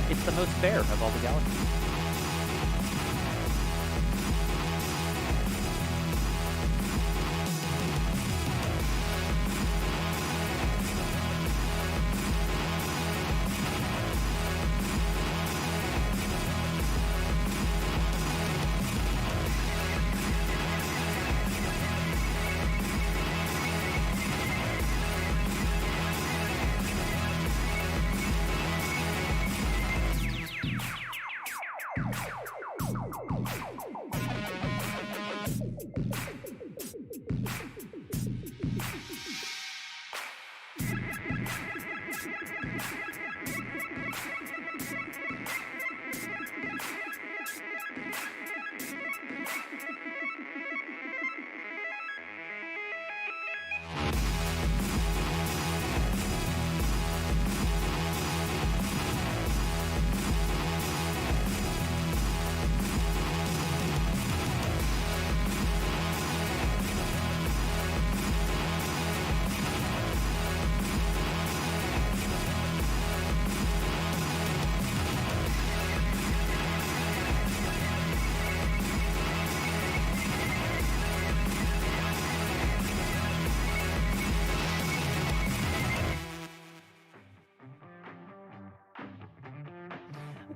it's the most fair of all the galaxies.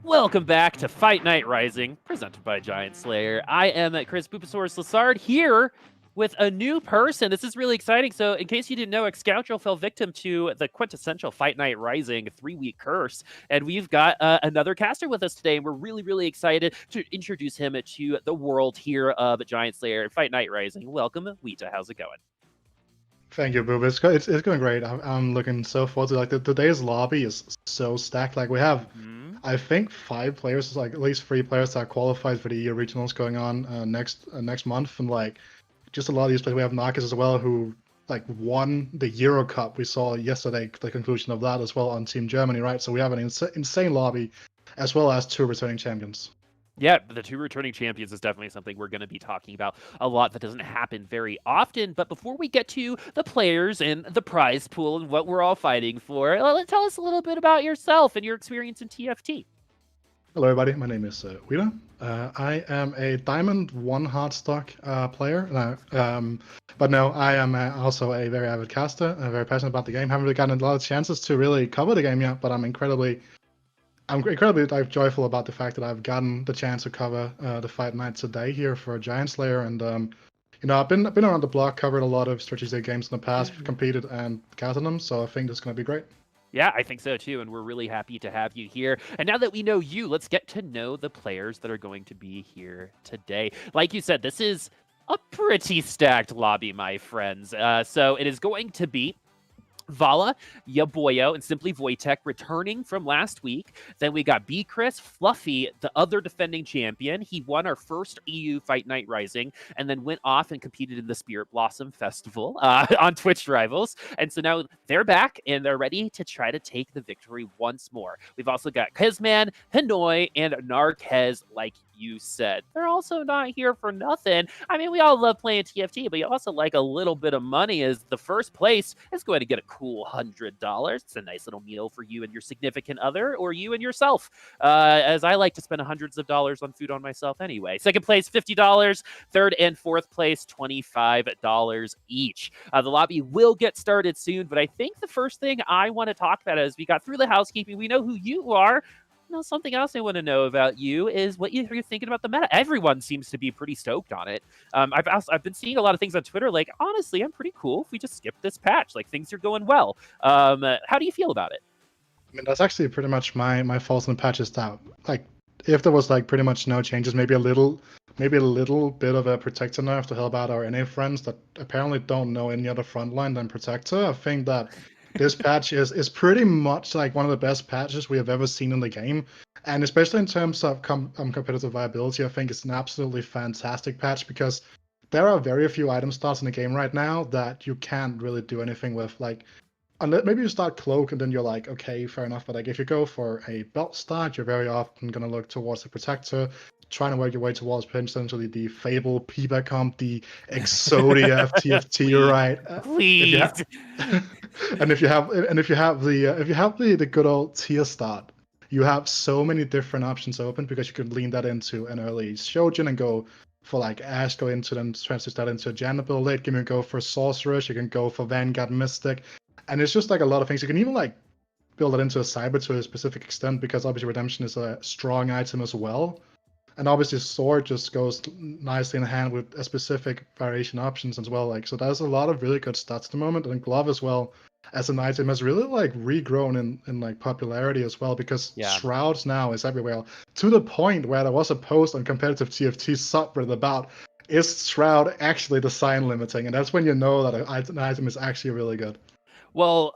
Welcome back to Fight Night Rising, presented by giantslayer. I am Chris Boopasaurus Lassard here with a new person. This is really exciting. So in case you didn't know, Excalibur fell victim to the quintessential Fight Night Rising 3-week curse. And we've got another caster with us today. And we're really, really excited to introduce him to the world here of giantslayer and Fight Night Rising. Welcome, Wita. How's it going? Thank you, Boob. It's going great. I'm looking so forward to today's lobby is so stacked. Like we have, I think 5 players, like at least 3 players that are qualified for the EU regionals going on next month, and like just a lot of these players. We have Narkez as well, who like won the Euro Cup. We saw yesterday the conclusion of that as well on Team Germany, right? So we have an insane lobby, as well as 2 returning champions. Yeah, the 2 returning champions is definitely something we're going to be talking about a lot. That doesn't happen very often. But before we get to the players and the prize pool and what we're all fighting for, tell us a little bit about yourself and your experience in TFT. Hello, everybody. My name is Wita. I am a Diamond 1 Hardstock player. But no, I am also a very avid caster. I'm very passionate about the game. Haven't really gotten a lot of chances to really cover the game yet, but I'm incredibly joyful about the fact that I've gotten the chance to cover the Fight Night today here for giantslayer. And I've been around the block, covered a lot of strategic games in the past, competed and casted them. So I think this is going to be great. Yeah, I think so too, and we're really happy to have you here. And now that we know you, let's get to know the players that are going to be here today. Like you said, this is a pretty stacked lobby, my friends. So it is going to be Vala, Yauboio, and Simply Wojtek returning from last week. Then we got Bkrisz, Fluffy, the other defending champion. He won our first EU Fight Night Rising and then went off and competed in the Spirit Blossom Festival on Twitch Rivals. And so now they're back and they're ready to try to take the victory once more. We've also got Kezman, Hinoy, and Narkez, like you said. They're also not here for nothing. I mean, we all love playing TFT, but you also like a little bit of money, as the first place is going to get a cool $100. It's a nice little meal for you and your significant other, or you and yourself, as I like to spend hundreds of dollars on food on myself anyway. Second place, $50. Third and fourth place, $25 each. The lobby will get started soon, but I think the first thing I want to talk about is we got through the housekeeping. We know who you are. Something else I want to know about you is what you're thinking about the meta. Everyone seems to be pretty stoked on it. I've been seeing a lot of things on Twitter like, honestly, I'm pretty cool if we just skip this patch. Like, things are going well. How do you feel about it? I mean, that's actually pretty much my fault in the patch is that, like, if there was like pretty much no changes, maybe a little bit of a protector nerf to help out our NA friends that apparently don't know any other frontline than protector. I think that this patch is pretty much like one of the best patches we have ever seen in the game. And especially in terms of competitive viability, I think it's an absolutely fantastic patch because there are very few item starts in the game right now that you can't really do anything with. Like, maybe you start Cloak and then you're like, okay, fair enough. But like if you go for a belt start, you're very often going to look towards the protector, trying to work your way towards potentially the Fable P-back comp, the Exodia TFT, right? Please. And if you have the good old tier start, you have so many different options open because you can lean that into an early Shojin and go for like Ash, go into then translate that into a Janabel. Late game you go for Sorceress, you can go for Vanguard Mystic, and it's just like a lot of things. You can even like build it into a Cyber to a specific extent because obviously Redemption is a strong item as well. And obviously Sword just goes nicely in hand with a specific variation options as well. Like, so there's a lot of really good stats at the moment. And Glove as well as an item has really like regrown in like popularity as well because Shrouds now is everywhere, to the point where there was a post on competitive TFT subreddit about, is Shroud actually the sign limiting? And that's when you know that an item is actually really good. Well,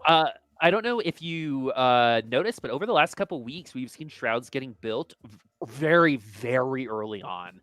I don't know if you noticed, but over the last couple weeks, we've seen Shrouds getting built very, very early on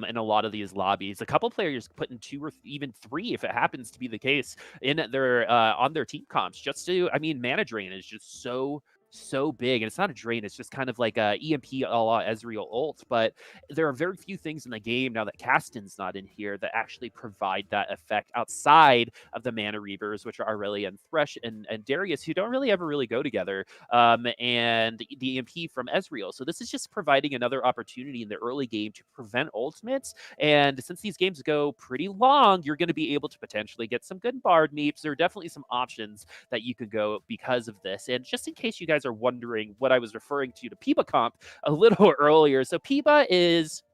in a lot of these lobbies. A couple players putting 2 or even 3, if it happens to be the case, in their on their team comps. Just to, I mean, mana drain is just so big, and it's not a drain, it's just kind of like a EMP a la Ezreal ult, but there are very few things in the game now that Caston's not in here that actually provide that effect outside of the Mana Reavers, which are Aurelia and Thresh and Darius, who don't really ever really go together, and the EMP from Ezreal. So this is just providing another opportunity in the early game to prevent ultimates, and since these games go pretty long, you're going to be able to potentially get some good Bard meeps. There are definitely some options that you could go because of this. And just in case you guys are wondering what I was referring to Piba comp a little earlier. So Piba is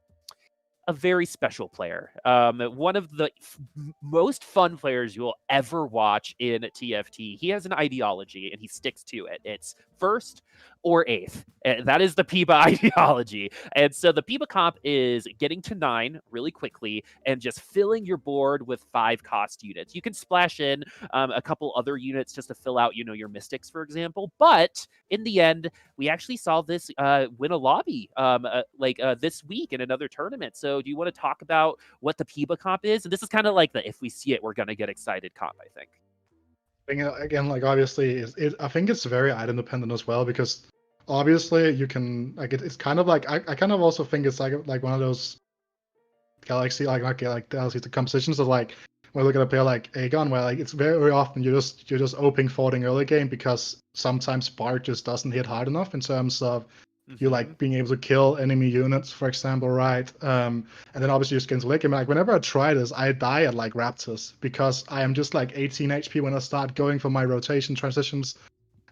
a very special player. One of the most fun players you'll ever watch in TFT. He has an ideology and he sticks to it. It's first or eighth. And that is the Piba ideology. And so the Piba comp is getting to 9 really quickly and just filling your board with 5 cost units. You can splash in a couple other units just to fill out, your mystics, for example. But in the end, we actually saw this win a lobby this week in another tournament. So do you want to talk about what the Piba comp is? And this is kind of like the if we see it, we're going to get excited comp, I think. Again, like obviously, I think it's very item dependent as well because obviously you can like it's kind of like I kind of also think it's like one of those galaxy not galaxy the compositions of like when we look at a player like Aegon where like it's very often you're just opening folding early game because sometimes Bard just doesn't hit hard enough in terms of you like being able to kill enemy units, for example, right? And then obviously you just get into late game. Like whenever I try this, I die at like Raptors because I am just like 18 HP when I start going for my rotation transitions,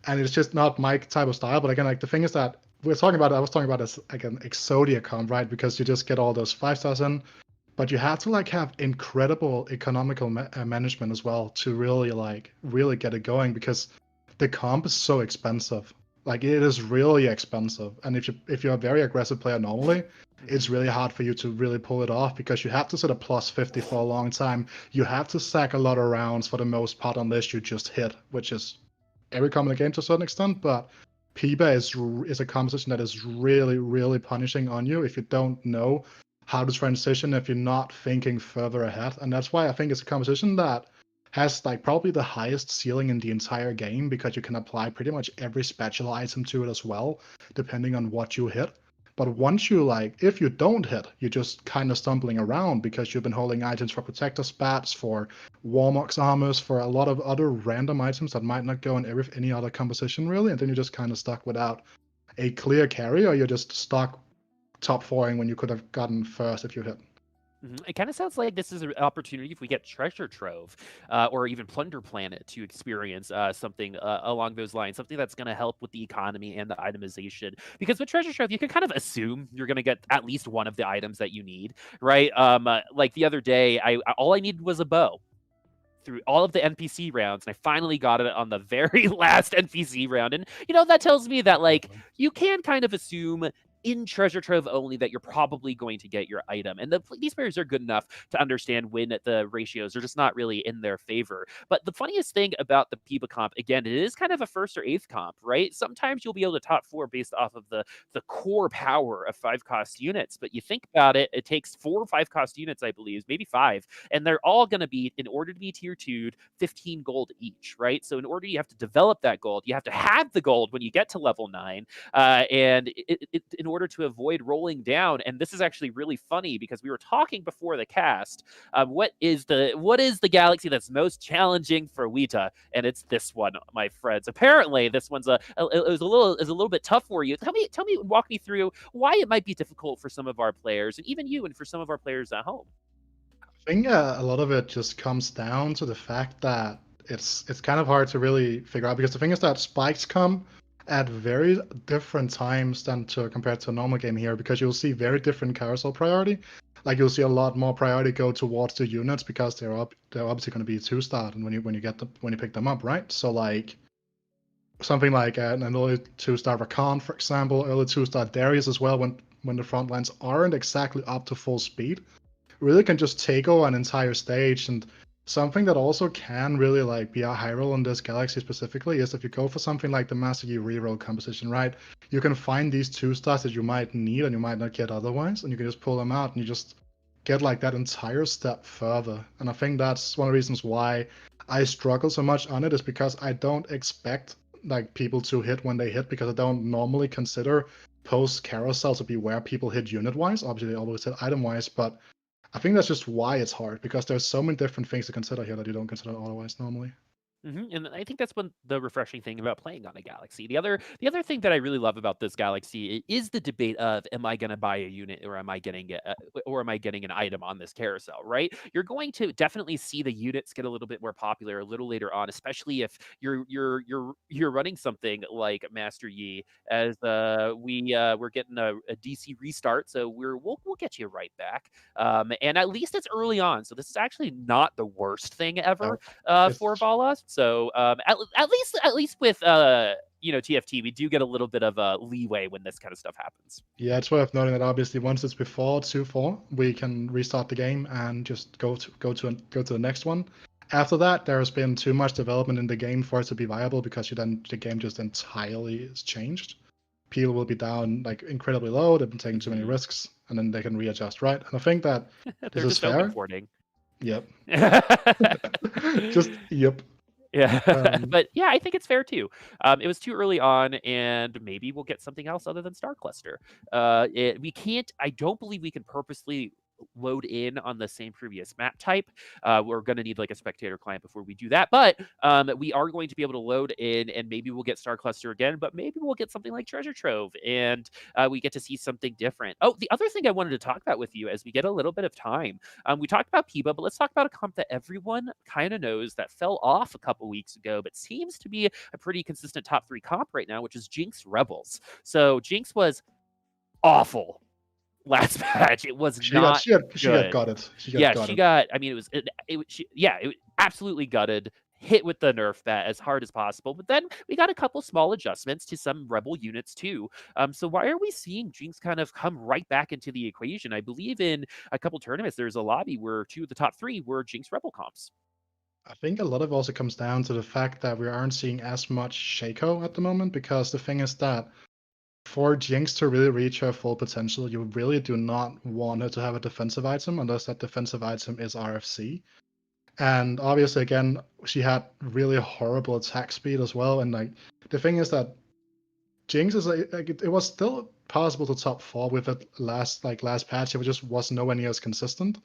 and it's just not my type of style. But again, like the thing is that I was talking about this like an Exodia comp, right? Because you just get all those 5-stars in, but you have to like have incredible economical management as well to really get it going because the comp is so expensive. Like it is really expensive, and if you're a very aggressive player normally, it's really hard for you to really pull it off because you have to set a plus 50 for a long time. You have to sack a lot of rounds for the most part unless you just hit, which is every common game to a certain extent. But Piba is a composition that is really punishing on you if you don't know how to transition, if you're not thinking further ahead, and that's why I think it's a composition that has like probably the highest ceiling in the entire game because you can apply pretty much every special item to it as well, depending on what you hit. But once you if you don't hit, you're just kind of stumbling around because you've been holding items for protector spats, for Warmox armors, for a lot of other random items that might not go in any other composition really, and then you're just kind of stuck without a clear carry, or you're just stuck top 4ing when you could have gotten first if you hit. It kind of sounds like this is an opportunity if we get Treasure Trove or even Plunder Planet to experience something along those lines, something that's going to help with the economy and the itemization. Because with Treasure Trove, you can kind of assume you're going to get at least one of the items that you need, right? Like the other day, all I needed was a bow through all of the NPC rounds, and I finally got it on the very last NPC round. And, that tells me that, you can kind of assume in Treasure Trove only that you're probably going to get your item. And these players are good enough to understand when the ratios are just not really in their favor. But the funniest thing about the Piba comp, again, it is kind of a 1st or 8th comp, right? Sometimes you'll be able to top 4 based off of the core power of 5 cost units. But you think about it, it takes 4 or 5 cost units, I believe, maybe 5. And they're all going to be, in order to be tier 2'd, 15 gold each, right? So in order you have to develop that gold, you have to have the gold when you get to level 9. And in order to avoid rolling down. And this is actually really funny because we were talking before the cast. What is the galaxy that's most challenging for Wita? And it's this one, my friends. Apparently, this one's a little bit tough for you. Tell me, walk me through why it might be difficult for some of our players, and even you, and for some of our players at home. I think a lot of it just comes down to the fact that it's kind of hard to really figure out, because the thing is that spikes come at very different times than compared to a normal game here, because you'll see very different carousel priority. Like you'll see a lot more priority go towards the units because they're obviously going to be 2-star and when you pick them up, right? So like something like an early 2-star Rakan, for example, early 2-star Darius as well, when the front lines aren't exactly up to full speed, really can just take over an entire stage. And something that also can really like be a high roll in this galaxy specifically is if you go for something like the Master Yi reroll composition, right? You can find these 2-stars that you might need and you might not get otherwise, and you can just pull them out and you just get like that entire step further. And I think that's one of the reasons why I struggle so much on it, is because I don't expect like people to hit when they hit, because I don't normally consider post carousel to be where people hit unit wise. Obviously they always hit item wise, but I think that's just why it's hard, because there's so many different things to consider here that you don't consider otherwise normally. And I think that's one the refreshing thing about playing on a galaxy. The other thing that I really love about this galaxy is the debate of, am I going to buy a unit, or am I getting an item on this carousel? Right? You're going to definitely see the units get a little bit more popular a little later on, especially if you're running something like Master Yi, as we're getting a DC restart, so we'll get you right back. And at least it's early on, so this is actually not the worst thing ever for It's Vala. So at least with TFT, we do get a little bit of leeway when this kind of stuff happens. Yeah, it's worth noting that obviously once it's before 2-4, we can restart the game and just go to the next one. After that, there has been too much development in the game for it to be viable, because the game just entirely is changed. People will be down like incredibly low. They've been taking too many risks, and then they can readjust, right? And I think that this They're is just open fair. porting. Yep. Just yep. Yeah, but yeah, I think it's fair too. It was too early on, and maybe we'll get something else other than Star Cluster. We can't. I don't believe we can purposely load in on the same previous map type. We're going to need like a spectator client before we do that, but we are going to be able to load in, and maybe we'll get Star Cluster again, but maybe we'll get something like Treasure Trove, and we get to see something different. Oh, the other thing I wanted to talk about with you as we get a little bit of time, we talked about Piba, but let's talk about a comp that everyone kind of knows that fell off a couple weeks ago, but seems to be a pretty consistent top 3 comp right now, which is Jinx Rebels. So Jinx was awful last patch. It was not she got good. gutted. She got. I mean, it was absolutely gutted. Hit with the nerf bat as hard as possible, but then we got a couple small adjustments to some rebel units too. So why are we seeing Jinx kind of come right back into the equation? I believe in a couple tournaments there's a lobby where 2 of the top 3 were Jinx rebel comps. I think a lot of it also comes down to the fact that we aren't seeing as much Shaco at the moment, because the thing is that for Jinx to really reach her full potential, you really do not want her to have a defensive item unless that defensive item is RFC. And obviously, again, she had really horrible attack speed as well. And like the thing is that Jinx is like it was still possible to top 4 with it last patch. It just was nowhere near as consistent.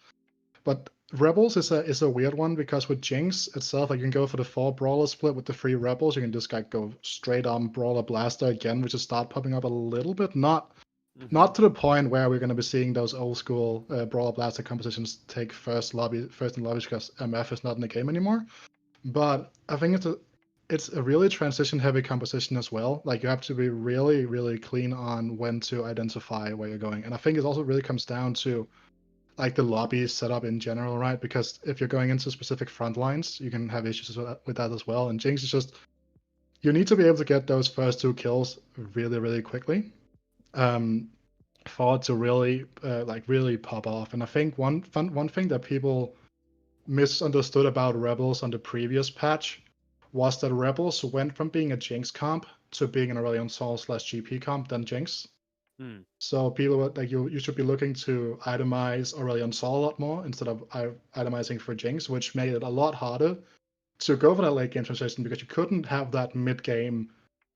But Rebels is a weird one, because with Jinx itself, like you can go for the 4 brawler split with the 3 Rebels. You can just like go straight on brawler blaster again, which just start popping up a little bit. Not to the point where we're going to be seeing those old school brawler blaster compositions take first in lobbies, because MF is not in the game anymore. But I think it's a really transition heavy composition as well. Like you have to be really, really clean on when to identify where you're going. And I think it also really comes down to like the lobby setup in general, right? Because if you're going into specific front lines, you can have issues with that as well. And Jinx is just, you need to be able to get those first 2 kills really, really quickly for it to really really pop off. And I think one thing that people misunderstood about Rebels on the previous patch was that Rebels went from being a Jinx comp to being an Aurelion Sol / GP comp than Jinx. So people like you should be looking to itemize Aurelion Sol a lot more instead of itemizing for Jinx, which made it a lot harder to go for that late game transition, because you couldn't have that mid game,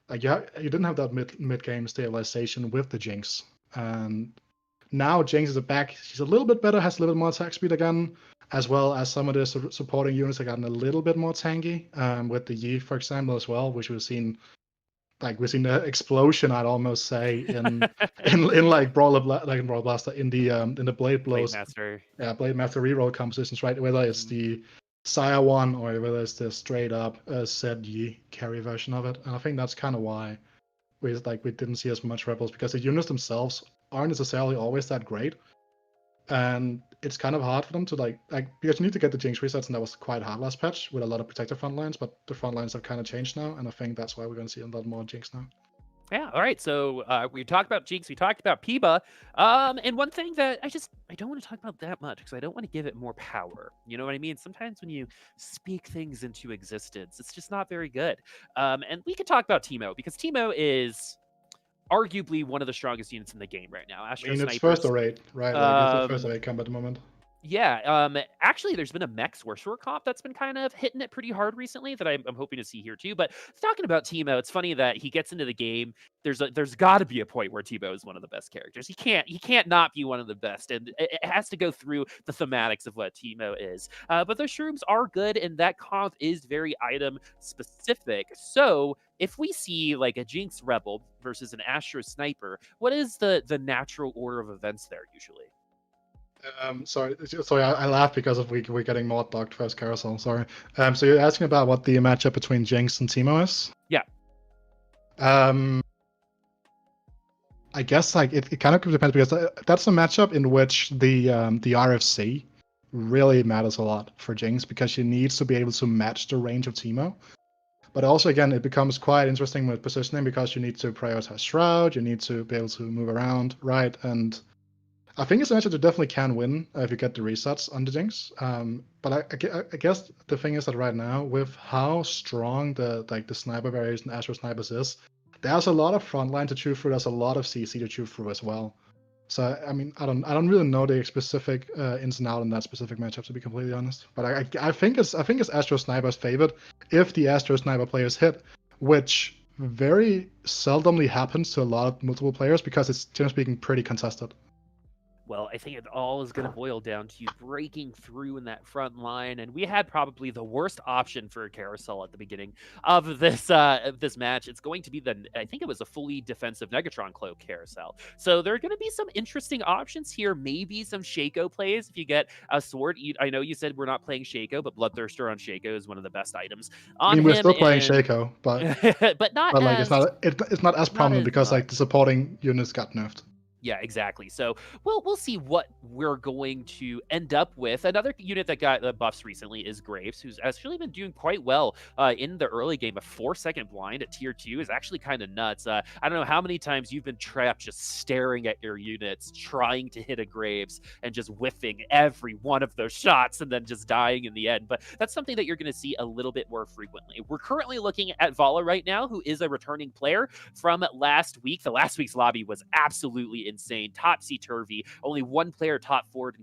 like you didn't have that mid game stabilization with the Jinx. And now Jinx is back. She's a little bit better, has a little bit more attack speed again, as well as some of the supporting units have gotten a little bit more tanky. With the Yi, for example, as well, which we've seen the explosion, I'd almost say, in like Brawl Blaster in the Blade Blows. Blade Master. Yeah, Blade Master reroll compositions, right? Whether it's the Sire one or whether it's the straight up Zed Yi carry version of it. And I think that's kind of why we didn't see as much rebels, because the units themselves aren't necessarily always that great. And it's kind of hard for them to because you need to get the Jinx resets, and that was quite hard last patch with a lot of protector front lines, but the front lines have kind of changed now, and I think that's why we're going to see a lot more Jinx now. Yeah, all right. So we talked about Jinx, we talked about Piba, and one thing that I don't want to talk about that much because I don't want to give it more power. You know what I mean? Sometimes when you speak things into existence, it's just not very good. And we could talk about Teemo, because Teemo is arguably one of the strongest units in the game right now. I mean, it's first or eight, right? It's the first or eight comp at the moment. Yeah, actually, there's been a mech sorcerer comp that's been kind of hitting it pretty hard recently that I'm hoping to see here too. But talking about Teemo, it's funny that he gets into the game. There's got to be a point where Teemo is one of the best characters. He can't not be one of the best, and it has to go through the thematics of what Teemo is. But those shrooms are good, and that comp is very item specific. So if we see like a Jinx Rebel versus an Astro Sniper, what is the natural order of events there usually? Sorry, I laughed because of we're getting more docked first carousel. Sorry. So you're asking about what the matchup between Jinx and Teemo is? Yeah. I guess it kind of depends, because that's a matchup in which the RFC really matters a lot for Jinx, because she needs to be able to match the range of Teemo. But also, again, it becomes quite interesting with positioning, because you need to prioritize Shroud, you need to be able to move around, right? And I think it's a matchup you definitely can win if you get the resets on the Jinx. But I guess the thing is that right now, with how strong the sniper variation Astro Snipers is, there's a lot of frontline to chew through. There's a lot of CC to chew through as well. So I mean, I don't really know the specific ins and outs in that specific matchup, to be completely honest. But I think it's Astro Sniper's favored if the Astro Sniper players hit, which very seldomly happens to a lot of multiple players, because it's, generally speaking, pretty contested. Well, I think it all is going to boil down to breaking through in that front line, and we had probably the worst option for a carousel at the beginning of this match. It's going to be I think it was a fully defensive Negatron Cloak carousel. So there are going to be some interesting options here. Maybe some Shaco plays if you get a sword. I know you said we're not playing Shaco, but Bloodthirster on Shaco is one of the best items. I mean, we're still playing Shaco, but but like it's not as prominent because like the supporting units got nerfed. Yeah, exactly. So we'll see what we're going to end up with. Another unit that got buffs recently is Graves, who's actually been doing quite well in the early game. A 4-second blind at tier 2 is actually kind of nuts. I don't know how many times you've been trapped just staring at your units, trying to hit a Graves and just whiffing every one of those shots and then just dying in the end. But that's something that you're going to see a little bit more frequently. We're currently looking at Vala right now, who is a returning player from last week. The last week's lobby was absolutely insane, topsy-turvy. Only one player top 4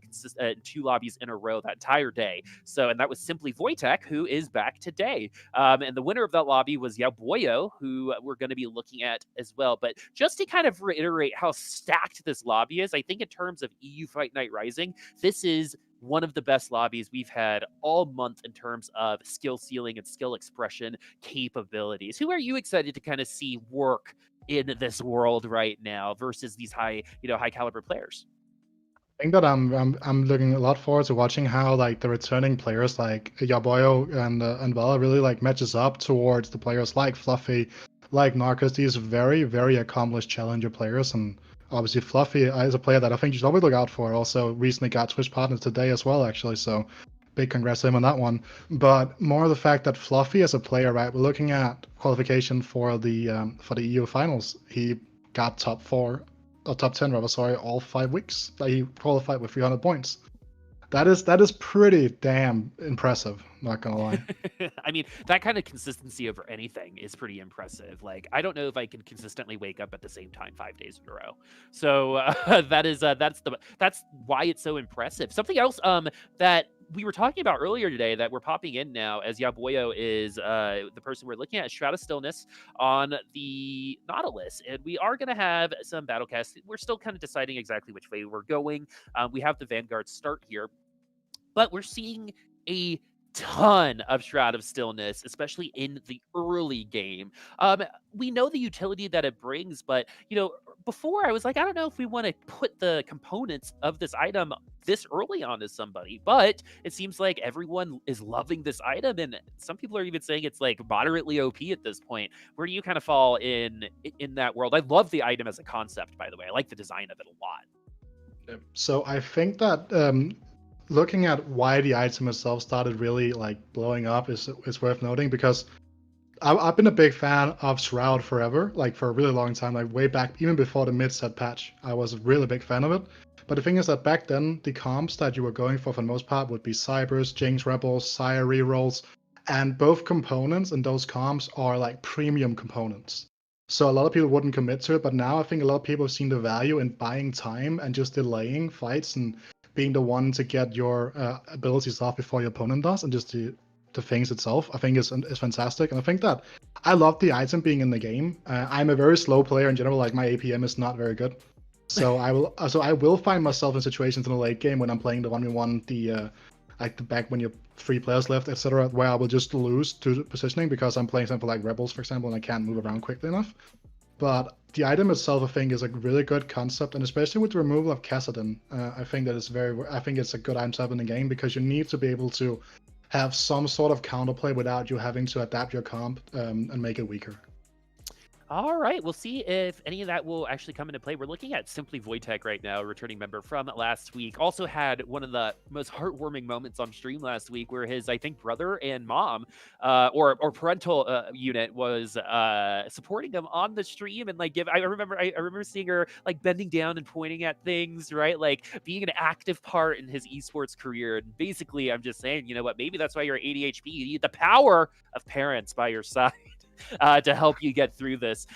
in 2 lobbies in a row that entire day. So, and that was simply Wojtek, who is back today. And the winner of that lobby was Yauboio, who we're going to be looking at as well. But just to kind of reiterate how stacked this lobby is, I think in terms of EU Fight Night Rising, this is one of the best lobbies we've had all month in terms of skill ceiling and skill expression capabilities. Who are you excited to kind of see work in this world right now versus these high caliber players? I think that I'm looking a lot forward to watching how like the returning players like Yauboio and Vala really like matches up towards the players like Fluffy, like Narcos, these very, very accomplished challenger players. And obviously Fluffy is a player that I think you should always look out for. Also recently got Twitch partners today as well, actually. So big congrats to him on that one. But more the fact that Fluffy as a player, right? We're looking at qualification for the EU finals. He got top 4 or top 10 rather, sorry, all 5 weeks that he qualified with 300 points. That is pretty damn impressive, not gonna lie. I mean, that kind of consistency over anything is pretty impressive. Like, I don't know if I can consistently wake up at the same time 5 days in a row. So that's why it's so impressive. Something else that we were talking about earlier today that we're popping in now as Yauboio is the person we're looking at, Shroud of Stillness on the Nautilus. And we are going to have some BattleCasts. We're still kind of deciding exactly which way we're going. We have the Vanguard start here, but we're seeing a ton of Shroud of Stillness, especially in the early game. We know the utility that it brings, but before I was like, I don't know if we want to put the components of this item this early on to somebody, but it seems like everyone is loving this item, and some people are even saying it's like moderately OP at this point. Where do you kind of fall in that world? I love the item as a concept, by the way. I like the design of it a lot. So I think that looking at why the item itself started really like blowing up is worth noting, because I've been a big fan of Shroud forever, like for a really long time, like way back, even before the mid-set patch. I was a really big fan of it. But the thing is that back then, the comps that you were going for the most part would be Cybers, Jinx Rebels, Sire rerolls, and both components in those comps are like premium components. So a lot of people wouldn't commit to it, but now I think a lot of people have seen the value in buying time and just delaying fights and being the one to get your abilities off before your opponent does, and just the things itself, I think is fantastic. And I think that I love the item being in the game. I'm a very slow player in general, like my APM is not very good. So I will find myself in situations in the late game when I'm playing the 1v1, the back when you're 3 players left, etc., where I will just lose to positioning because I'm playing something like Rebels, for example, and I can't move around quickly enough. But the item itself, I think, is a really good concept, and especially with the removal of Kassadin, I think that I think it's a good item to have in the game, because you need to be able to have some sort of counterplay without you having to adapt your comp and make it weaker. All right, we'll see if any of that will actually come into play. We're looking at Simply Wojtek right now, returning member from last week. Also had one of the most heartwarming moments on stream last week, where his, I think, brother and mom, or parental unit was supporting him on the stream, and like I remember seeing her like bending down and pointing at things, right? Like being an active part in his esports career. And basically, I'm just saying, you know what? Maybe that's why you're ADHP. You need the power of parents by your side. To help you get through this.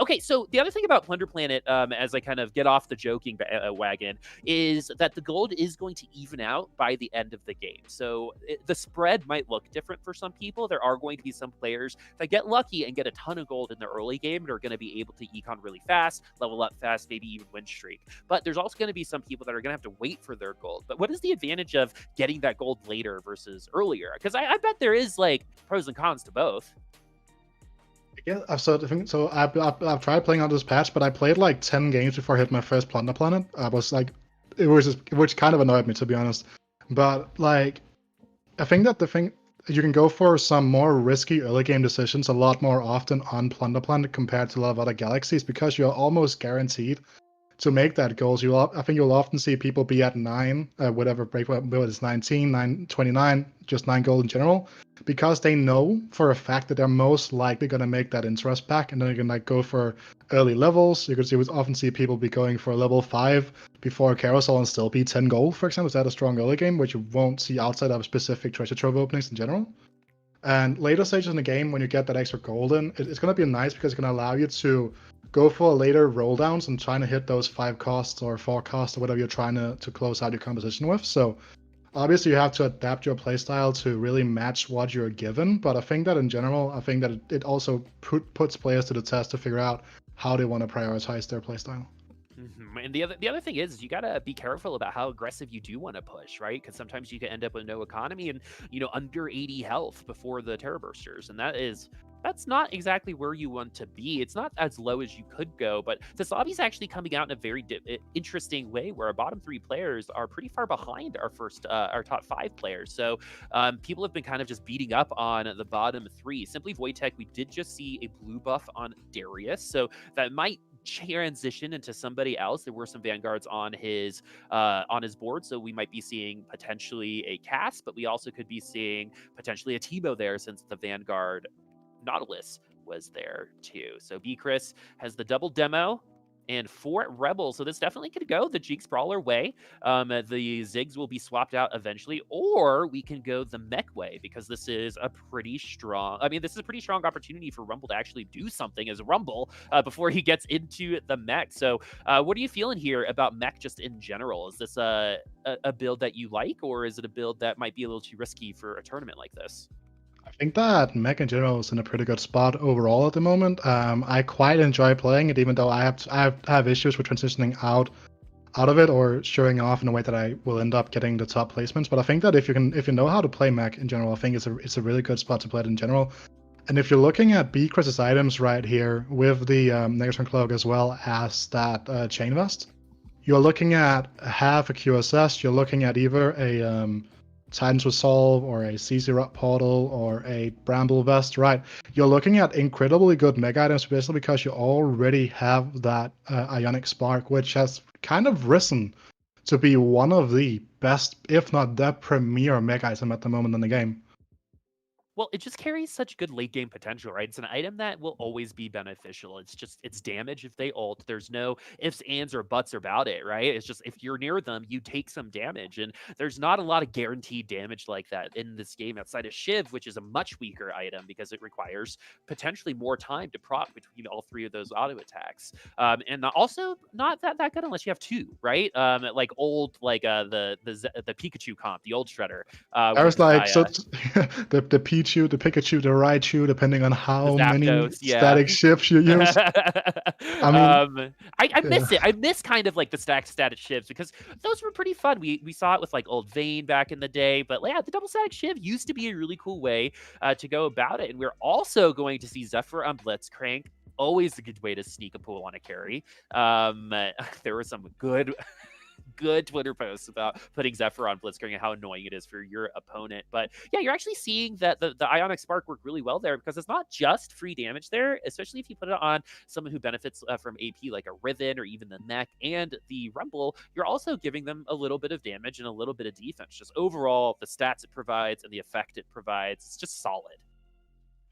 Okay, so the other thing about Plunder Planet, as I kind of get off the joking wagon, is that the gold is going to even out by the end of the game. So the spread might look different for some people. There are going to be some players that get lucky and get a ton of gold in the early game and are going to be able to econ really fast, level up fast, maybe even win streak. But there's also going to be some people that are going to have to wait for their gold. But what is the advantage of getting that gold later versus earlier? Because I bet there is like pros and cons to both. Yeah, so I've tried playing on this patch, but I played like 10 games before I hit my first Plunder Planet. I was like, which kind of annoyed me, to be honest. But like, I think that you can go for some more risky early game decisions a lot more often on Plunder Planet compared to a lot of other galaxies, because you're almost guaranteed to make that goals. I think you'll often see people be at 9, whatever breakpoint, whether it's 19, 9, 29, just 9 gold in general, because they know for a fact that they're most likely going to make that interest pack, and then you can like go for early levels. You could often see people be going for level 5 before a carousel and still be 10 gold, for example. Is that a strong early game, which you won't see outside of specific treasure trove openings in general? And later stages in the game, when you get that extra golden, it's going to be nice because it's going to allow you to go for later roll downs and trying to hit those 5 costs or 4 costs or whatever you're trying to close out your composition with. So obviously you have to adapt your playstyle to really match what you're given. But I think that in general, I think that it also puts players to the test to figure out how they want to prioritize their playstyle. Mm-hmm. And the other thing is you gotta be careful about how aggressive you do want to push, right? Because sometimes you can end up with no economy and under 80 health before the Terror Bursters, and that's not exactly where you want to be. It's not as low as you could go, but this lobby's actually coming out in a very interesting way, where our bottom 3 players are pretty far behind our top 5 players. So people have been kind of just beating up on the bottom 3. Simply Wojtek, we did just see a blue buff on Darius, so that might transition into somebody else. There were some Vanguards on his board, so we might be seeing potentially a cast, but we also could be seeing potentially a Timo there, since the Vanguard Nautilus was there too. So Bkrisz has the double demo, and 4 Rebel. So this definitely could go the Jeeks Brawler way. The Ziggs will be swapped out eventually, or we can go the Mech way, because this is a pretty strong. I mean, this is a pretty strong opportunity for Rumble to actually do something as Rumble before he gets into the Mech. So, what are you feeling here about Mech just in general? Is this a build that you like, or is it a build that might be a little too risky for a tournament like this? I think that Mech in general is in a pretty good spot overall at the moment. I quite enjoy playing it, even though I have issues with transitioning out of it or showing off in a way that I will end up getting the top placements. But I think that if you know how to play Mech in general, I think it's a really good spot to play it in general. And if you're looking at Bkrish's items right here with the Negatron Cloak as well as that Chain Vest, you're looking at half a QSS. You're looking at either a Titan's Resolve or a CC Rock Portal or a Bramble Vest, right? You're looking at incredibly good mega items, especially because you already have that Ionic Spark, which has kind of risen to be one of the best, if not the premier mega item at the moment in the game. Well, it just carries such good late game potential, right? It's an item that will always be beneficial. It's just it's damage if they ult. There's no ifs, ands, or buts about it, right? It's just if you're near them, you take some damage. And there's not a lot of guaranteed damage like that in this game outside of Shiv, which is a much weaker item because it requires potentially more time to proc between all 3 of those auto attacks. And also not that good unless you have 2, right? Like old, like the Pikachu comp, the old Shredder. I was like, so the Pichu, the Pikachu, the Raichu, depending on how many static shifts you use. I mean, I miss it. I miss kind of like the static shifts because those were pretty fun. We saw it with like old Vayne back in the day, but yeah, the double static shiv used to be a really cool way to go about it. And we're also going to see Zephyr on Blitzcrank. Always a good way to sneak a pool on a carry. There were some good Twitter posts about putting Zephyr on Blitzcrank and how annoying it is for your opponent. But yeah, you're actually seeing that the Ionic Spark work really well there because it's not just free damage there, especially if you put it on someone who benefits from AP like a Riven or even the Mech and the Rumble. You're also giving them a little bit of damage and a little bit of defense. Just overall, the stats it provides and the effect it provides, it's just solid.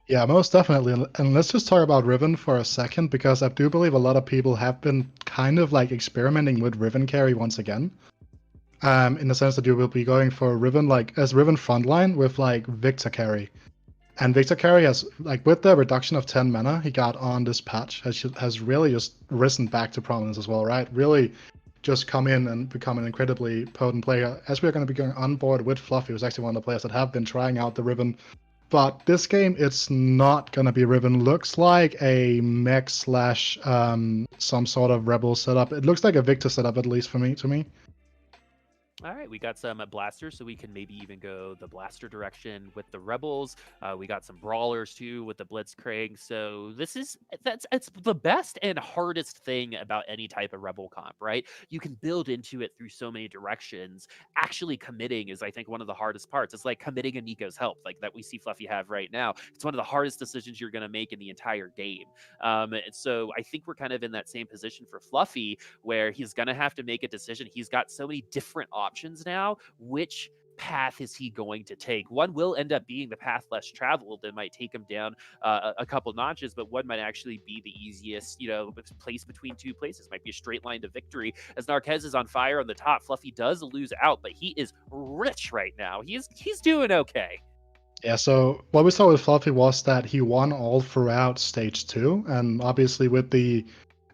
Yeah, most definitely. And let's just talk about Riven for a second, because I do believe a lot of people have been kind of like experimenting with Riven carry once again. In the sense that you will be going for Riven like as Riven frontline with like Victor carry. And Victor carry has, like, with the reduction of 10 mana he got on this patch, has really just risen back to prominence as well, right? Really just come in and become an incredibly potent player. As we're going to be going on board with Fluffy, who's actually one of the players that have been trying out the Riven. But this game, it's not going to be Riven. Looks like a mech / some sort of Rebel setup. It looks like a Victor setup, at least to me. All right, we got some blasters, so we can maybe even go the blaster direction with the Rebels. We got some brawlers too with the Blitzcrank. So it's the best and hardest thing about any type of Rebel comp, right? You can build into it through so many directions. Actually committing is, I think, one of the hardest parts. It's like committing a Nico's help, like that we see Fluffy have right now. It's one of the hardest decisions you're going to make in the entire game. And so I think we're kind of in that same position for Fluffy, where he's going to have to make a decision. He's got so many different options now. Which path is he going to take? One will end up being the path less traveled that might take him down a couple notches, but one might actually be the easiest, place between 2 places. Might be a straight line to victory. As Narkez is on fire on the top, Fluffy does lose out, but he is rich right now. He's doing okay. Yeah, so what we saw with Fluffy was that he won all throughout stage 2, and obviously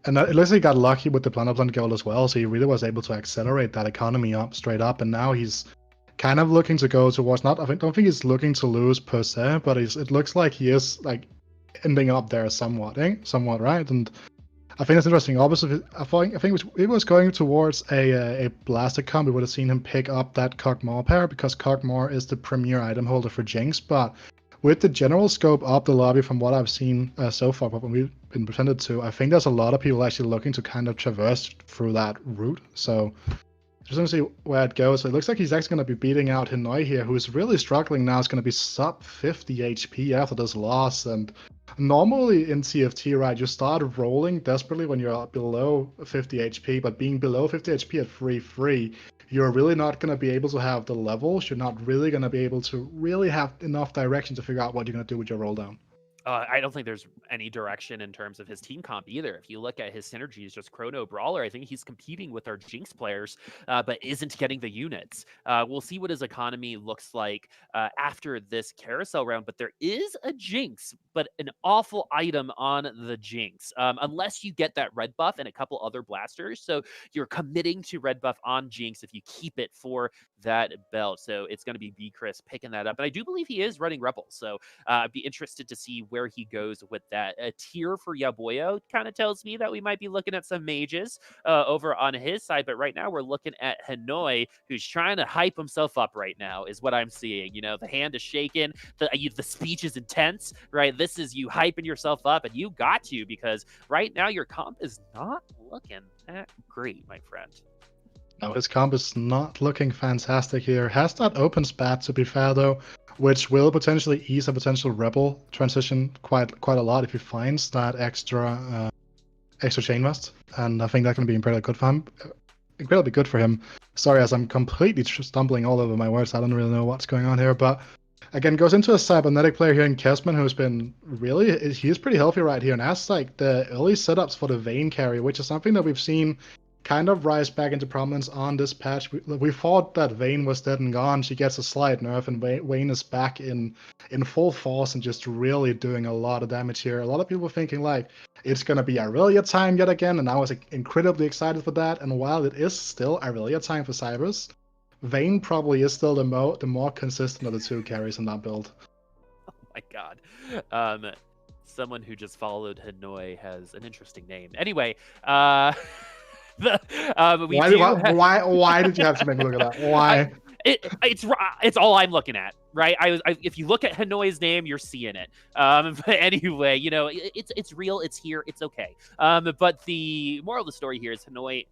and it looks like he got lucky with the Planoplan goal as well, so he really was able to accelerate that economy up straight up, and now he's kind of looking to go towards, don't think he's looking to lose per se, but it looks like he is like ending up there somewhat, right? And I think it's interesting. Obviously, I think if it was going towards a blaster comp, we would have seen him pick up that Cogmore pair, because Cogmore is the premier item holder for Jinx, but with the general scope of the lobby, from what I've seen so far, when we've been presented to, I think there's a lot of people actually looking to kind of traverse through that route. So just want to see where it goes. So it looks like he's actually going to be beating out Hinoy here, who is really struggling now. It's going to be sub 50 HP after this loss. And normally in TFT, right, you start rolling desperately when you're below 50 HP, but being below 50 HP at 3-3, you're really not going to be able to have the levels. You're not really going to be able to really have enough direction to figure out what you're going to do with your roll down. I don't think there's any direction in terms of his team comp either. If you look at his synergies, just Chrono Brawler, I think he's competing with our Jinx players, but isn't getting the units. We'll see what his economy looks like after this carousel round, but there is a Jinx, but an awful item on the Jinx, unless you get that red buff and a couple other blasters. So you're committing to red buff on Jinx if you keep it for that belt. So it's going to be Bkrisz picking that up. And I do believe he is running Rebel. So I'd be interested to see where he goes with that. A tier for Yauboio kind of tells me that we might be looking at some mages over on his side. But right now we're looking at Hinoy, who's trying to hype himself up right now, is what I'm seeing. You know, the hand is shaking, the speech is intense, right? This is you hyping yourself up, and you got to, because right now your comp is not looking that great, my friend. No, his comp is not looking fantastic here. Has that open spat, to be fair, though, which will potentially ease a potential Rebel transition quite a lot if he finds that extra chain vest, and I think that can be incredibly good for him. Sorry, as I'm completely stumbling all over my words. I don't really know what's going on here, but again, goes into a cybernetic player here in Kezman, who's been he's pretty healthy right here, and has like the early setups for the Vayne carry, which is something that we've seen kind of rise back into prominence on this patch. We thought that Vayne was dead and gone. She gets a slight nerf, and Vayne is back in full force and just really doing a lot of damage here. A lot of people thinking like it's gonna be Aurelia time yet again, and I was incredibly excited for that. And while it is still Aurelia time for Cybers, Vayne probably is still the more consistent of the two carries in that build. Oh my god. Someone who just followed Hinoy has an interesting name. Anyway, why did you have to make me look at that? Why? It's all I'm looking at, right? If you look at Hinoy's name, you're seeing it. But anyway, you know, it's real, it's here, it's okay. But the moral of the story here is Hinoy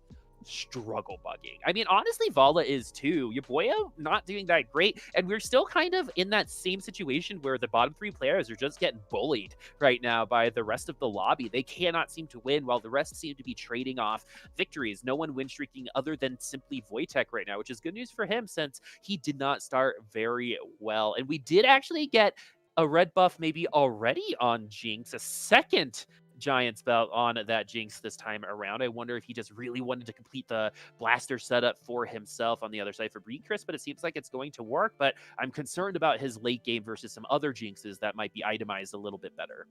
struggle bugging. I mean, honestly, Vala is too. Yauboio not doing that great, and we're still kind of in that same situation where the bottom three players are just getting bullied right now by the rest of the lobby. They cannot seem to win, while the rest seem to be trading off victories. No one win streaking other than simply wojtek right now, which is good news for him since he did not start very well. And we did actually get a red buff maybe already on Jinx, a second Giants belt on that Jinx this time around. I wonder if he just really wanted to complete the blaster setup for himself on the other side for Bkrisz, but it seems like it's going to work. But I'm concerned about his late game versus some other Jinxes that might be itemized a little bit better.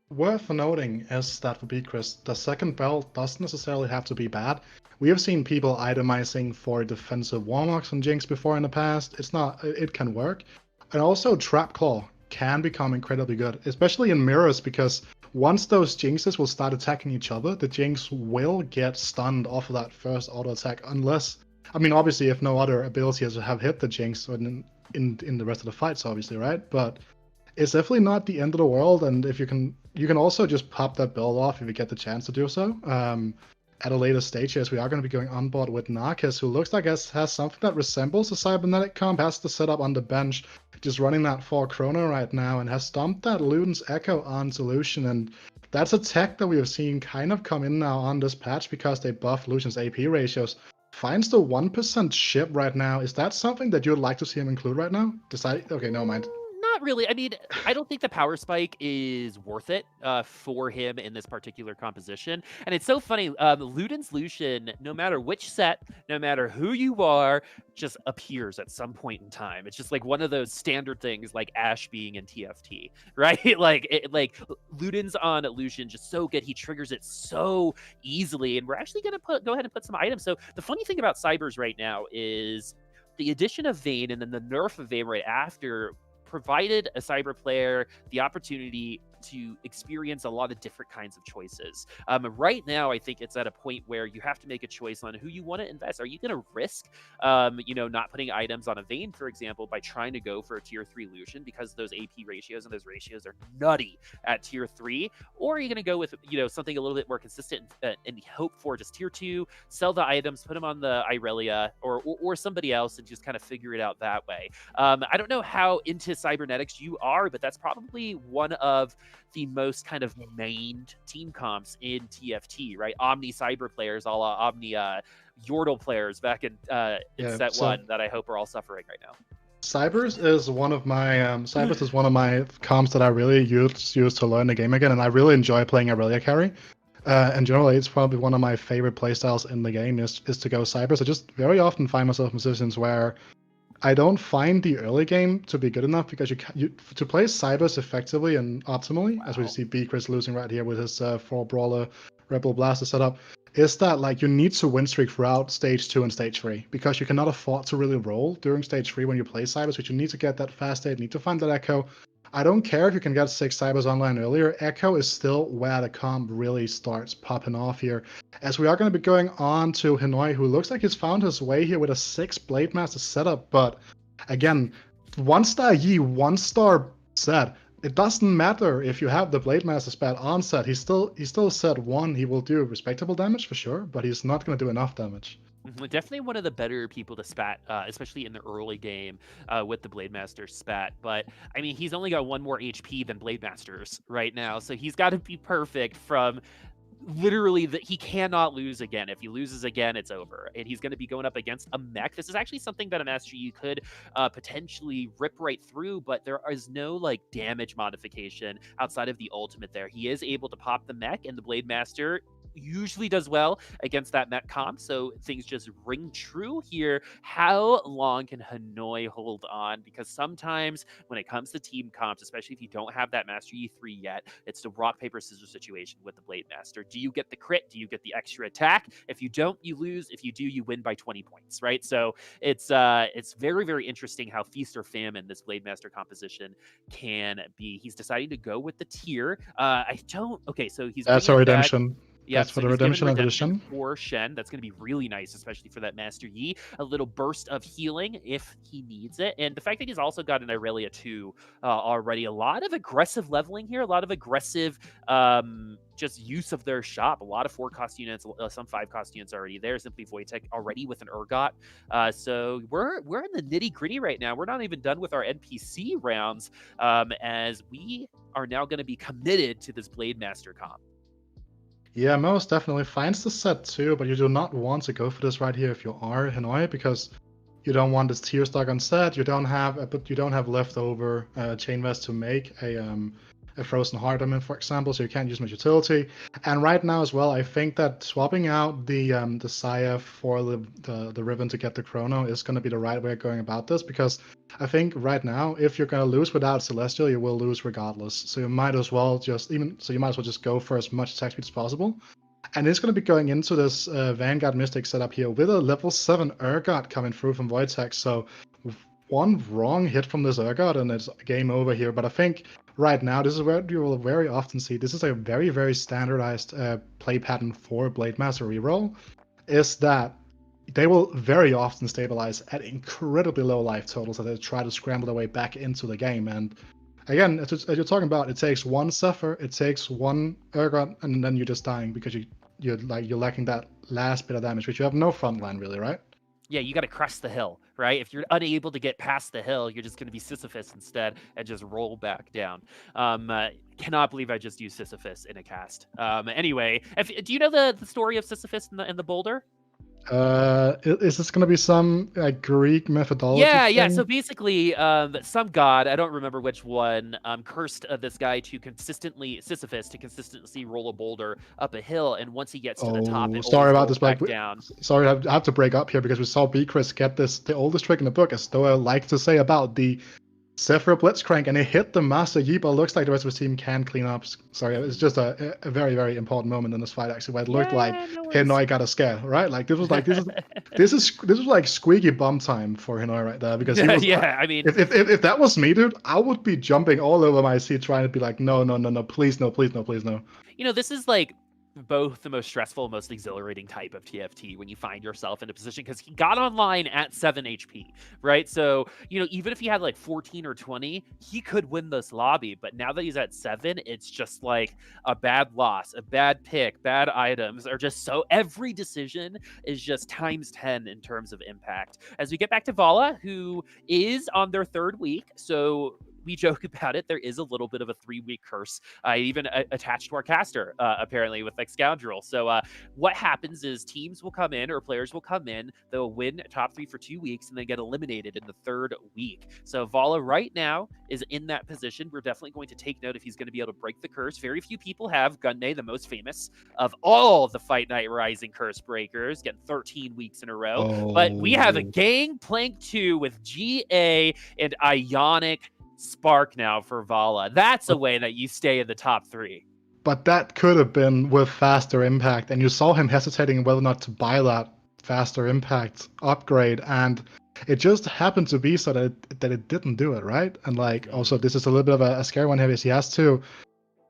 Worth noting is that for Bkrisz, the second belt doesn't necessarily have to be bad. We have seen people itemizing for defensive warlocks on Jinx before in the past. It can work. And also Trap Claw can become incredibly good, especially in mirrors, because once those Jinxes will start attacking each other, the Jinx will get stunned off of that first auto attack, unless, I mean, obviously if no other abilities have hit the Jinx in the rest of the fights, obviously, right? But it's definitely not the end of the world, and if you can also just pop that build off if you get the chance to do so. At a later stage, as we are going to be going on board with Narkez, who looks like has something that resembles a cybernetic comp, has the setup on the bench, just running that for Chrono right now, and has stomped that Luden's Echo on Solution, and that's a tech that we have seen kind of come in now on this patch because they buff Lucian's AP ratios. Finds the 1% ship right now. Is that something that you'd like to see him include right now? Okay, no mind. Not really. I mean, I don't think the power spike is worth it for him in this particular composition. And it's so funny, Luden's Lucian, no matter which set, no matter who you are, just appears at some point in time. It's just like one of those standard things, like Ashe being in TFT, right? like Luden's on Lucian just so good. He triggers it so easily, and we're actually going to go ahead and put some items. So the funny thing about Cybers right now is the addition of Vayne and then the nerf of Vayne right after provided a cyber player the opportunity to experience a lot of different kinds of choices. Right now, I think it's at a point where you have to make a choice on who you want to invest. Are you going to risk, not putting items on a Vayne, for example, by trying to go for a tier 3 Lucian because those AP ratios and those ratios are nutty at tier 3? Or are you going to go with, something a little bit more consistent and hope for just tier 2, sell the items, put them on the Irelia or somebody else and just kind of figure it out that way? I don't know how into cybernetics you are, but that's probably one of the most kind of mained team comps in TFT, right? Omni cyber players, a la Omni Yordle players back in set 1 that I hope are all suffering right now. Cybers is one of my comps that I really use to learn the game again, and I really enjoy playing Aurelia carry. And generally, it's probably one of my favorite playstyles in the game is to go Cybers. I just very often find myself in positions where I don't find the early game to be good enough because to play Cybers effectively and optimally, as we see Bkrisz losing right here with his 4 Brawler Rebel Blaster setup, is that like you need to win streak throughout stage 2 and stage 3 because you cannot afford to really roll during stage 3 when you play Cybers, which you need to get that fast state, need to find that Echo. I don't care if you can get 6 Cybers online earlier, Echo is still where the comp really starts popping off here. As we are going to be going on to Hinoy, who looks like he's found his way here with a 6 Blade Master setup, but again, 1-star Yi, 1-star set. It doesn't matter if you have the Blade Master spat on set, he's still set 1, he will do respectable damage for sure, but he's not going to do enough damage. Definitely one of the better people to spat, especially in the early game with the Blade Master spat. But I mean, he's only got 1 more HP than Blade Masters right now, so he's got to be perfect from literally that he cannot lose again. If he loses again, it's over, and he's going to be going up against a mech. This is actually something that a Master Yi could potentially rip right through, but there is no like damage modification outside of the ultimate there. He is able to pop the mech, and the Blade Master usually does well against that mech comp, so things just ring true here. How long can Hinoy hold on? Because sometimes when it comes to team comps, especially if you don't have that Master Yi 3 yet, it's the rock paper scissors situation with the Blade Master. Do you get the crit? Do you get the extra attack? If you don't, you lose. If you do, you win by 20 points, right? So it's very, very interesting how feast or famine this Blade Master composition can be. He's deciding to go with the tier. Okay, so he's that's a redemption. Yeah, that's for the redemption of redemption for Shen. That's going to be really nice, especially for that Master Yi. A little burst of healing if he needs it. And the fact that he's also got an Aurelia 2 already. A lot of aggressive leveling here. A lot of aggressive just use of their shop. A lot of 4-cost units, some 5-cost units already there. Simply wojtek already with an Urgot. So we're in the nitty-gritty right now. We're not even done with our NPC rounds as we are now going to be committed to this Blade Master comp. Yeah, most definitely finds the set too, but you do not want to go for this right here if you are Hinoy, because you don't want this tier stock on set. You don't have leftover chain vest to make a frozen heart diamond, for example, so you can't use much utility. And right now as well, I think that swapping out the Saya for the ribbon to get the chrono is going to be the right way of going about this, because I think right now, if you're going to lose without Celestial, you will lose regardless. So you might as well just go for as much attack speed as possible. And it's going to be going into this Vanguard Mystic setup here with a level 7 Urgot coming through from Wojtek. So one wrong hit from this Urgot and it's game over here. But I think right now, this is where you will very often see, this is a very, very standardized play pattern for Blade Master reroll, is that they will very often stabilize at incredibly low life totals as they try to scramble their way back into the game. And again, as you're talking about, it takes 1 Zephyr, it takes 1 Urgot, and then you're just dying because you're lacking that last bit of damage, which you have no front line really, right? Yeah, you got to crest the hill, right? If you're unable to get past the hill, you're just going to be Sisyphus instead and just roll back down. Cannot believe I just used Sisyphus in a cast. Anyway, do you know the story of Sisyphus and the boulder? Is this going to be some Greek methodology? Yeah. So basically, some god, I don't remember which one, cursed this guy Sisyphus to consistently roll a boulder up a hill, and once he gets to the top, it sorry about this, back down. Sorry, I have to break up here because we saw Bkrisz get the oldest trick in the book, as though I like to say about the Zephyr Blitzcrank, and it hit the Master Yi, but looks like the rest of his team can clean up. Sorry, it's just a very, very important moment in this fight, actually, where it looked like Hinoy got a scare, right? Like this is like squeaky bum time for Hinoy right there, because he was, I mean, if that was me, dude, I would be jumping all over my seat trying to be like, no, please no. You know, this is like both the most stressful, most exhilarating type of TFT when you find yourself in a position, because he got online at 7 HP, right? So, you know, even if he had like 14 or 20, he could win this lobby. But now that he's at 7, it's just like a bad loss, a bad pick, bad items are just so every decision is just times 10 in terms of impact. As we get back to Vala, who is on their 3rd week. So we joke about it. There is a little bit of a 3-week curse, even attached to our caster, apparently, with like Scoundrel. So what happens is teams will come in, or players will come in, they'll win top 3 for 2 weeks, and then get eliminated in the 3rd week. So Vala right now is in that position. We're definitely going to take note if he's going to be able to break the curse. Very few people have. Gunne, the most famous of all the Fight Night Rising curse breakers, getting 13 weeks in a row. Oh. But we have a Gangplank 2 with GA and Ionic Spark now for Vala. That's a way that you stay in the top 3. But that could have been with faster impact, and you saw him hesitating whether or not to buy that faster impact upgrade, and it just happened to be so that it didn't do it, right? And like, also, this is a little bit of a scary one here, because he has to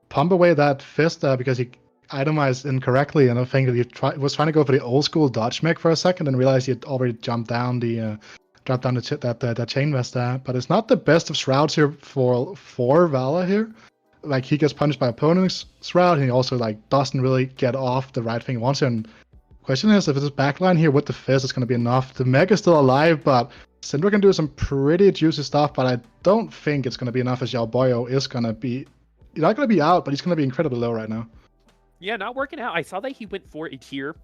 pump away that fist there because he itemized incorrectly, and I think that he was trying to go for the old school dodge mech for a second and realized he had already jumped down the that chain vest there. But it's not the best of shrouds here for Vala here. Like, he gets punished by opponent's shroud, and he also like doesn't really get off the right thing he wants to. And question is, if this backline here with the fist is going to be enough. The mech is still alive, but Syndra can do some pretty juicy stuff, but I don't think it's going to be enough, as Yauboio is going to be, he's not going to be out, but he's going to be incredibly low right now. Yeah, not working out. I saw that he went for a tier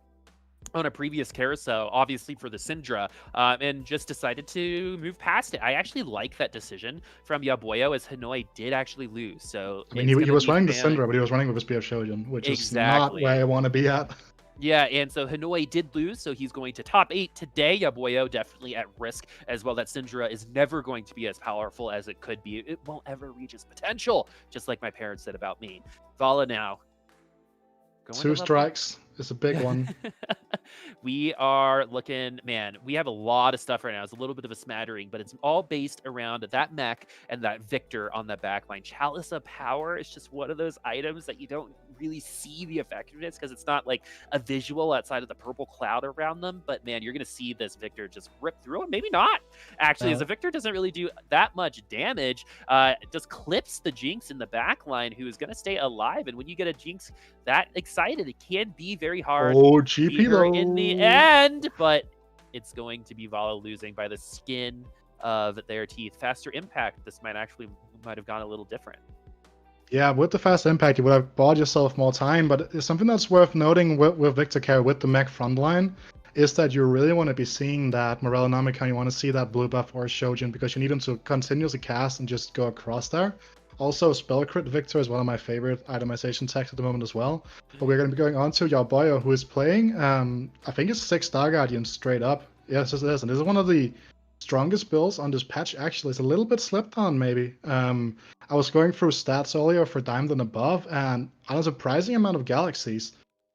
on a previous carousel, obviously for the Syndra, and just decided to move past it. I actually like that decision from Yauboio, as Hinoy did actually lose. So I mean, he was running the Syndra, but he was running with his Spear of Shogun, which is not where I want to be at. Yeah, and so Hinoy did lose, so he's going to top 8 today. Yauboio definitely at risk as well. That Syndra is never going to be as powerful as it could be. It won't ever reach its potential, just like my parents said about me. Vala now. 2 strikes is a big one. We are looking, man, we have a lot of stuff right now. It's a little bit of a smattering, but it's all based around that mech and that Victor on the backline. Chalice of Power is just one of those items that you don't really see the effectiveness because it's not like a visual outside of the purple cloud around them. But man, you're going to see this Victor just rip through it. Maybe not, actually, as the Victor doesn't really do that much damage. It just clips the Jinx in the backline, who is going to stay alive. And when you get a Jinx that excited, it can be very hard. Oh, GP though. In the end, but it's going to be Vala losing by the skin of their teeth. Faster impact, this might have gone a little different. Yeah, with the fast impact, you would have bought yourself more time, but it's something that's worth noting with Victor Carry, with the mech frontline, is that you really want to be seeing that Morellonomicon, you want to see that blue buff or Shojin, because you need him to continuously cast and just go across there. Also, Spell Crit Victor is one of my favorite itemization techs at the moment as well. But we're going to be going on to Yauboio, who is playing, I think it's 6 Star Guardians straight up. Yes, it is. And this is one of the strongest builds on this patch, actually. It's a little bit slept on, maybe. I was going through stats earlier for Diamond and above, and on a surprising amount of galaxies,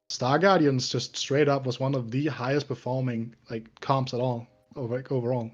Star Guardians just straight up was one of the highest performing comps at all, overall.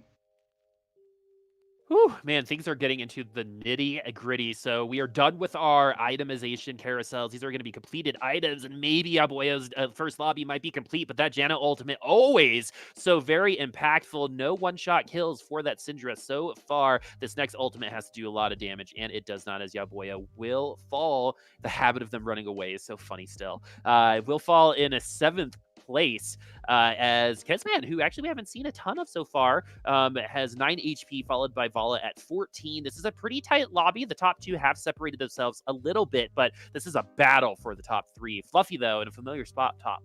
Whew, man, things are getting into the nitty-gritty. So we are done with our itemization carousels. These are going to be completed items, and maybe Yauboio's first lobby might be complete, but that Janna ultimate always so very impactful. No one-shot kills for that Syndra so far. This next ultimate has to do a lot of damage, and it does not, as Yauboio will fall. The habit of them running away is so funny still. Will fall in a 7th place as Kezman, who actually we haven't seen a ton of so far, has 9 HP, followed by Vala at 14. This is a pretty tight lobby. The top 2 have separated themselves a little bit, but this is a battle for the top 3. Fluffy, though, in a familiar spot top.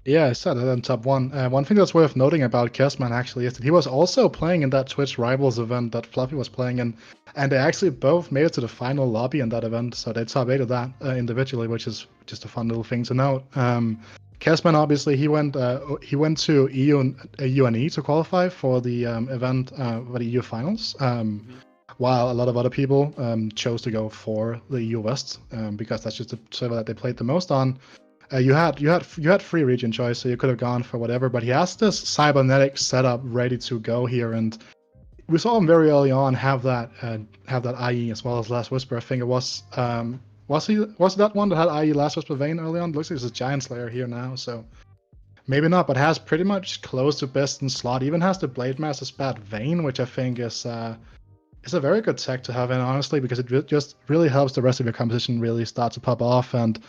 Yeah, I said it in top 1. One thing that's worth noting about Kezman, actually, is that he was also playing in that Twitch Rivals event that Fluffy was playing in, and they actually both made it to the final lobby in that event, so they top 8 that individually, which is just a fun little thing to note. Kezman, obviously, he went to UNE to qualify for the event for the EU finals, while a lot of other people chose to go for the EU West because that's just the server that they played the most on. You had free region choice, so you could have gone for whatever. But he has this cybernetic setup ready to go here, and we saw him very early on have that IE as well as Last Whisper. I think it was. Was that one that had IE Last Whisper Vayne early on? It looks like it's a Giantslayer here now, so maybe not, but has pretty much close to best in slot. Even has the Blade Master Spat Vayne, which I think is a very good tech to have in, honestly, because it just really helps the rest of your composition really start to pop off. And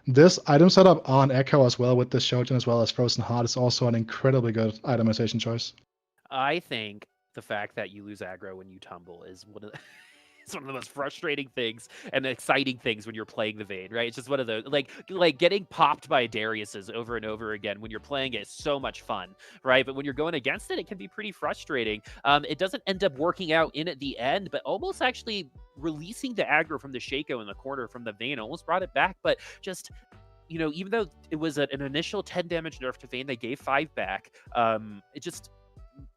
this item setup on Echo as well, with the Shojin as well as Frozen Heart, is also an incredibly good itemization choice. I think the fact that you lose aggro when you tumble is one of the It's one of the most frustrating things and exciting things when you're playing the Vayne, right? It's just one of those, like getting popped by Darius's over and over again when you're playing it is so much fun, right? But when you're going against it, it can be pretty frustrating. It doesn't end up working out in at the end, but almost actually releasing the aggro from the Shaco in the corner from the Vayne almost brought it back, but just even though it was an initial 10 damage nerf to Vayne, they gave 5 back. It just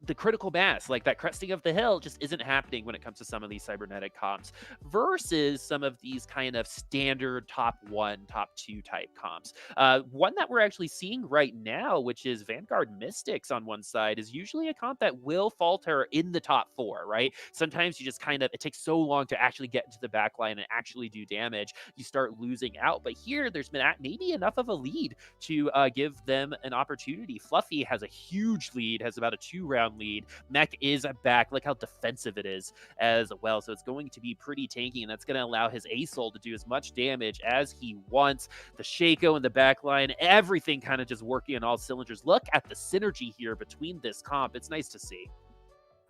the critical mass, like that cresting of the hill, just isn't happening when it comes to some of these cybernetic comps versus some of these kind of standard top 1, top 2 type comps. One that we're actually seeing right now, which is Vanguard Mystics on one side, is usually a comp that will falter in the top 4, right? Sometimes you just kind of, it takes so long to actually get into the back line and actually do damage, you start losing out. But here, there's been maybe enough of a lead to give them an opportunity. Fluffy has a huge lead, has about a 2-round lead. Mech is back. Look how defensive it is as well. So it's going to be pretty tanky, and that's going to allow his A-Soul to do as much damage as he wants. The Shaco in the back line, everything kind of just working on all cylinders. Look at the synergy here between this comp. It's nice to see.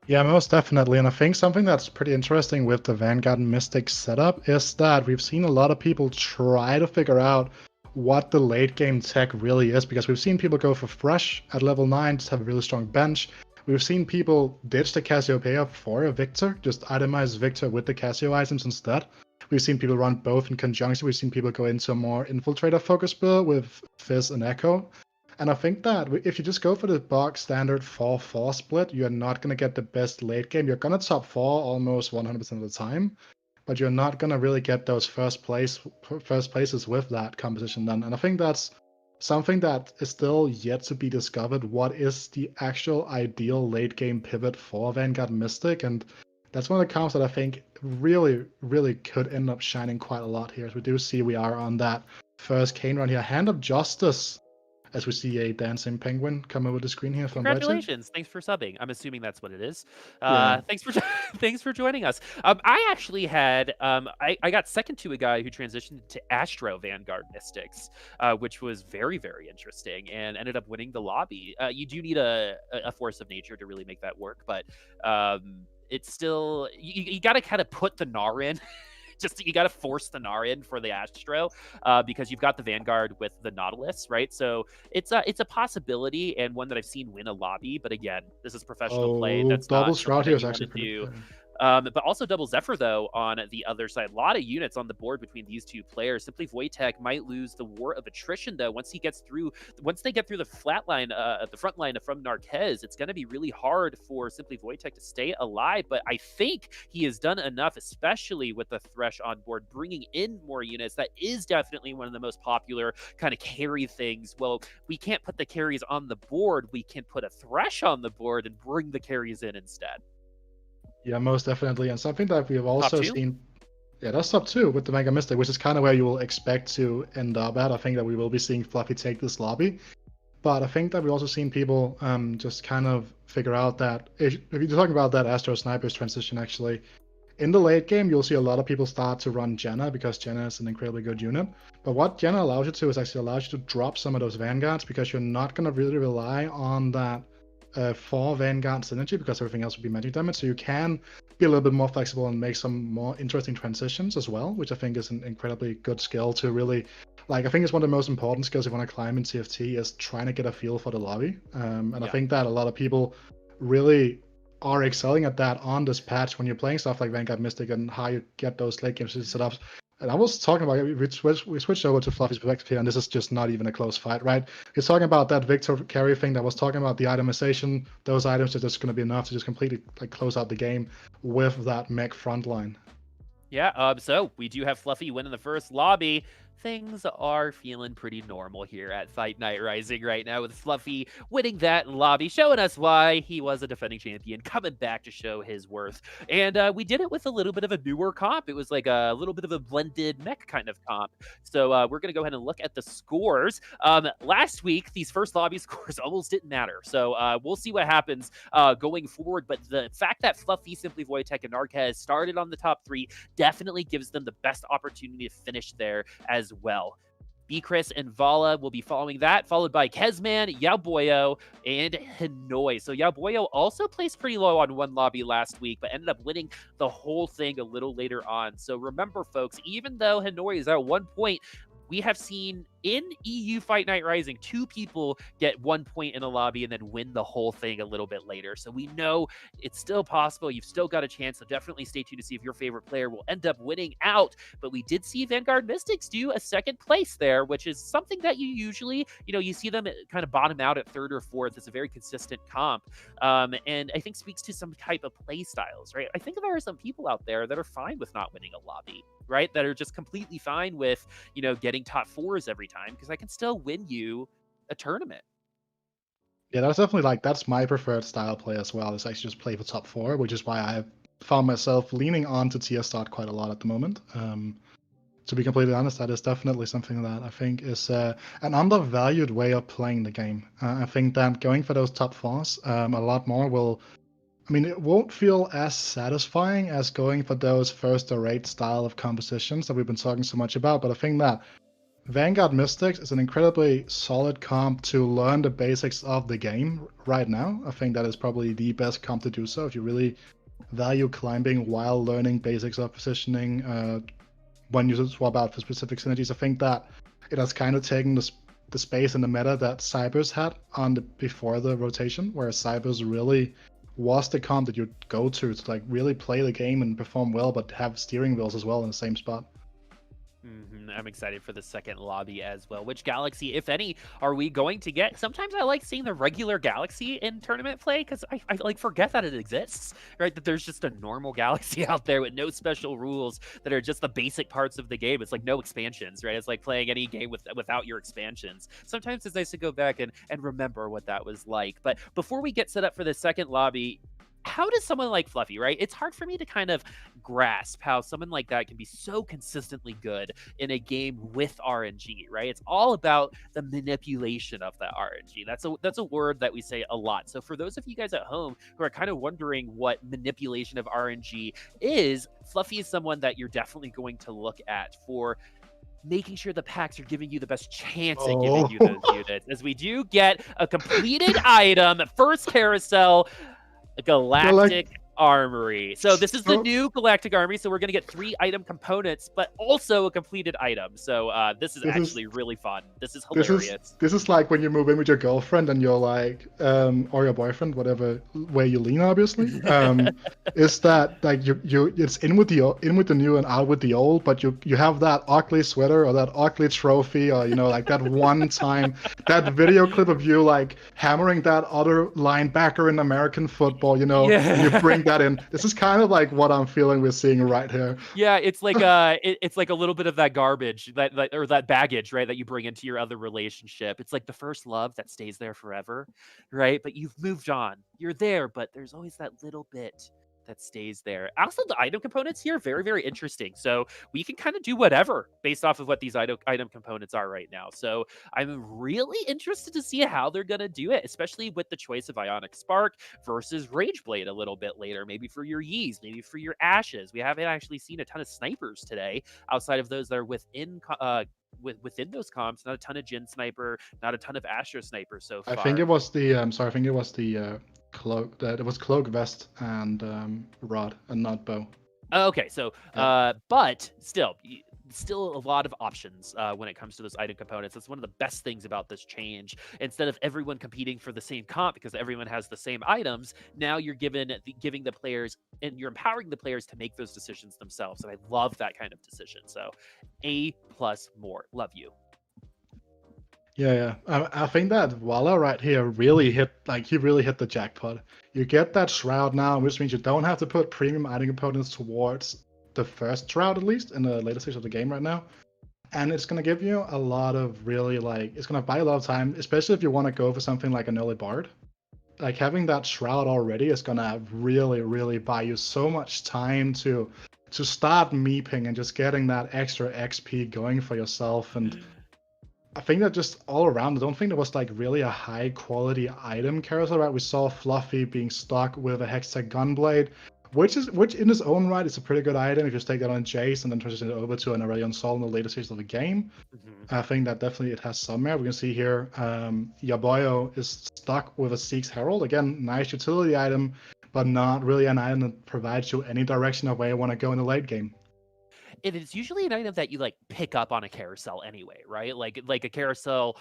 Yeah, most definitely. And I think something that's pretty interesting with the Vanguard Mystic setup is that we've seen a lot of people try to figure out what the late game tech really is, because we've seen people go for Fresh at level 9, just have a really strong bench. We've seen people ditch the Cassiopeia for a Victor, just itemize Victor with the Cassio items instead. We've seen people run both in conjunction. We've seen people go into a more infiltrator focus build with Fizz and Echo. And I think that if you just go for the box standard 4-4 split, you're not going to get the best late game. You're going to top 4 almost 100% of the time, but you're not going to really get those first places with that composition done. And I think that's something that is still yet to be discovered. What is the actual ideal late game pivot for Vanguard Mystic? And that's one of the comps that I think really, really could end up shining quite a lot here. As we do see, we are on that first Kane run here. Hand of Justice, as we see a dancing penguin come over the screen here from Congratulations. Thanks for subbing. I'm assuming that's what it is. Yeah. Thanks for joining us. I actually had I got second to a guy who transitioned to Astro Vanguard Mystics, which was very, very interesting and ended up winning the lobby. You do need a force of nature to really make that work, but it's still you got to kind of put the Gnar in. Just you got to force the Gnar in for the Astro because you've got the Vanguard with the Nautilus, right? So it's a possibility and one that I've seen win a lobby. But again, this is professional play. That's double not Shroud here is actually pretty pretty good. But also double Zephyr, though, on the other side. A lot of units on the board between these two players. Simply Wojtek might lose the war of attrition, though, once they get through the flat line, the front line from Narkez. It's going to be really hard for Simply Wojtek to stay alive, but I think he has done enough, especially with the Thresh on board, bringing in more units. That is definitely one of the most popular kind of carry things. Well, we can't put the carries on the board. We can put a Thresh on the board and bring the carries in instead. Yeah, most definitely. And something that we've also seen, yeah, that's top 2 with the Mega Mystic, which is kind of where you will expect to end up at. I think that we will be seeing Fluffy take this lobby. But I think that we've also seen people just kind of figure out that, if you're talking about that Astro Sniper's transition, actually, in the late game, you'll see a lot of people start to run Jenna because Jenna is an incredibly good unit. But what Jenna allows you to is actually allows you to drop some of those Vanguards because you're not going to really rely on that for Vanguard synergy because everything else would be magic damage. So you can be a little bit more flexible and make some more interesting transitions as well, which I think is an incredibly good skill to really, I think it's one of the most important skills if you want to climb in TFT is trying to get a feel for the lobby. I think that a lot of people really are excelling at that on this patch when you're playing stuff like Vanguard Mystic and how you get those late game setups. And I was talking about, we switched over to Fluffy's perspective here, and this is just not even a close fight, right? He's talking about that Victor carry thing that was talking about the itemization. Those items are just going to be enough to just completely close out the game with that mech frontline. Yeah, so we do have Fluffy winning the first lobby. Things are feeling pretty normal here at Fight Night Rising right now with Fluffy winning that lobby, showing us why he was a defending champion, coming back to show his worth. And we did it with a little bit of a newer comp. It was like a little bit of a blended mech kind of comp. So we're going to go ahead and look at the scores. Last week, these first lobby scores almost didn't matter. So we'll see what happens going forward. But the fact that Fluffy, Simply Wojtek, and Narkez started on the top 3 definitely gives them the best opportunity to finish there as well. Bkrisz and Vala will be following that, followed by Kezman, Yauboio, and Hinoy. So Yauboio also placed pretty low on one lobby last week, but ended up winning the whole thing a little later on. So remember, folks, even though Hinoy is at 1 point, we have seen in EU Fight Night Rising 2 people get 1 point in a lobby and then win the whole thing a little bit later. So we know it's still possible. You've still got a chance. So definitely stay tuned to see if your favorite player will end up winning out. But we did see Vanguard Mystics do a 2nd place there, which is something that you usually, you see them kind of bottom out at 3rd or 4th. It's a very consistent comp. And I think speaks to some type of play styles, right? I think there are some people out there that are fine with not winning a lobby, right? That are just completely fine with, getting top 4s every time, because I can still win you a tournament. Yeah, that's definitely that's my preferred style play as well, is actually just play for top 4, which is why I've found myself leaning on to tier start quite a lot at the moment. To be completely honest, that is definitely something that I think is an undervalued way of playing the game. I think that going for those top 4s a lot more will, it won't feel as satisfying as going for those first or 8 style of compositions that we've been talking so much about, but I think that Vanguard Mystics is an incredibly solid comp to learn the basics of the game right now. I think that is probably the best comp to do so if you really value climbing while learning basics of positioning when you swap out for specific synergies. I think that it has kind of taken the space in the meta that Cybers had before the rotation, where Cybers really was the comp that you'd go to really play the game and perform well, but have steering wheels as well in the same spot. I'm excited for the 2nd lobby as well. Which galaxy, if any, are we going to get? Sometimes I like seeing the regular galaxy in tournament play, because I forget that it exists, right? That there's just a normal galaxy out there with no special rules that are just the basic parts of the game. It's like no expansions, right? It's like playing any game without your expansions. Sometimes it's nice to go back and remember what that was like. But before we get set up for the 2nd lobby, how does someone like Fluffy, right? It's hard for me to kind of grasp how someone like that can be so consistently good in a game with RNG, right? It's all about the manipulation of that RNG. That's a word that we say a lot. So for those of you guys at home who are kind of wondering what manipulation of RNG is, Fluffy is someone that you're definitely going to look at for making sure the packs are giving you the best chance at giving you those units. As we do get a completed item, first carousel, a Galactic Armory. So this is the new Galactic Armory. So we're going to get 3 item components, but also a completed item. So this is actually really fun. This is hilarious. This is like when you move in with your girlfriend and you're like, or your boyfriend, whatever way you lean, obviously. Is that it's in with the new and out with the old, but you have that ugly sweater or that ugly trophy, or that one time that video clip of you hammering that other linebacker in American football, and you bring that in. This is kind of like what I'm feeling we're seeing right here. Yeah, it's like it's like a little bit of that garbage or that baggage, right, that you bring into your other relationship. It's like the first love that stays there forever, right? But you've moved on. You're there, but there's always that little bit that stays there. Also, the item components here, very, very interesting. So we can kind of do whatever based off of what these item components are right now. So I'm really interested to see how they're going to do it, especially with the choice of Ionic Spark versus Rage Blade a little bit later, maybe for your Yees, maybe for your Ashes. We haven't actually seen a ton of snipers today outside of those that are within those comps. Not a ton of Jin Sniper, not a ton of Astro Sniper so far. I think it was the cloak. That it was cloak, vest, and rod, and not bow. Okay, so but still a lot of options when it comes to those item components. That's one of the best things about this change. Instead of everyone competing for the same comp because everyone has the same items, now you're giving the players, and you're empowering the players to make those decisions themselves. And I love that kind of decision. So A+ more. Love you. Yeah. I think that Vala right here really hit the jackpot. You get that shroud now, which means you don't have to put premium item components towards the first shroud, at least in the later stage of the game right now. And it's going to give you a lot of really it's going to buy a lot of time, especially if you want to go for something like an early bard. Like having that shroud already is going to really, really buy you so much time to start meeping and just getting that extra XP going for yourself. And I think that just all around, I don't think there was really a high quality item carousel, right? We saw Fluffy being stuck with a Hextech Gunblade. which in its own right is a pretty good item if you take that on Jace and then transition it over to an Aurelion Sol in the later stages of the game. I think that definitely it has some merit. We can see here Yauboio is stuck with a Zeke's Herald. Again, nice utility item, but not really an item that provides you any direction of where you want to go in the late game. It is usually an item that you like pick up on a carousel anyway, right? Like a carousel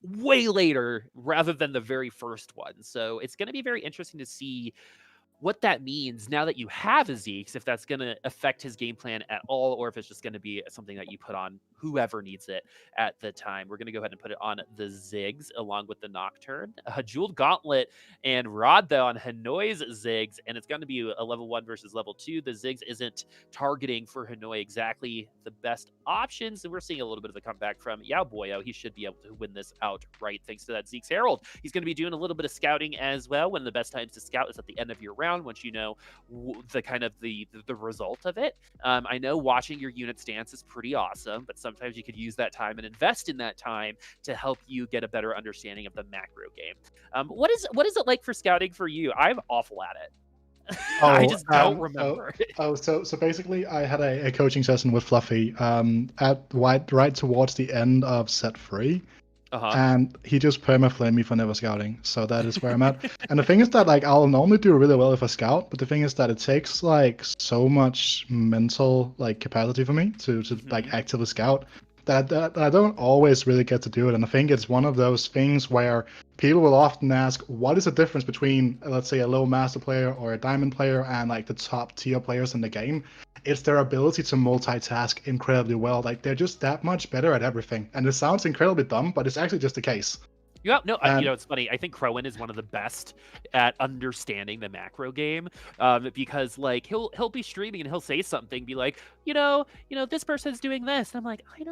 way later rather than the very first one. So it's going to be very interesting to see what that means now that you have a Zeke's, if that's going to affect his game plan at all, or if it's just going to be something that you put on whoever needs it at the time. We're going to go ahead and put it on the Ziggs along with the Nocturne. Jeweled Gauntlet and Rod, though, on Hinoy's Ziggs, and it's going to be a level 1 versus level 2. The Ziggs isn't targeting for Hinoy exactly the best options, and we're seeing a little bit of a comeback from Yauboio. He should be able to win this outright thanks to that Zeke's Herald. He's going to be doing a little bit of scouting as well. One of the best times to scout is at the end of your round, once you know the kind of the result of it. I know watching your unit stance is pretty awesome, but sometimes you could use that time and invest in that time to help you get a better understanding of the macro game. What is it like for scouting for you? I'm awful at it. I just don't remember. So basically, I had a coaching session with Fluffy at right towards the end of set 3. And he just perma-flamed me for never scouting, so that is where I'm at. And the thing is that like I'll normally do really well if I scout, but the thing is that it takes like so much mental like capacity for me to like actively scout that I don't always really get to do it. And I think it's one of those things where people will often ask, what is the difference between, let's say, a low master player or a diamond player and like the top tier players in the game? It's their ability to multitask incredibly well. Like they're just that much better at everything. And it sounds incredibly dumb, but it's actually just the case. Yeah, no, you know, it's funny. I think Crowan is one of the best at understanding the macro game, because like he'll be streaming and he'll say something, be like, you know, this person's doing this. And I'm like, I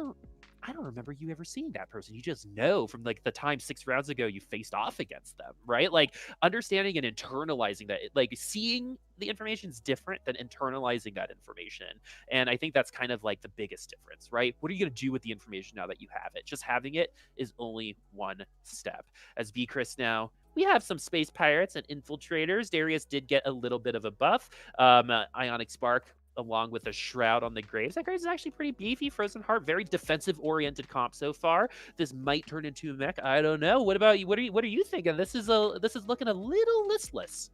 don't remember you ever seeing that person. You just know from like the time 6 rounds ago you faced off against them, right? Like understanding and internalizing that, like seeing the information is different than internalizing that information. And I think that's kind of like the biggest difference, right? What are you going to do with the information now that you have it? Just having it is only one step. As Bkrisz now, we have some space pirates and infiltrators. Darius did get a little bit of a buff. Ionic Spark along with a Shroud on the Graves. That Graves is actually pretty beefy. Frozen Heart, very defensive-oriented comp so far. This might turn into a mech. I don't know. What about you? What are you thinking? This is looking a little listless.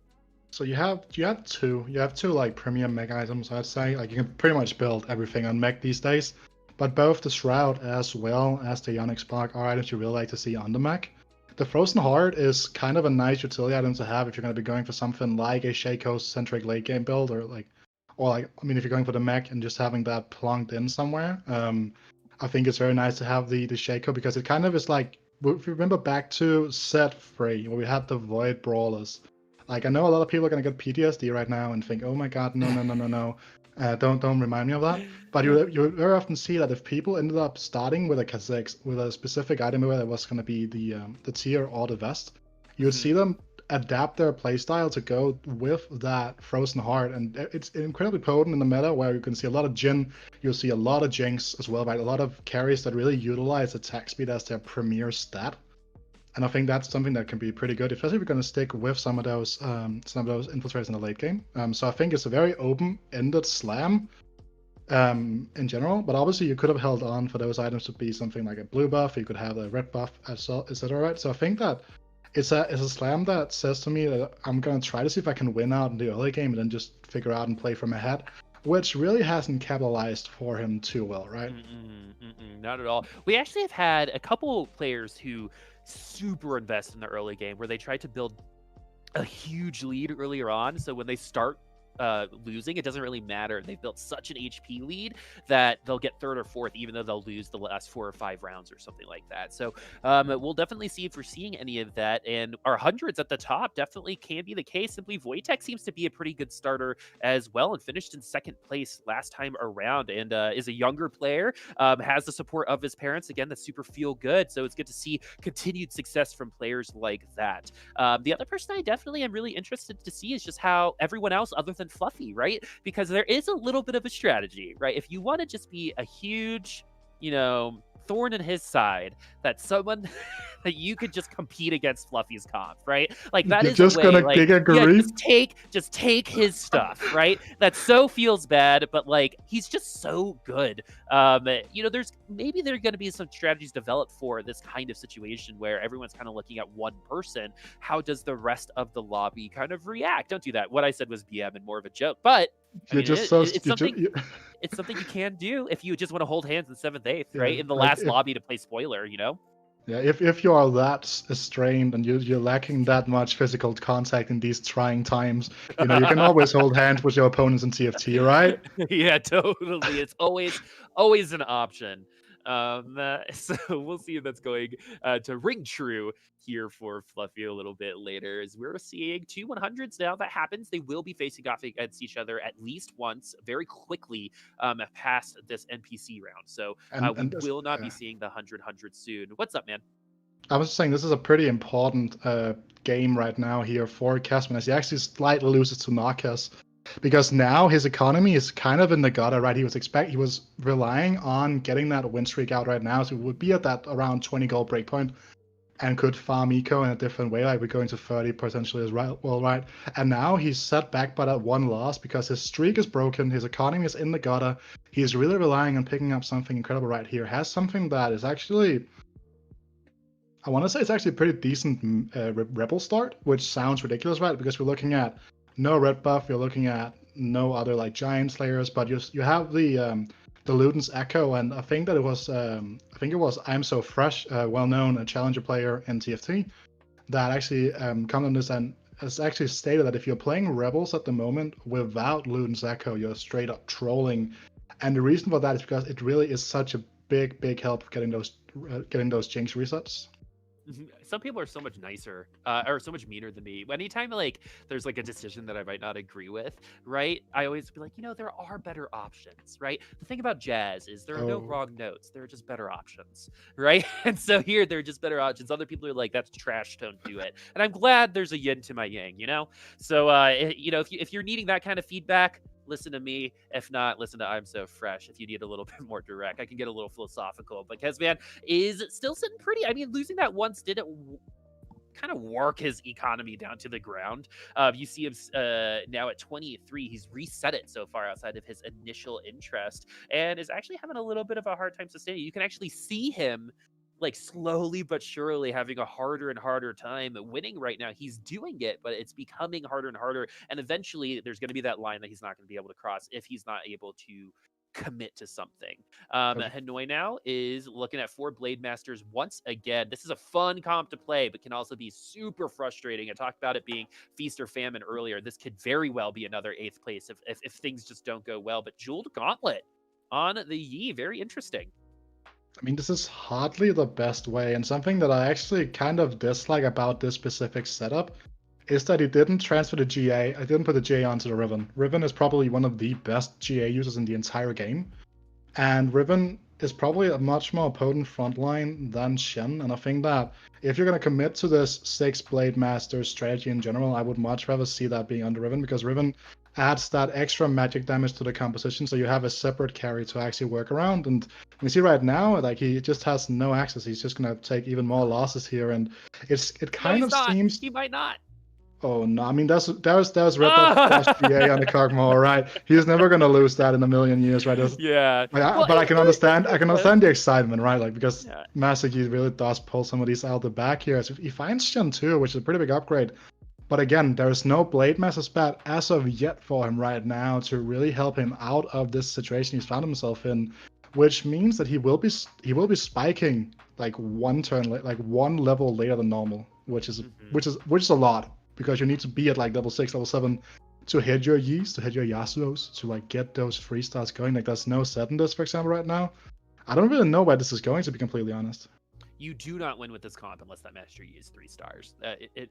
So you have two like premium mech items, I'd say. Like you can pretty much build everything on mech these days. But both the Shroud as well as the Ionic Spark are items you really like to see on the mech. The Frozen Heart is kind of a nice utility item to have if you're going to be going for something like a Shaco-centric late game build, or I mean, if you're going for the mech and just having that plunked in somewhere. I think it's very nice to have the Shaco because it kind of is like, if you remember back to set 3 where we had the Void Brawlers. Like I know a lot of people are going to get PTSD right now and think, oh my god, no. Don't remind me of that. But you very often see that if people ended up starting with a Kha'Zix with a specific item where it was going to be the tier or the vest, you would see them adapt their playstyle to go with that Frozen Heart, and it's incredibly potent in the meta where you can see a lot of Jhin, you'll see a lot of Jinx as well, right? A lot of carries that really utilize attack speed as their premier stat. And I think that's something that can be pretty good, especially if you're going to stick with some of those infiltrators in the late game. So I think it's a very open-ended slam in general, but obviously you could have held on for those items to be something like a blue buff, you could have a red buff, etc. Right? So I think that it's a slam that says to me that I'm going to try to see if I can win out in the early game and then just figure out and play from ahead, which really hasn't capitalized for him too well, right? Not at all. We actually have had a couple players who super invest in the early game where they try to build a huge lead earlier on, so when they start losing, it doesn't really matter. They've built such an HP lead that they'll get 3rd or 4th, even though they'll lose the last 4 or 5 rounds or something like that. So we'll definitely see if we're seeing any of that. And our hundreds at the top definitely can be the case. Simply Wojtek seems to be a pretty good starter as well and finished in 2nd place last time around, and is a younger player, has the support of his parents. Again, that's super feel good. So it's good to see continued success from players like that. The other person I definitely am really interested to see is just how everyone else other than Fluffy, right? Because there is a little bit of a strategy, right? If you want to just be a huge, thorn in his side, that someone that you could just compete against Fluffy's comp, right? Like that You're is just a way, gonna like, giga yeah, grief? just take his stuff, right? That so feels bad, but like he's just so good. You know, there's going to be some strategies developed for this kind of situation where everyone's kind of looking at one person. How does the rest of the lobby kind of react? Don't do that. What I said was BM and more of a joke, but I You're mean, just so it's something. It's something you can do if you just want to hold hands in 7th, 8th, yeah, right? In the like last lobby to play spoiler, you know? yeah, if you are that strained and you're lacking that much physical contact in these trying times, you know, you can always hold hands with your opponents in TFT, right? Yeah, totally. It's always an option. So we'll see if that's going to ring true here for Fluffy a little bit later, as we're seeing 2 100s now. That happens. They will be facing off against each other at least once very quickly past this NPC round. So we will not be seeing the 100 soon. What's up, man? I was saying this is a pretty important game right now here for Kezman, as he actually slightly loses to Narkez, because now his economy is kind of in the gutter, right? He was relying on getting that win streak out right now, so he would be at that around 20 goal breakpoint and could farm eco in a different way, like we're going to 30 potentially as well, right? And now he's set back by that one loss because his streak is broken, his economy is in the gutter. He's really relying on picking up something incredible right here. Has something that is actually, I want to say it's actually a pretty decent Rebel start, which sounds ridiculous, right? Because we're looking at no red buff, you're looking at no other like giant slayers, but you have the Luden's Echo, and I think that it was I'm So Fresh, well-known a challenger player in TFT, that actually commented on this and has actually stated that if you're playing Rebels at the moment without Luden's Echo, you're straight up trolling. And the reason for that is because it really is such a big help getting those Jinx resets. Some people are so much nicer or so much meaner than me. Anytime like there's like a decision that I might not agree with, right? I always be like, you know, there are better options, right? The thing about jazz is there are no wrong notes. There are just better options, right? And so here there are just better options. Other people are like, that's trash, don't do it. And I'm glad there's a yin to my yang, you know? So you know, if you're needing that kind of feedback, listen to me. If not, listen to I'm So Fresh. If you need a little bit more direct, I can get a little philosophical. But Kezman is still sitting pretty. I mean, losing that once didn't kind of work his economy down to the ground. You see him now at 23. He's reset it so far outside of his initial interest and is actually having a little bit of a hard time sustaining. You can actually see him like slowly but surely having a harder and harder time winning right now. He's doing it, but it's becoming harder and harder. And eventually there's going to be that line that he's not going to be able to cross if he's not able to commit to something. Hinoy now is looking at 4 Blade Masters once again. This is a fun comp to play, but can also be super frustrating. I talked about it being feast or famine earlier. This could very well be another 8th place if things just don't go well. But Jeweled Gauntlet on the Yi, very interesting. I mean, this is hardly the best way, and something that I actually kind of dislike about this specific setup is that he didn't transfer the GA. I didn't put the GA onto the Riven. Riven is probably one of the best GA users in the entire game, and Riven is probably a much more potent frontline than Shen, and I think that if you're going to commit to this 6 Blade Master strategy in general, I would much rather see that being under Riven, because Riven adds that extra magic damage to the composition, so you have a separate carry to actually work around. And you see right now, like, he just has no access. He's just gonna take even more losses here, and it kind of seems he might not. Oh no! I mean, that was Red Buff GA on the Cogmore, right? He's never gonna lose that in a million years, right? Yeah. But I can understand. I can understand the excitement, right? Like, because Masaki really does pull some of these out the back here. So he finds Shen too, which is a pretty big upgrade. But again, there is no Blade Master spat as of yet for him right now to really help him out of this situation he's found himself in, which means that he will be spiking like one level later than normal, which is a lot, because you need to be at like level 6, level 7 to hit your Ys, to hit your Yasuos, to like get those 3 stars going. Like, there's no set in this, for example, right now. I don't really know where this is going, to be completely honest. You do not win with this comp unless that Master Yi is 3 stars,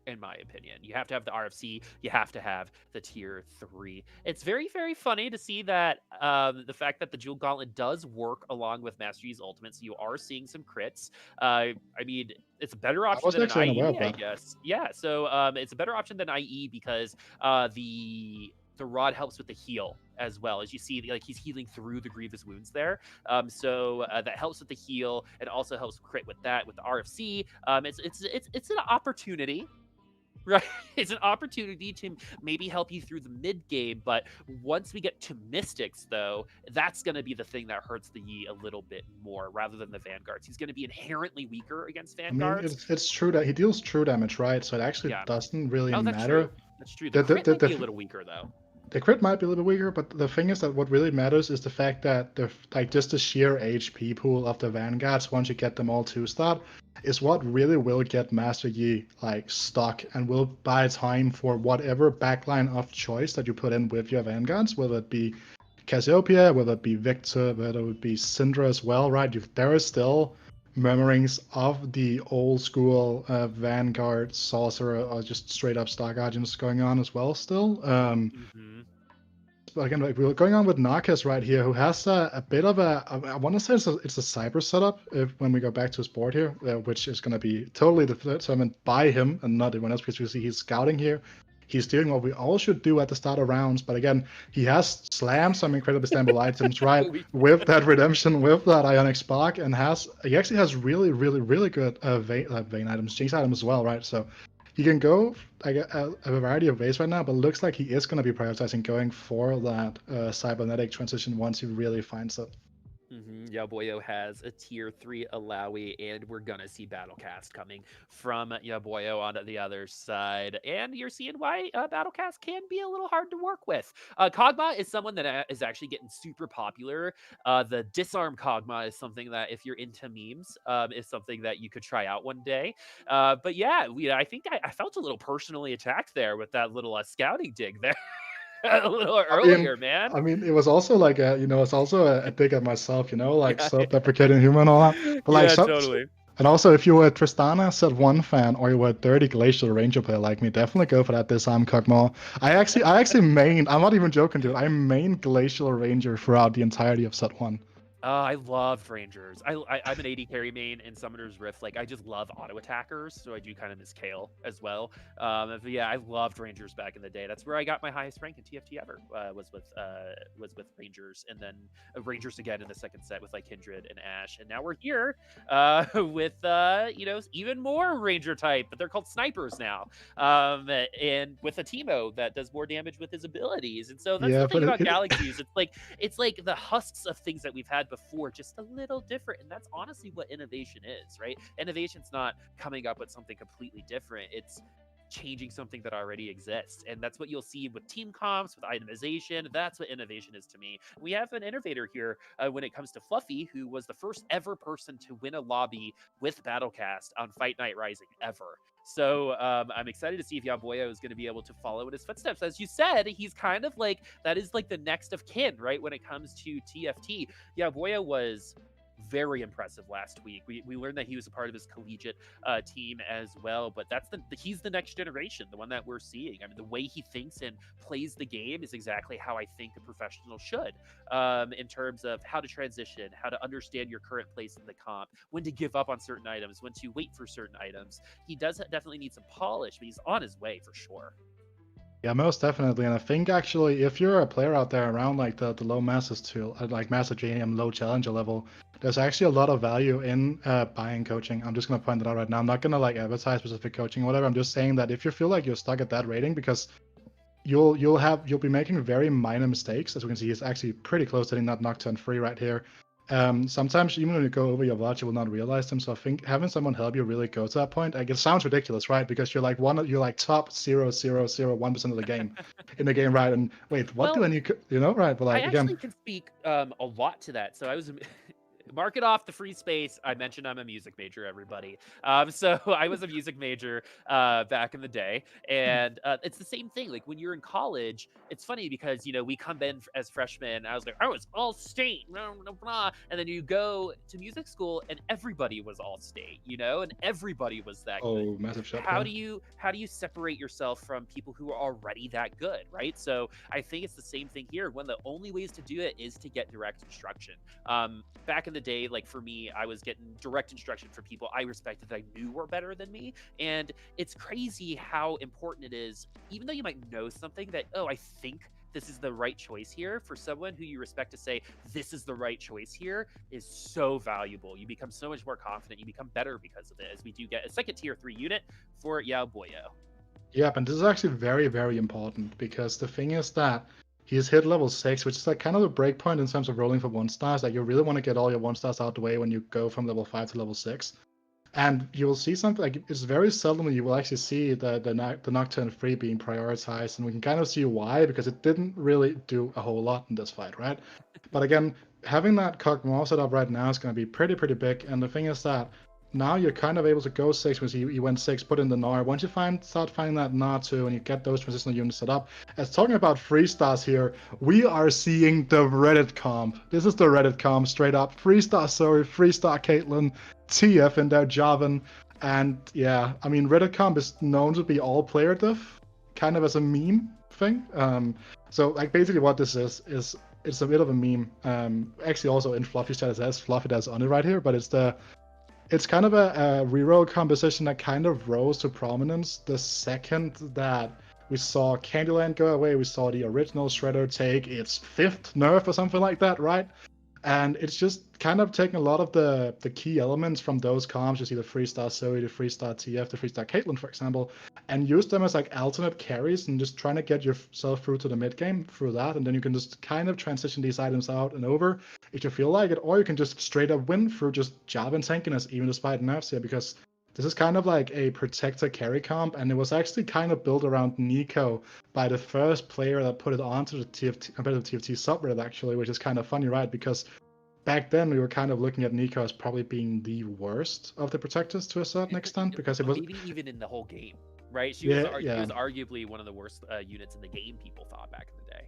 in my opinion. You have to have the RFC. You have to have the tier 3. It's very, very funny to see that the fact that the Jewel Gauntlet does work along with Master Yi's ultimate, so you are seeing some crits. I mean, it's a better option than an IE, I guess. Yeah, so it's a better option than IE because the rod helps with the heal, as well. As you see, like he's healing through the grievous wounds there. So that helps with the heal. It also helps crit with that with the RFC. It's an opportunity. Right, it's an opportunity to maybe help you through the mid game, but once we get to Mystics, though, that's going to be the thing that hurts the Yi a little bit more rather than the Vanguards. He's going to be inherently weaker against I mean, Vanguards. it's true that he deals true damage, right? So it actually doesn't really Oh, that's matter. true. That's true. The crit might be a little weaker, though. The crit might be a little bit weaker, but the thing is that what really matters is the fact that just the sheer HP pool of the Vanguards, once you get them all 2-star, is what really will get Master Yi like stuck and will buy time for whatever backline of choice that you put in with your Vanguards, whether it be Cassiopeia, whether it be Victor, whether it would be Syndra as well, right? There is still murmurings of the old school Vanguard sorcerer or just straight up Star Guardians going on as well still. But again, like we're going on with Narkez right here, who has a bit of I want to say it's a cyber setup when we go back to his board here, which is going to be totally determined by him and not anyone else, because you see he's scouting here. He's doing what we all should do at the start of rounds, but again, he has slammed some incredibly stable items, right? With that Redemption, with that Ionic Spark, and he actually has really, really, really good Vein items, Jinx items as well, right? So he can go a variety of ways right now, but it looks like he is going to be prioritizing going for that cybernetic transition once he really finds it. Yauboio has a tier 3 Alawi, and we're gonna see BattleCast coming from Yauboio onto the other side. And you're seeing why BattleCast can be a little hard to work with. Kog'Maw is someone that is actually getting super popular. The disarm Kog'Maw is something that, if you're into memes, is something that you could try out one day. But yeah, I think I felt a little personally attacked there with that little scouting dig there. A little earlier, man. I mean, it was also like it's also a dig at myself, like self-deprecating humor and all that. But like, totally. And also, if you were a Tristana Set 1 fan or you were a dirty Glacial Ranger player like me, definitely go for that disarm Kog'Maw. I actually mained, I'm not even joking, dude. I mained Glacial Ranger throughout the entirety of Set 1. I loved Rangers. I'm an AD carry main in Summoner's Rift. Like, I just love auto attackers, so I do kind of miss Kale as well. But yeah, I loved Rangers back in the day. That's where I got my highest rank in TFT ever. Was with Rangers, and then Rangers again in the second set with like Kindred and Ashe, and now we're here with even more Ranger type, but they're called snipers now. And with a Teemo that does more damage with his abilities. And so that's the thing about Galaxies. It's like the husks of things that we've had before, just a little different. And that's honestly what innovation is, right? Innovation's not coming up with something completely different. It's changing something that already exists. And that's what you'll see with team comps, with itemization. That's what innovation is to me. We have an innovator here when it comes to Fluffy, who was the first ever person to win a lobby with BattleCast on Fight Night Rising ever. So I'm excited to see if Yauboio is going to be able to follow in his footsteps. As you said, he's kind of like, that is like the next of kin, right? When it comes to TFT, Yauboio was very impressive last week. We learned that he was a part of his collegiate team as well, but he's the next generation, the one that we're seeing. I mean, the way he thinks and plays the game is exactly how I think a professional should, in terms of how to transition, how to understand your current place in the comp, when to give up on certain items, when to wait for certain items. He does definitely need some polish, but he's on his way for sure. Yeah, most definitely. And I think actually, if you're a player out there around like the low Masters to like Master JM low Challenger level, there's actually a lot of value in buying coaching. I'm just gonna point that out right now. I'm not gonna like advertise specific coaching or whatever. I'm just saying that if you feel like you're stuck at that rating, because you'll be making very minor mistakes. As we can see, he's actually pretty close to hitting that Nocturne free right here. Sometimes even when you go over your watch, you will not realize them. So I think having someone help you really go to that point, like, it sounds ridiculous, right? Because you're like top 0.001% of the game in the game, right? And wait, what do I need? Right? But like, I actually can speak a lot to that. So I was. Mark it off the free space. I mentioned I'm a music major, everybody. So I was a music major back in the day, and it's the same thing. Like when you're in college, it's funny because we come in as freshmen. I was like, oh, it's all state, blah, blah, blah. And then you go to music school, and everybody was all state, and everybody was that good. Massive shot. How do you separate yourself from people who are already that good, right? So I think it's the same thing here. One of the only ways to do it is to get direct instruction. Back in the day, like for me, I was getting direct instruction from people I respected that I knew were better than me. And it's crazy how important it is, even though you might know something that, oh, I think this is the right choice here, for someone who you respect to say, this is the right choice here, is so valuable. You become so much more confident. You become better because of it, as we do get a second tier 3 unit for Yauboio. Yeah, and this is actually very, very important, because the thing is that he's hit level 6, which is like kind of a break point in terms of rolling for 1-stars. Like, you really want to get all your 1-stars out the way when you go from level 5 to level 6. And you will see something like, it's very seldom you will actually see the Nocturne 3 being prioritized, and we can kind of see why, because it didn't really do a whole lot in this fight, right? But again, having that Cogmore set up right now is going to be pretty big, and the thing is that now you're kind of able to go 6, because you went 6, put in the Gnar. Once you start finding that Gnar too, and you get those transitional units set up, as talking about 3-stars here, we are seeing the Reddit comp. This is the Reddit comp, straight up. 3-star Zoe, 3-star Caitlyn, TF in there, Javan, and yeah, I mean, Reddit comp is known to be all player diff, kind of as a meme thing. So like, basically what this is it's a bit of a meme. Actually also in Fluffy chat it says Fluffy that's on it right here, but it's kind of a reroll composition that kind of rose to prominence the second that we saw Candyland go away. We saw the original Shredder take its 5th nerf or something like that, right? And it's just kind of taking a lot of the key elements from those comps. You see the 3-star Zoe, the 3-star TF, the 3-star Caitlyn, for example, and use them as like alternate carries and just trying to get yourself through to the mid game through that. And then you can just kind of transition these items out and over if you feel like it, or you can just straight up win through just Javan tankiness, even despite nerfs here, because this is kind of like a protector carry comp, and it was actually kind of built around Nico by the first player that put it onto the TFT, competitive TFT subreddit, actually, which is kind of funny, right? Because back then we were kind of looking at Nico as probably being the worst of the protectors to a certain extent, because it was maybe even in the whole game, right? She yeah, was arguably one of the worst units in the game, people thought, back in the day.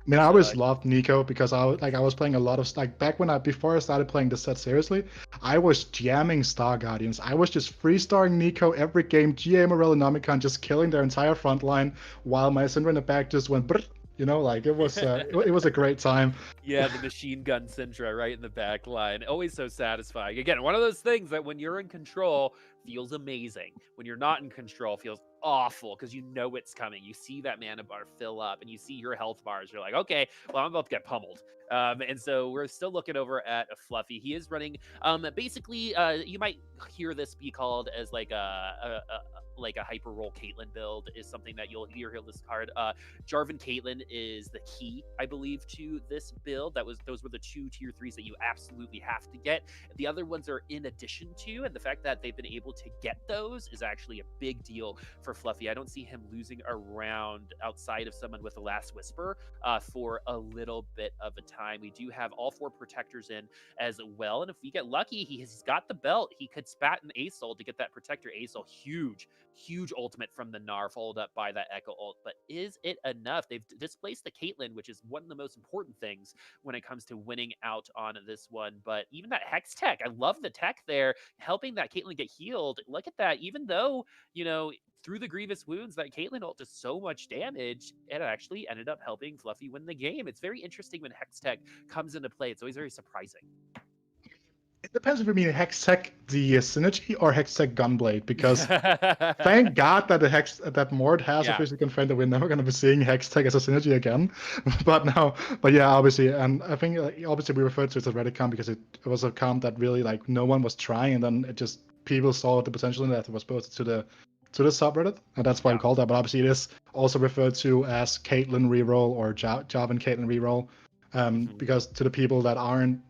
I mean, I always loved Nico, because I was playing a lot of, like, back when before I started playing this set seriously, I was jamming Star Guardians. I was just 3-starring Nico every game, GA Morel and Nomicon, just killing their entire front line, while my Syndra in the back just went brrr, you know, like, it was it was a great time. Yeah, the machine gun Syndra right in the back line. Always so satisfying. Again, one of those things that when you're in control feels amazing. When you're not in control feels awful, because you know it's coming. You see that mana bar fill up and you see your health bars. You're like, okay, well, I'm about to get pummeled. And so we're still looking over at Fluffy. He is running basically you might hear this be called as like a hyper roll Caitlyn build, is something that you'll hear this card. Jarvan Caitlyn is the key, I believe, to this build. Those were the 2 tier 3s that you absolutely have to get. The other ones are in addition to, and the fact that they've been able to get those is actually a big deal for Fluffy. I don't see him losing around outside of someone with the Last Whisper for a little bit of a time. We do have all 4 protectors in as well, and if we get lucky, he's got the belt. He could spat an Asol to get that protector Asol. Huge ultimate from the Gnar, followed up by that Echo ult. But is it enough? They've displaced the Caitlyn, which is one of the most important things when it comes to winning out on this one. But even that Hex Tech, I love the tech there, helping that Caitlyn get healed. Look at that. Even though, you know, through the grievous wounds, that Caitlyn ult does so much damage, it actually ended up helping Fluffy win the game. It's very interesting when Hex Tech comes into play. It's always very surprising. It depends if you mean Hextech the synergy or Hextech Gunblade, because thank God that that Mord has officially confirmed that we're never going to be seeing Hextech as a synergy again. but yeah, obviously, and I think obviously we referred to it as a Reddit comp because it was a comp that really like no one was trying, and then it just people saw the potential in that it was posted to the subreddit, and that's why we called that. But obviously, it is also referred to as Caitlyn reroll or Javan Caitlyn reroll. Because to the people that aren't,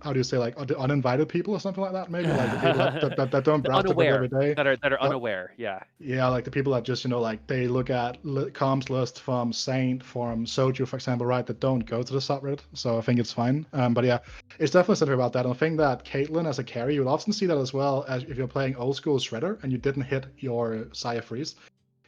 how do you say, like the uninvited people or something like that, maybe like the people that don't browse the every day, that are unaware, yeah, like the people that just, you know, like they look at comms list from Saint, from Soju, for example, right, that don't go to the subreddit. So I think it's fine. But yeah, it's definitely something about that. And I think that Caitlyn as a carry, you would often see that as well as if you're playing old school Shredder and you didn't hit your Saya Freeze.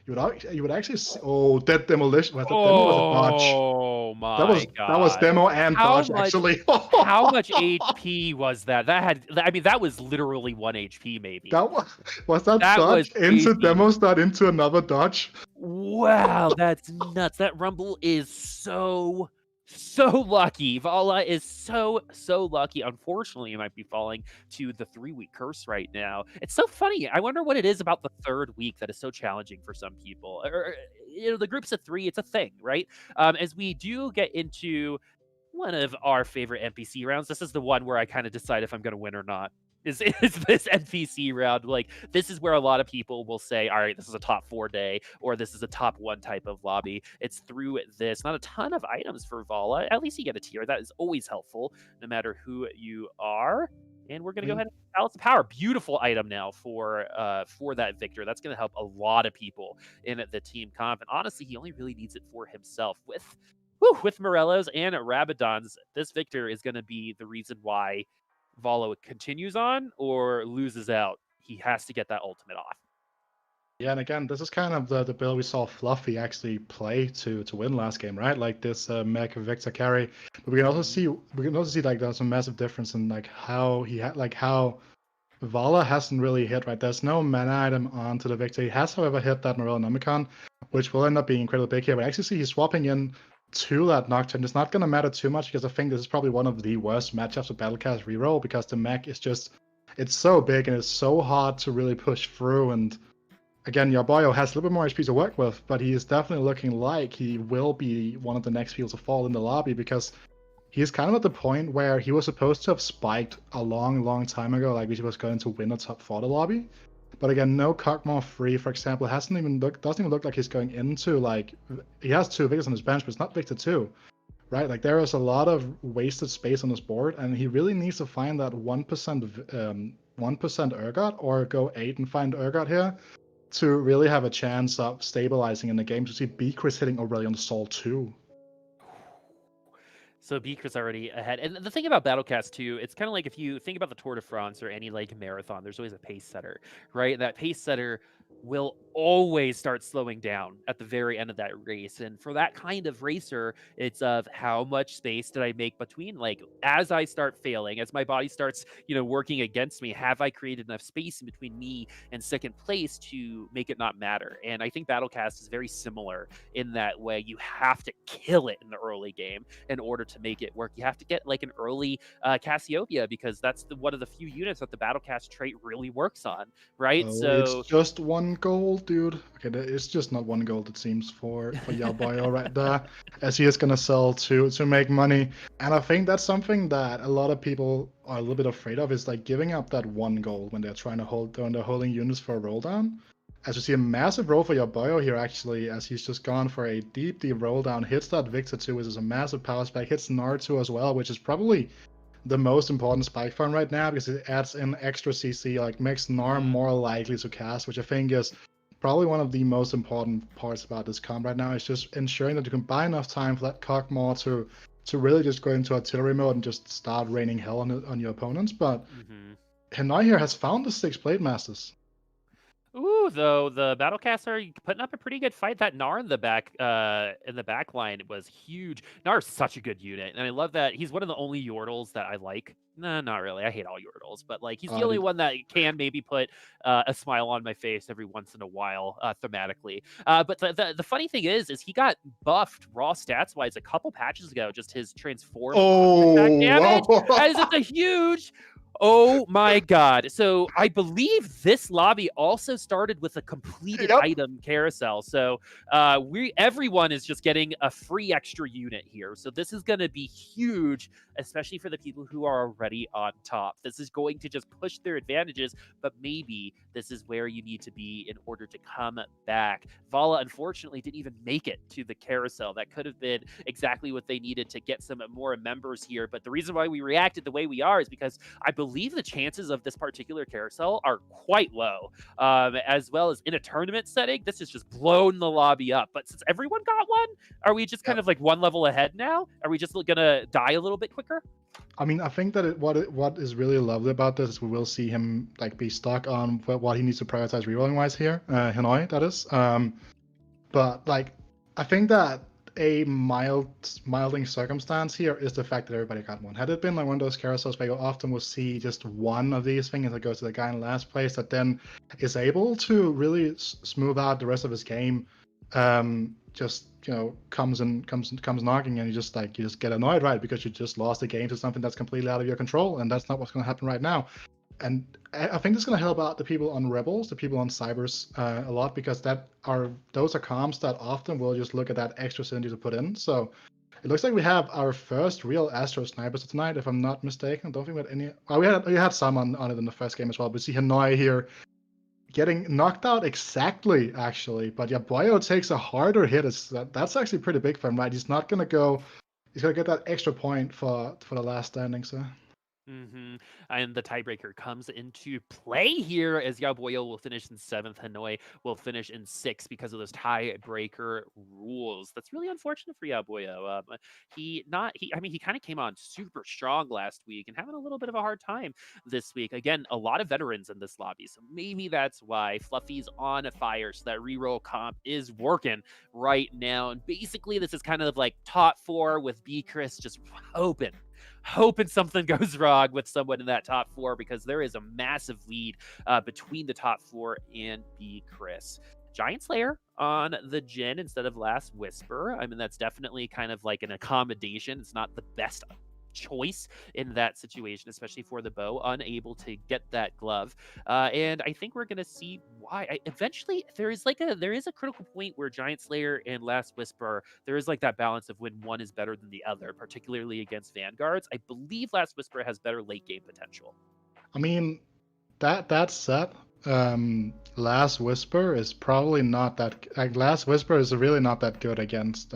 You would actually see, that demolition. That demo was a dodge. Oh my god! That was demo and dodge actually. How much HP was that? That was literally 1 HP maybe. That was that dodge into demo start into another dodge. Wow, that's nuts. That Rumble is so lucky. Vala is so lucky. Unfortunately, he might be falling to the 3-week curse right now. It's so funny. I wonder what it is about the 3rd week that is so challenging for some people. Or the groups of 3, it's a thing, right? As we do get into one of our favorite NPC rounds, this is the one where I kind of decide if I'm going to win or not. Is this NPC round? Like, this is where a lot of people will say, all right, this is a top 4 day, or this is a top 1 type of lobby. It's through this. Not a ton of items for Vala. At least you get a tier. That is always helpful, no matter who you are. And we're going to go ahead and balance the power. Beautiful item now for that Victor. That's going to help a lot of people in the team comp. And honestly, he only really needs it for himself. With Morello's and Rabadon's, this Victor is going to be the reason why Valo continues on or loses out. He has to get that ultimate off. Yeah, and again, this is kind of the build we saw Fluffy actually play to win last game, right? Like this mech Victor carry. But we can also see like there's a massive difference in like how how Vala hasn't really hit, right? There's no mana item onto the Victor. He has, however, hit that Morello Nomicon, which will end up being incredibly big here. But I actually see he's swapping in to that Nocturne. It's not going to matter too much because I think this is probably one of the worst matchups of WitaCasts reroll because the mech is just, it's so big and it's so hard to really push through. And again, Yauboio has a little bit more HP to work with, but he is definitely looking like he will be one of the next people to fall in the lobby because he's kind of at the point where he was supposed to have spiked a long time ago, like he was going to win a top 4 lobby. But again, no Cogmore free, for example, doesn't even look like he's going into, like, he has 2 Victors on his bench, but it's not Victor 2, right? Like, there is a lot of wasted space on this board, and he really needs to find that 1% Urgot, or go 8 and find Urgot here, to really have a chance of stabilizing in the game, to see Bkrisz hitting Aurelion Sol 2. So Bkrisz already ahead. And the thing about BattleCast too, it's kind of like if you think about the Tour de France or any like marathon, there's always a pace setter, right? That pace setter will always start slowing down at the very end of that race. And for that kind of racer, it's of how much space did I make between, like, as I start failing, as my body starts, working against me, have I created enough space in between me and second place to make it not matter? And I think BattleCast is very similar in that way. You have to kill it in the early game in order to make it work. You have to get like an early Cassiopeia because that's one of the few units that the BattleCast trait really works on, right? So it's just 1 gold, dude. Okay, it's just not 1 gold, it seems, for Yauboio right there, as he is gonna sell to make money. And I think that's something that a lot of people are a little bit afraid of, is like giving up that 1 gold when they're trying to when they're holding units for a roll down. As you see a massive roll for Yauboio here, actually, as he's just gone for a deep roll down, hits that Victor 2, which is a massive power spike, hits Naruto as well, which is probably the most important spike farm right now because it adds in extra CC, like makes Nar more likely to cast, which I think is probably one of the most important parts about this comp right now, is just ensuring that you can buy enough time for that Cogmore to really just go into artillery mode and just start raining hell on your opponents. But Hinoy here has found the 6 Blade Masters. Ooh, though the BattleCasts are putting up a pretty good fight. That Gnar in the back line was huge. Gnar is such a good unit, and I love that he's one of the only Yordles that I like. Nah, not really. I hate all Yordles, but like he's the only one that can maybe put a smile on my face every once in a while thematically. But the funny thing is he got buffed raw stats wise a couple patches ago. Just his transform attack damage. As it's a huge. Oh my god. So I believe this lobby also started with a completed item carousel. So everyone is just getting a free extra unit here. So this is going to be huge, especially for the people who are already on top. This is going to just push their advantages, but maybe this is where you need to be in order to come back. Vala, unfortunately, didn't even make it to the carousel. That could have been exactly what they needed to get some more members here. But the reason why we reacted the way we are is because I believe the chances of this particular carousel are quite low. As well as in a tournament setting, this has just blown the lobby up. But since everyone got one, are we just kind of like 1 level ahead now? Are we just gonna die a little bit quicker? I mean, I think that what is really lovely about this is we will see him like be stuck on what he needs to prioritize rerolling wise here, Hinoy, that is. But like, I think that a milding circumstance here is the fact that everybody got one. Had it been like one of those carousels where you often will see just one of these things that goes to the guy in last place that then is able to really smooth out the rest of his game, just comes knocking, and you just get annoyed, right? Because you just lost the game to something that's completely out of your control, and that's not what's going to happen right now. And I think it's going to help out the people on Rebels, the people on Cybers a lot, because those are comps that often will just look at that extra synergy to put in. So it looks like we have our first real Astro snipers tonight, if I'm not mistaken. I don't think we had any. Well, we had some on it in the first game as well. But see Hinoy here getting knocked out exactly, actually. But Yauboio takes a harder hit. That's actually pretty big for him, right? He's not going to go. He's going to get that extra point for the last standing, so. And the tiebreaker comes into play here as Yauboio will finish in 7th. Hinoy will finish in 6th because of those tiebreaker rules. That's really unfortunate for Yauboio. He kind of came on super strong last week and having a little bit of a hard time this week. Again, a lot of veterans in this lobby, so maybe that's why Fluffy's on fire. So that reroll comp is working right now. And basically, this is kind of like top 4 with Bkrisz just hoping something goes wrong with someone in that top 4, because there is a massive lead between the top 4 and Bkrisz. Giantslayer on the Jin instead of Last Whisper. I mean, that's definitely kind of like an accommodation. It's not the best choice in that situation, especially for the bow, unable to get that glove. And I think we're gonna see why. Eventually, there is a critical point where Giantslayer and Last Whisper, there is like that balance of when one is better than the other, particularly against Vanguards. I believe Last Whisper has better late game potential. I mean, that said, Last Whisper is probably not that. Like, Last Whisper is really not that good against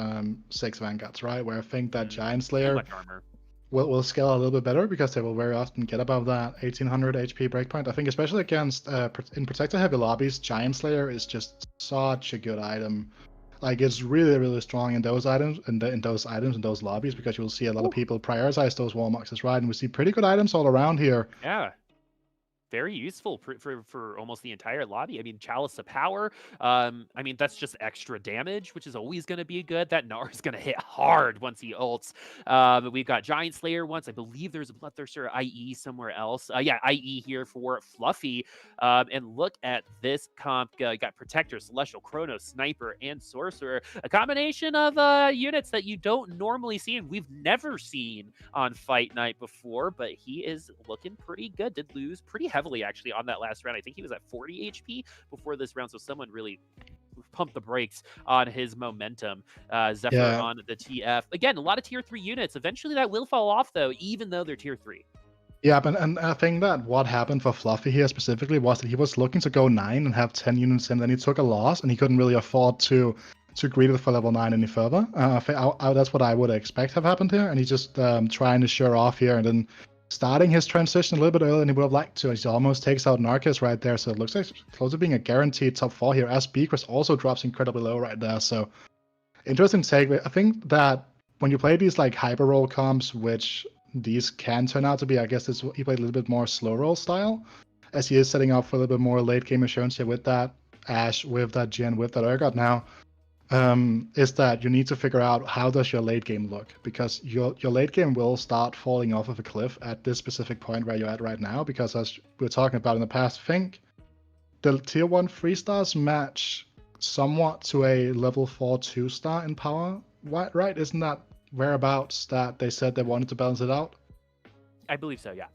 6 Vanguards, right? Where I think that Giantslayer will scale a little bit better, because they will very often get above that 1800 HP breakpoint. I think especially against in protector heavy lobbies, Giantslayer is just such a good item. Like, it's really, really strong in those items, in those lobbies, because you'll see a lot of people prioritize those wall boxes, right? And we see pretty good items all around here. Yeah. Very useful for almost the entire lobby. I mean, Chalice of Power. I mean, that's just extra damage, which is always going to be good. That Gnar is going to hit hard once he ults. We've got Giantslayer once. I believe there's a Bloodthirster IE somewhere else. Yeah, IE here for Fluffy. And look at this comp. You got Protector, Celestial, Chrono, Sniper, and Sorcerer. A combination of units that you don't normally see, and we've never seen on Fight Night before, but he is looking pretty good. Did lose pretty heavily actually on that last round. I think he was at 40 HP before this round, so someone really pumped the brakes on his momentum. Zephyr on the TF. Again, a lot of tier 3 units. Eventually that will fall off though, even though they're tier 3. Yeah, and I think that what happened for Fluffy here specifically was that he was looking to go 9 and have 10 units in, then he took a loss and he couldn't really afford to greed it for level 9 any further. That's what I would expect have happened here, and he's just trying to show off here, and then starting his transition a little bit earlier than he would have liked to. He almost takes out Narkez right there, so it looks like close to being a guaranteed top 4 here, as Bkrisz also drops incredibly low right there. So interesting take. I think that when you play these like hyper roll comps, which these can turn out to be, I guess he played a little bit more slow roll style, as he is setting up for a little bit more late game assurance here with that Ashe, with that Jin, with that Urgot now. Is that you need to figure out how does your late game look, because your late game will start falling off of a cliff at this specific point where you're at right now, because as we were talking about in the past, I think the tier 1 3-stars match somewhat to a level 4 2-star in power, right? Isn't that whereabouts that they said they wanted to balance it out? I believe so, yeah.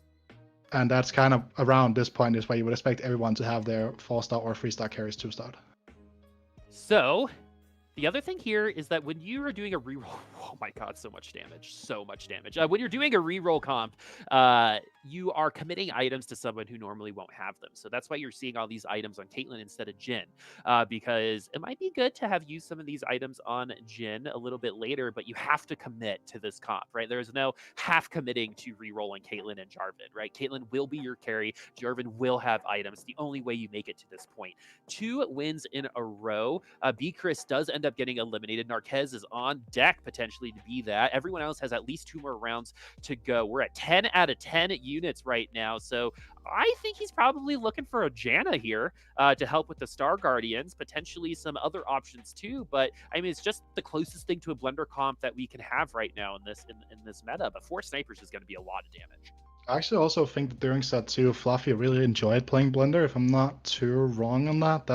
And that's kind of around this point is where you would expect everyone to have their 4-star or 3-star carries 2-starred. So the other thing here is that when you are doing a reroll, oh my god, so much damage. When you're doing a reroll comp, you are committing items to someone who normally won't have them. So that's why you're seeing all these items on Caitlyn instead of Jin, because it might be good to have used some of these items on Jin a little bit later, but you have to commit to this comp, right? There's no half committing to rerolling Caitlyn and Jarvan, right? Caitlyn will be your carry. Jarvan will have items. The only way you make it to this point. 2 wins in a row. Bkrisz does end up getting eliminated. Narkez is on deck potentially to be that. Everyone else has at least 2 more rounds to go. We're at 10 out of 10 units right now, so I think he's probably looking for a Janna here to help with the Star Guardians, potentially some other options too, but I mean, it's just the closest thing to a blender comp that we can have right now in this meta, but 4 snipers is going to be a lot of damage. I actually also think that during set 2, Fluffy really enjoyed playing Blender. If I'm not too wrong on that,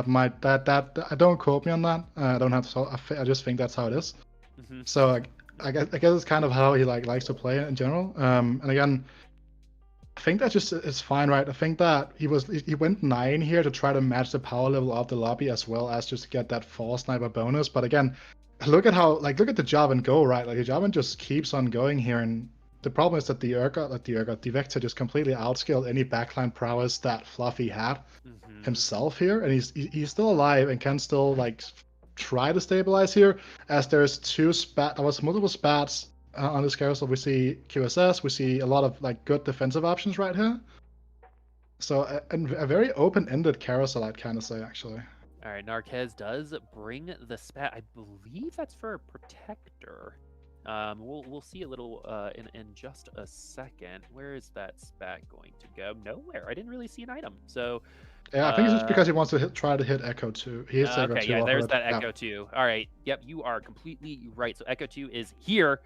I don't quote me on that. I don't have to. I just think that's how it is. So I guess it's kind of how he likes to play in general. And again, I think that just is fine, right? I think that he went 9 here to try to match the power level of the lobby as well as just get that 4 sniper bonus. But again, look at the job and go, right? Like the job and just keeps on going here, and the problem is that the Vector just completely outscaled any backline prowess that Fluffy had himself here, and he's still alive and can still like try to stabilize here, as there's multiple spats on this carousel. We see QSS, we see a lot of like good defensive options right here. So a very open-ended carousel, I'd kind of say, actually. All right, Narkez does bring the spat. I believe that's for a protector. We'll see a little in just a second. Where is that spat going to go? Nowhere. I didn't really see an item. So yeah, I think it's just because he wants to try to hit Echo 2. He hits Echo 2. Yeah, there's that Echo 2. All right. Yep, you are completely right. So Echo 2 is here.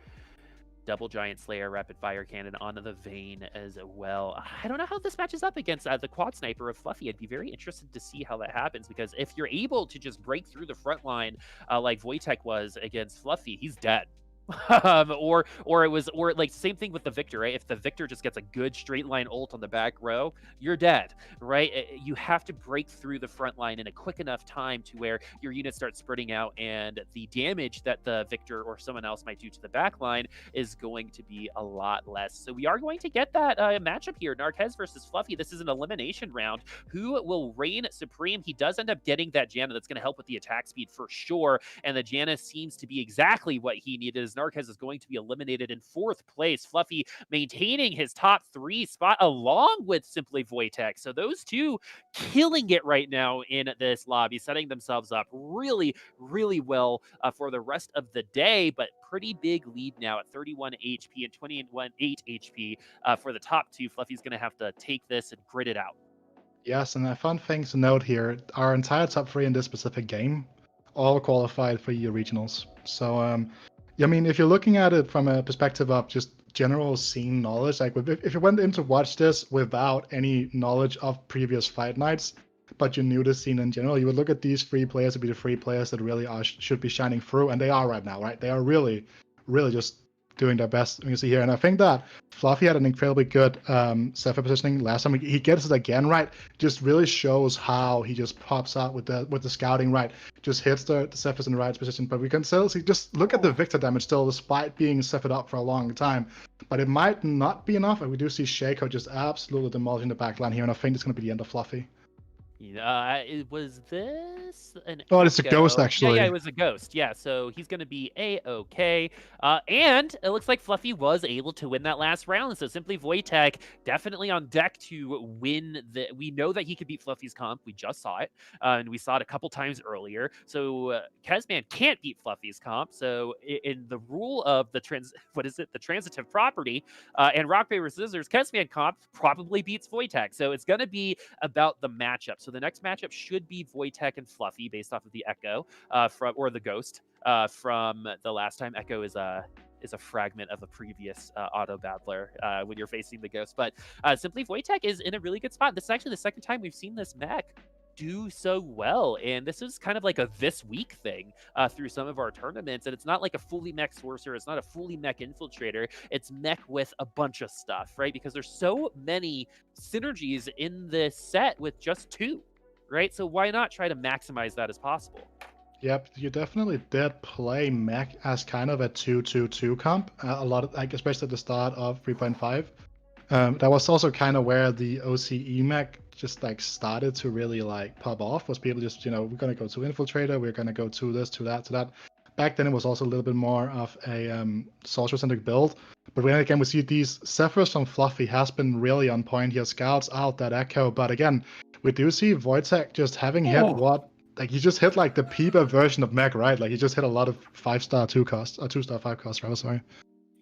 Double Giant Slayer rapid fire cannon onto the vein as well. I don't know how this matches up against the quad sniper of Fluffy. I'd be very interested to see how that happens, because if you're able to just break through the front line like Wojtek was against Fluffy, he's dead. Or like same thing with the Victor, right? If the Victor just gets a good straight line ult on the back row, you're dead, right? You have to break through the front line in a quick enough time to where your units start spreading out, and the damage that the Victor or someone else might do to the back line is going to be a lot less. So we are going to get that matchup here, Narkez versus Fluffy. This is an elimination round. Who will reign supreme? He does end up getting that Janna. That's going to help with the attack speed for sure, and the Janna seems to be exactly what he needed, as Narkez is going to be eliminated in 4th place. Fluffy maintaining his top 3 spot along with Simply Wojtek. So those two killing it right now in this lobby, setting themselves up really, really well for the rest of the day. But pretty big lead now at 31 HP and 21 8 HP for the top 2. Fluffy's going to have to take this and grit it out. Yes, and a fun thing to note here, our entire top 3 in this specific game all qualified for EU regionals. So I mean, if you're looking at it from a perspective of just general scene knowledge, like if you went in to watch this without any knowledge of previous fight nights, but you knew the scene in general, you would look at these 3 players to be the 3 players that really should be shining through, and they are right now, right? They are really, really just doing their best, you see here. And I think that Fluffy had an incredibly good Zephyr positioning last time. He gets it again right. Just really shows how he just pops out with the scouting right. Just hits the Zephyrs in the right position. But we can still see, just look at the Victor damage still, despite being Zephyred up for a long time. But it might not be enough. And we do see Shaco just absolutely demolishing the backline here. And I think it's going to be the end of Fluffy. Was this an Oh, it's a ghost, actually. Yeah, it was a ghost. Yeah, so he's going to be A-okay. And it looks like Fluffy was able to win that last round. So Simply Wojtek definitely on deck to win. We know that he could beat Fluffy's comp. We just saw it. And we saw it a couple times earlier. So Kezman can't beat Fluffy's comp. So in the rule of the transitive property and rock, paper, scissors, Kezman comp probably beats Wojtek. So it's going to be about the matchup. So the next matchup should be Wojtek and Fluffy based off of the Echo or the Ghost from the last time. Echo is a fragment of a previous auto battler when you're facing the Ghost. But Simply Wojtek is in a really good spot. This is actually the second time we've seen this mech do so well, and this is kind of like a this week thing through some of our tournaments. And it's not like a fully mech sorcerer, it's not a fully mech infiltrator, it's mech with a bunch of stuff, right? Because there's so many synergies in this set with just 2, right? So why not try to maximize that as possible? Yep, you definitely did play mech as kind of a 2-2-2 comp a lot of, like, especially at the start of 3.5. That was also kind of where the OCE mech just like started to really like pop off, was people just, we're going to go to infiltrator, we're going to go to this, to that, to that. Back then it was also a little bit more of a sorcerer-centric build. But when again we see these Zephyrs from Fluffy has been really on point here, scouts out that Echo. But again, we do see Wojtek just having hit he just hit like the Peeper version of mech, right? Like he just hit a lot of 5-star 2 costs, or 2-star 5 costs, rather, sorry.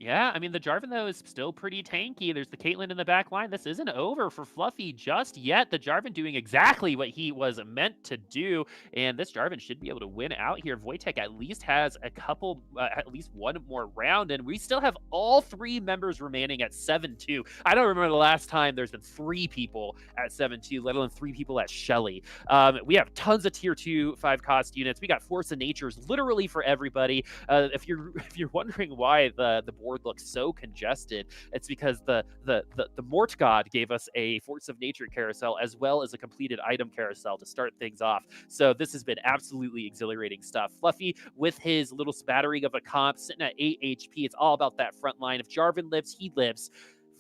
Yeah, I mean, the Jarvan, though, is still pretty tanky. There's the Caitlyn in the back line. This isn't over for Fluffy just yet. The Jarvan doing exactly what he was meant to do, and this Jarvan should be able to win out here. Wojtek at least has at least one more round, and we still have all 3 members remaining at 7-2. I don't remember the last time there's been 3 people at 7-2, let alone 3 people at Shelly. We have tons of tier 2 5-cost units. We got Force of Natures literally for everybody. If you're wondering why the board board looks so congested, it's because the Mort God gave us a Force of Nature carousel as well as a completed item carousel to start things off. So this has been absolutely exhilarating stuff. Fluffy with his little spattering of a comp sitting at 8 HP. It's all about that front line. If Jarvan lives, he lives.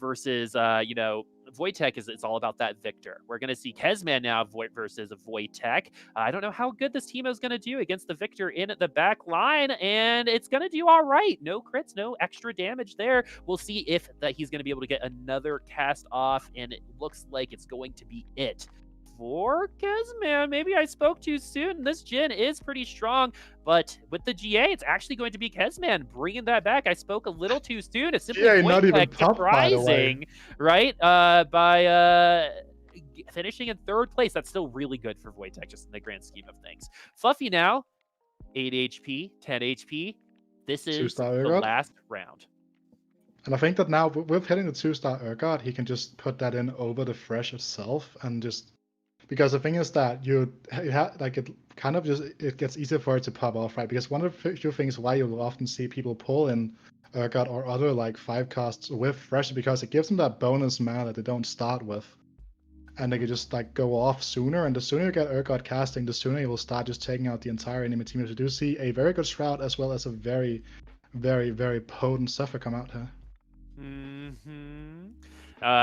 Versus, Wojtek it's all about that Victor. We're going to see Kezman now versus Wojtek. I don't know how good this team is going to do against the Victor in the back line, and it's going to do all right. No crits, no extra damage there. We'll see if he's going to be able to get another cast off, and it looks like it's going to be it for Kezman. Maybe I spoke too soon. This Jhin is pretty strong, but with the GA, it's actually going to be Kezman bringing that back. I spoke a little too soon. It's simply not even top, surprising, right? By finishing in 3rd place. That's still really good for Wojtek, just in the grand scheme of things. Fluffy now, 8 HP, 10 HP. This is the last round. And I think that now, with hitting the 2-star Urgot, he can just put that in over the Fresh itself and just... Because the thing is that it gets easier for it to pop off, right? Because one of the few things why you'll often see people pull in Urgot or other 5 casts with Fresh is because it gives them that bonus mana that they don't start with. And they can just go off sooner, and the sooner you get Urgot casting, the sooner you will start just taking out the entire enemy team. You do see a very good Shroud as well as a very, very, very potent Zephyr come out here.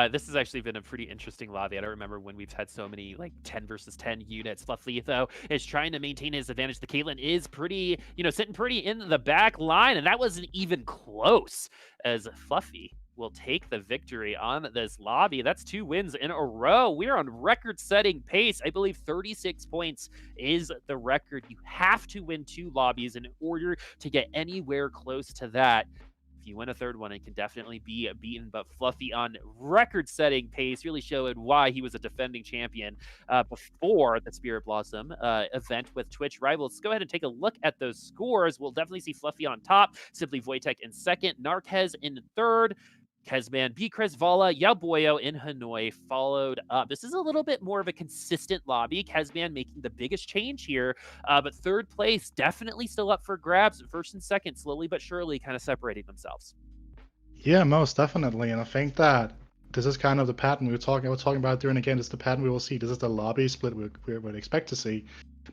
This has actually been a pretty interesting lobby. I don't remember when we've had so many 10 versus 10 units. Fluffy, though, is trying to maintain his advantage. The Caitlyn is pretty, sitting pretty in the back line, and that wasn't even close, as Fluffy will take the victory on this lobby. That's 2 wins in a row. We're on record-setting pace. I believe 36 points is the record. You have to win 2 lobbies in order to get anywhere close to that. If you win a 3rd one, it can definitely be beaten. But Fluffy on record-setting pace, really showed why he was a defending champion before the Spirit Blossom event with Twitch Rivals. Let's go ahead and take a look at those scores. We'll definitely see Fluffy on top, Simply Wojtek in 2nd, Narkez in 3rd, Kezman, Bkrisz, Vala, Yauboio, and Hinoy followed up. This is a little bit more of a consistent lobby. Kezman making the biggest change here, but 3rd place definitely still up for grabs. 1st and 2nd, slowly but surely, kind of separating themselves. Yeah, most definitely, and I think that this is kind of the pattern we were talking about during the game. This is the pattern we will see. This is the lobby split we would expect to see.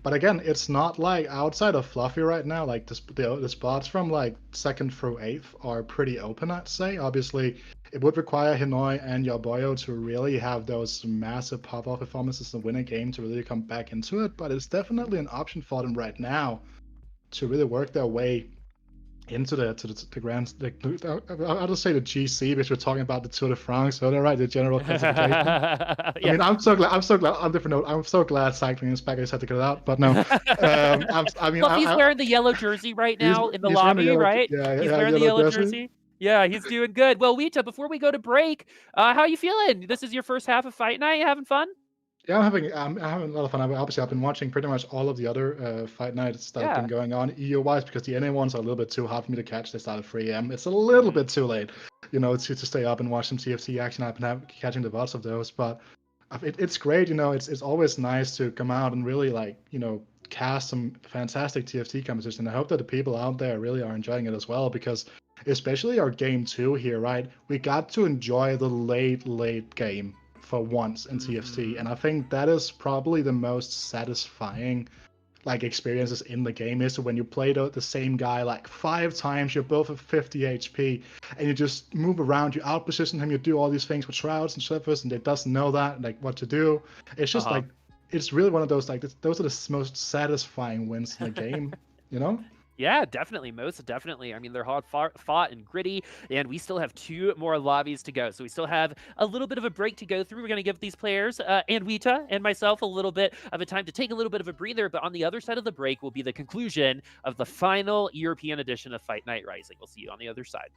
But again, it's not outside of Fluffy right now. The spots from 2nd through 8th are pretty open, I'd say. Obviously, it would require Hinoy and Yauboio to really have those massive pop-off performances and win a game to really come back into it. But it's definitely an option for them right now to really work their way into the grand. I'll just say the GC, because we're talking about the Tour de France. So they're right, the general classification. Yeah. I mean, I'm so glad. On a different note, I'm so glad cycling is back. I just had to get it out. But no, he's wearing the yellow jersey right now in the lobby, right? Yeah, he's wearing the yellow jersey. Yeah, he's doing good. Well, Wita, before we go to break, how are you feeling? This is your first half of Fight Night. You having fun? Yeah, I'm having a lot of fun. Obviously, I've been watching pretty much all of the other Fight Nights that have been going on EU-wise, because the NA ones are a little bit too hard for me to catch. They start at 3 a.m. It's a little bit too late, to stay up and watch some TFT action. I've been catching the VODs of those, but it's great. It's always nice to come out and really cast some fantastic TFT competition. I hope that the people out there really are enjoying it as well, because especially our game 2 here, right? We got to enjoy the late game for once in TFT, and I think that is probably the most satisfying experiences in the game, is when you play the same guy 5 times, you're both at 50 HP, and you just move around, you outposition him, you do all these things with Shrouds and Shrippers, and they doesn't know that what to do. It's just it's really one of those those are the most satisfying wins in the game, Yeah, definitely. Most definitely. I mean, they're hard fought and gritty, and we still have 2 more lobbies to go. So we still have a little bit of a break to go through. We're going to give these players, and Wita and myself, a little bit of a time to take a little bit of a breather. But on the other side of the break will be the conclusion of the final European edition of Fight Night Rising. We'll see you on the other side.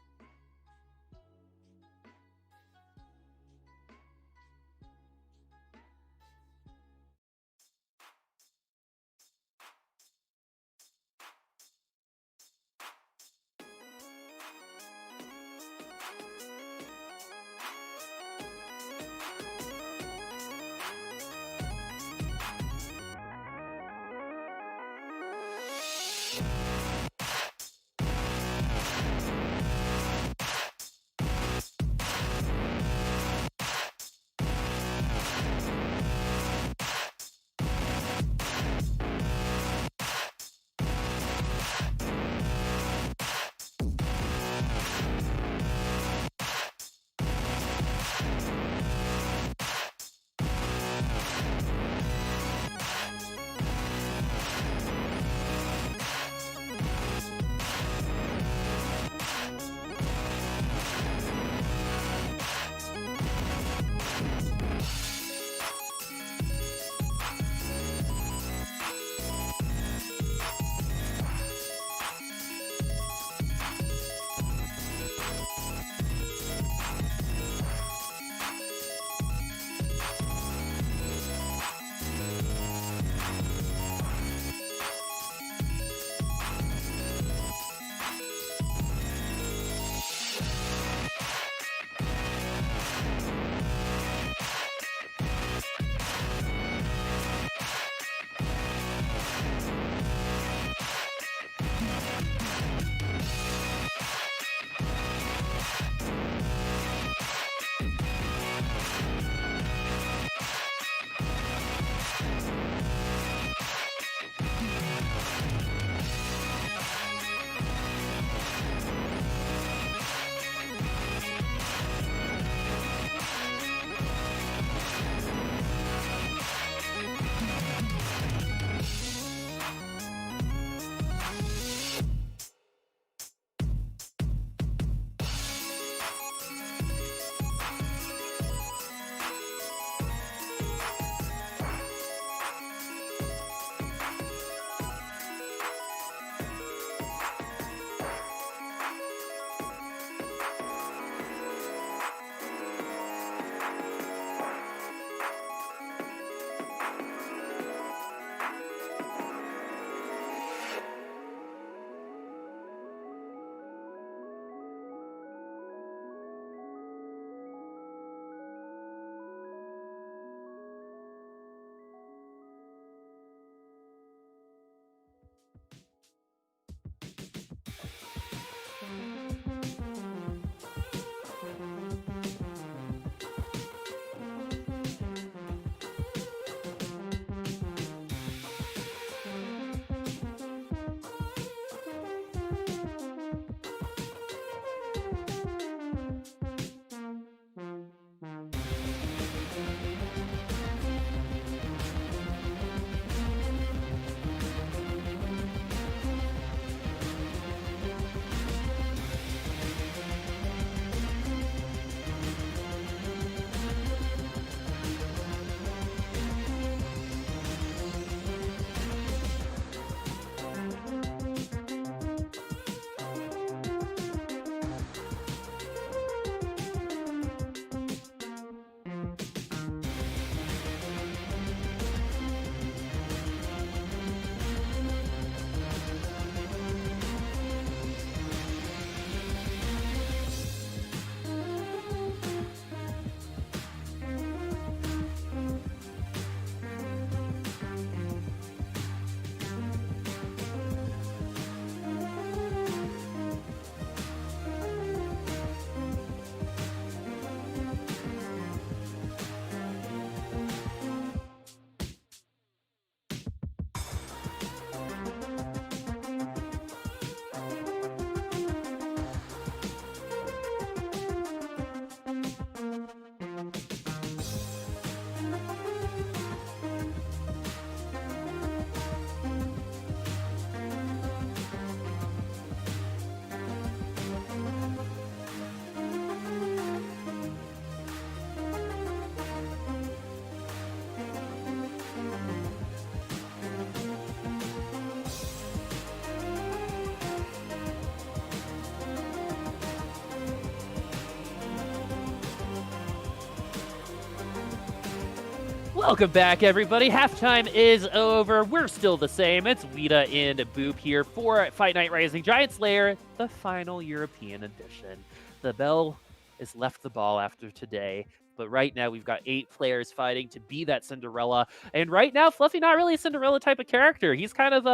Welcome back, everybody. Halftime is over. We're still the same. It's Wita and Boop here for Fight Night Rising giantslayer, the final European edition. The bell has left the ball after today, but right now we've got 8 players fighting to be that Cinderella. And right now, Fluffy not really a Cinderella type of character. He's kind of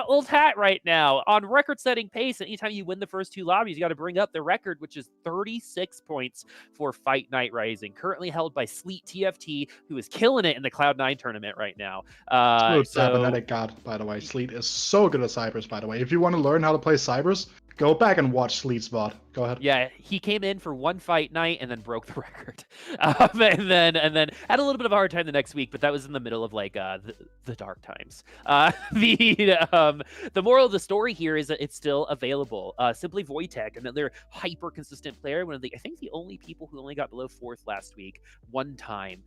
old hat right now on record-setting pace. Anytime you win the first 2 lobbies, you got to bring up the record, which is 36 points for Fight Night Rising, currently held by Sleet TFT, who is killing it in the Cloud9 tournament right now. Cybernetic God, by the way. Sleet is so good at Cybers, by the way. If you want to learn how to play Cybers, go back and watch Sleet's VOD. Go ahead. Yeah, he came in for 1 fight night and then broke the record, and then had a little bit of a hard time the next week. But that was in the middle of like the dark times. The moral of the story here is that it's still available. Simply Wojtek, another hyper consistent player, one of I think the only people who only got below 4th last week, 1 time,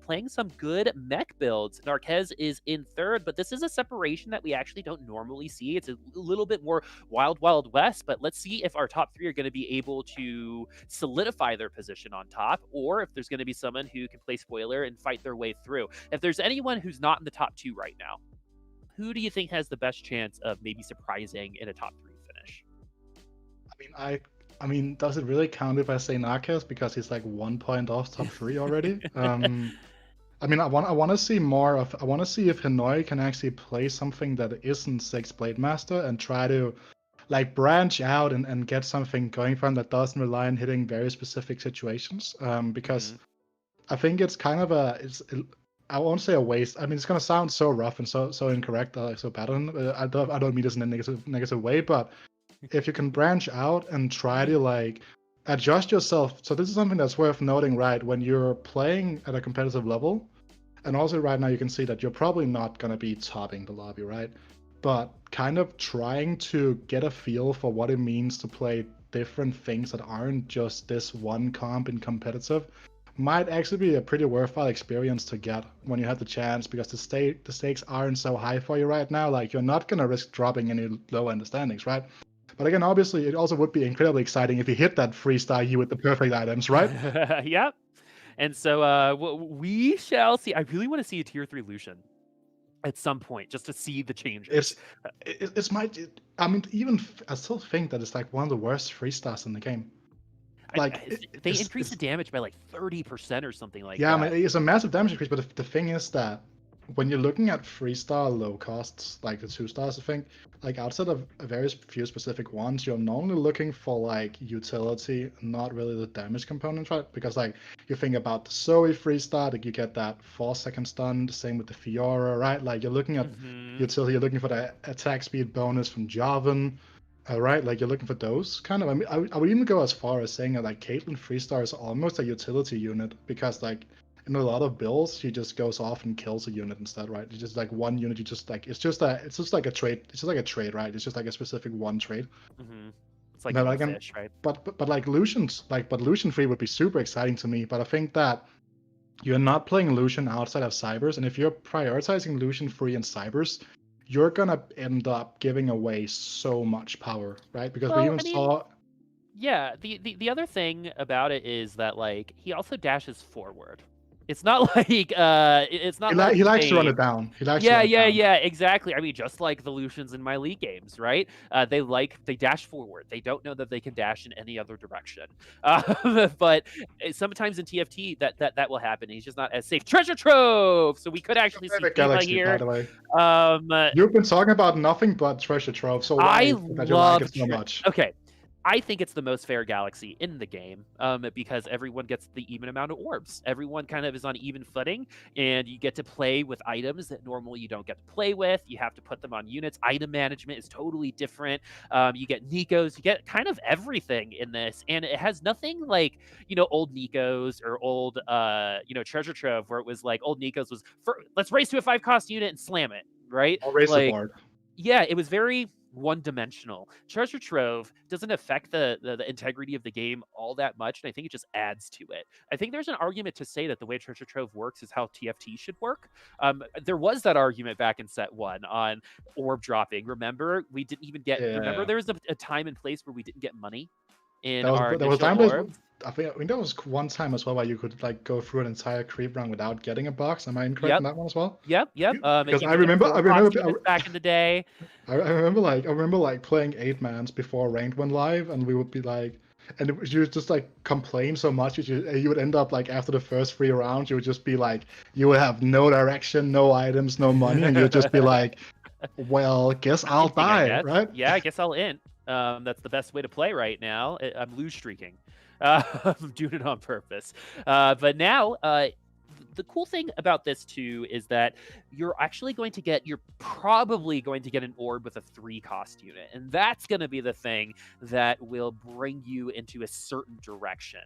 playing some good mech builds. Narkez is in 3rd, but this is a separation that we actually don't normally see. It's a little bit more wild west. But let's see if our top 3 are going to be able to solidify their position on top, or if there's going to be someone who can play spoiler and fight their way through. If there's anyone who's not in the top 2 right now, who do you think has the best chance of maybe surprising in a top 3 finish? I mean, does it really count if I say Narkez because he's like 1 point off top 3 already? I mean, I want to see more of. I want to see if Hinoy can actually play something that isn't 6 Blade Master and try to like branch out and get something going from that doesn't rely on hitting very specific situations. Because I think it's kind of I won't say a waste. I mean, it's gonna sound so rough and so incorrect, so bad. I don't mean this in a negative way, but if you can branch out and try to like adjust yourself. So this is something that's worth noting, right? When you're playing at a competitive level, and also right now you can see that you're probably not gonna be topping the lobby, right? But kind of trying to get a feel for what it means to play different things that aren't just this one comp in competitive might actually be a pretty worthwhile experience to get when you have the chance, because the stakes aren't so high for you right now. Like, you're not going to risk dropping any low end standings, right? But again, obviously, it also would be incredibly exciting if you hit that freestyle you with the perfect items, right? Yep. And so we shall see. I really want to see a tier 3 Lucian at some point, just to see the changes. I mean, I still think that it's like one of the worst freestyles in the game. Like, they increase the damage by like 30% or something like that. Yeah, I mean, it's a massive damage increase, but the thing is that when you're looking at freestyle low costs, like the 2 stars, I think, like outside of a very few specific ones, you're normally looking for like utility, not really the damage component, right? Because like you think about the Zoe freestyle, like you get that 4-second stun, the same with the Fiora, right? Like you're looking at utility, you're looking for the attack speed bonus from Jarvan, right? Like you're looking for those kind of. I mean, I would even go as far as saying that like Caitlyn freestyle is almost a utility unit, because like in a lot of builds, she just goes off and kills a unit instead, right? It's just like one unit. You just like it's just like a trade. It's just like a trade, right? It's just like a specific one trade. It's like a fish, right? But like Lucian's Lucian free would be super exciting to me. But I think that you're not playing Lucian outside of Cybers, and if you're prioritizing Lucian free and Cybers, you're gonna end up giving away so much power, right? Because we even saw. Yeah, the other thing about it is that like he also dashes forward. It's not like it's not. He likes to run it down. Yeah, exactly. I mean, just like the Lucians in my league games, right? They dash forward. They don't know that they can dash in any other direction. But sometimes in TFT that will happen. He's just not as safe. Treasure trove. So we could actually see Galaxy here. By the way, you've been talking about nothing but treasure trove. So why that you like it so much? Okay. I think it's the most fair galaxy in the game, because everyone gets the even amount of orbs. Everyone kind of is on even footing, and you get to play with items that normally you don't get to play with. You have to put them on units. Item management is totally different. You get Nikos. You get kind of everything in this, and it has nothing like, old Nikos or old, Treasure Trove, where it was like old Nikos was, let's race to a 5-cost unit and slam it, right? I'll race the board. Yeah, it was very one-dimensional. Treasure Trove doesn't affect the integrity of the game all that much, and I think it just adds to it. I think there's an argument to say that the way Treasure Trove works is how TFT should work. There was that argument back in set 1 on orb dropping. Remember, we didn't even get. Yeah. Remember, there was a time and place where we didn't get money in our initial orbs. I think there was one time as well where you could like go through an entire creep run without getting a box. Am I incorrect in Yep. that one as well? Yep. Because If you I could get remember, I 4 cost remember, units back in the day. I remember like playing 8-mans before ranked went live, and we would be like, and you would just like complain so much, you would end up like after the first 3 rounds, you would just be like, you would have no direction, no items, no money, and you would just be like, well, guess I'll Inting, I die, guess. right? Yeah, I guess I'll int. That's the best way to play right now. I'm lose streaking. I'm doing it on purpose. But now, the cool thing about this too is that you're probably going to get an orb with a 3 cost unit, and that's going to be the thing that will bring you into a certain direction.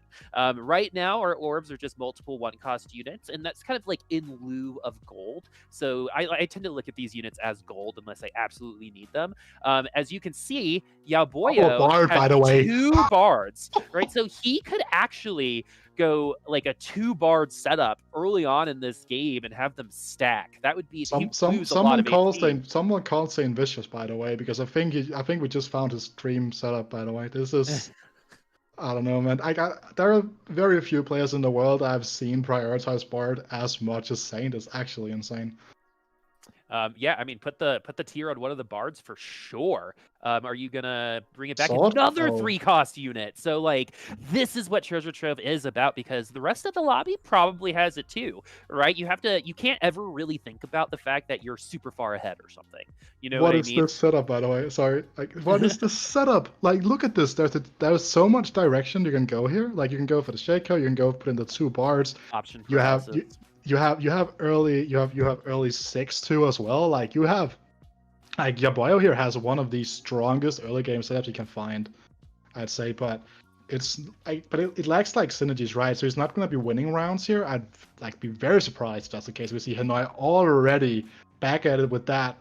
Right now our orbs are just multiple 1 cost units, and that's kind of like in lieu of gold, so I tend to look at these units as gold unless I absolutely need them. As you can see, Yauboio bard, has by the way. 2 bards, right? So he could actually go like a 2 bard setup early on in this game and have them stack. That would be someone calls Saint Vicious, by the way, because I think we just found his stream setup, by the way. This is I don't know, man. There are very few players in the world I've seen prioritize Bard as much as Saint. It's actually insane. Yeah, I mean, put the tier on one of the bards for sure. Are you gonna bring it back? Sword? Another Oh. 3 cost unit. So like, this is what Treasure Trove is about, because the rest of the lobby probably has it too, right? You can't ever really think about the fact that you're super far ahead or something. You know what I mean? What is this setup, by the way? Sorry, like, what is this setup? Like, look at this. There's so much direction you can go here. Like, you can go for the Shaco, you can go put in the 2 bards. Option for you have early 6 too as well. Like, you have like Yauboio here has one of the strongest early game setups you can find, I'd say, but it lacks like synergies, right? So he's not gonna be winning rounds here. I'd like be very surprised if that's the case. We see Hinoy already back at it with that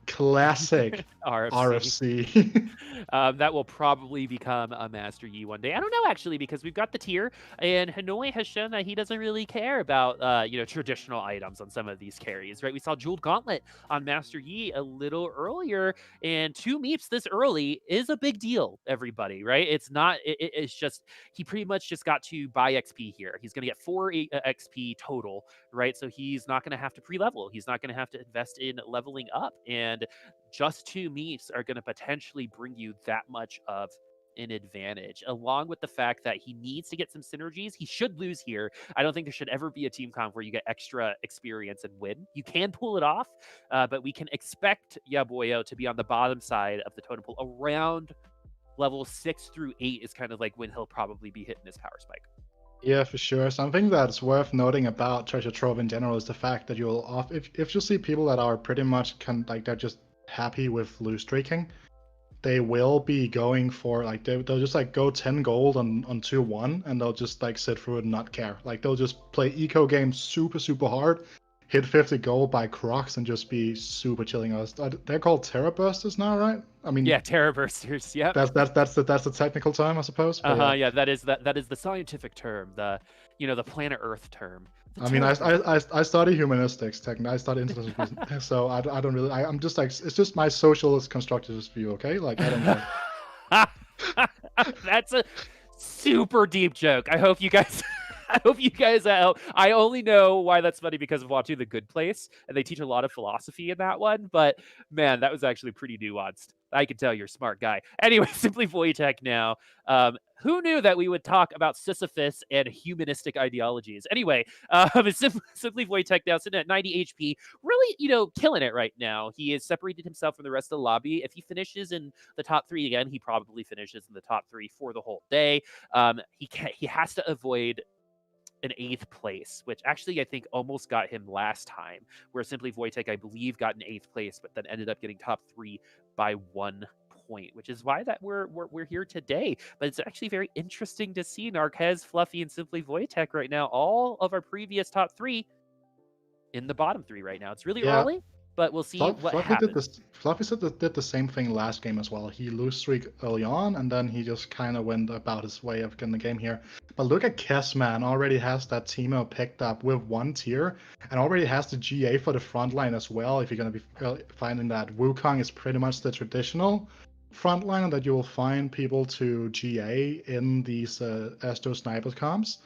classic RFC. That will probably become a Master Yi one day. I don't know, actually, because we've got the tier, and Hinoy has shown that he doesn't really care about traditional items on some of these carries, right? We saw Jeweled Gauntlet on Master Yi a little earlier, and 2 meeps this early is a big deal, everybody, right? It's not. It's just he pretty much just got to buy XP here. He's going to get 4 XP total, right? So he's not going to have to pre-level. He's not going to have to invest in leveling up, and just 2 meeps are going to potentially bring you that much of an advantage, along with the fact that he needs to get some synergies. He should lose here. I don't think there should ever be a team comp where you get extra experience and win. You can pull it off, but we can expect Yauboio to be on the bottom side of the totem pole. Around level 6 through 8 is kind of like when he'll probably be hitting his power spike. Yeah, for sure. Something that's worth noting about Treasure Trove in general is the fact that if you see people that are pretty much they're just happy with lose streaking, they will be going for like they'll just like go 10 gold on 2-1, and they'll just like sit through it and not care. Like, they'll just play eco games super hard, hit 50 gold by Crocs, and just be super chilling us. They're called Terra Bursters now, right? I mean, yeah, Terra Bursters. Yep. That's the technical term, I suppose. Yeah, that is the scientific term, the planet Earth term. I mean, I study humanistics, technically. I study international business, so I don't really. I'm just like, it's just my socialist constructivist view, okay? Like, I don't know. That's a super deep joke. I hope you guys. I only know why that's funny because of watching The Good Place, and they teach a lot of philosophy in that one. But man, that was actually pretty nuanced. I can tell you're a smart guy. Anyway, Simply Wojtek now. Who knew that we would talk about Sisyphus and humanistic ideologies? Anyway, Simply Wojtek now sitting at 90 HP, really, killing it right now. He has separated himself from the rest of the lobby. If he finishes in the top 3 again, he probably finishes in the top 3 for the whole day. He has to avoid an 8th place, which actually I think almost got him last time, where Simply Wojtek, I believe, got an 8th place, but then ended up getting top 3 by 1 point, which is why that we're here today. But it's actually very interesting to see Narkez, Fluffy, and Simply Wojtek right now. All of our previous top 3 in the bottom 3 right now. It's really early, but we'll see what happens. Fluffy did the same thing last game as well. He lose streak early on, and then he just kind of went about his way of getting the game here. But look at Kezman, already has that Teemo picked up with 1 tier, and already has the GA for the front line as well. If you're going to be finding that Wukong is pretty much the traditional, frontliner that you will find people to GA in these Astro Snipers comps.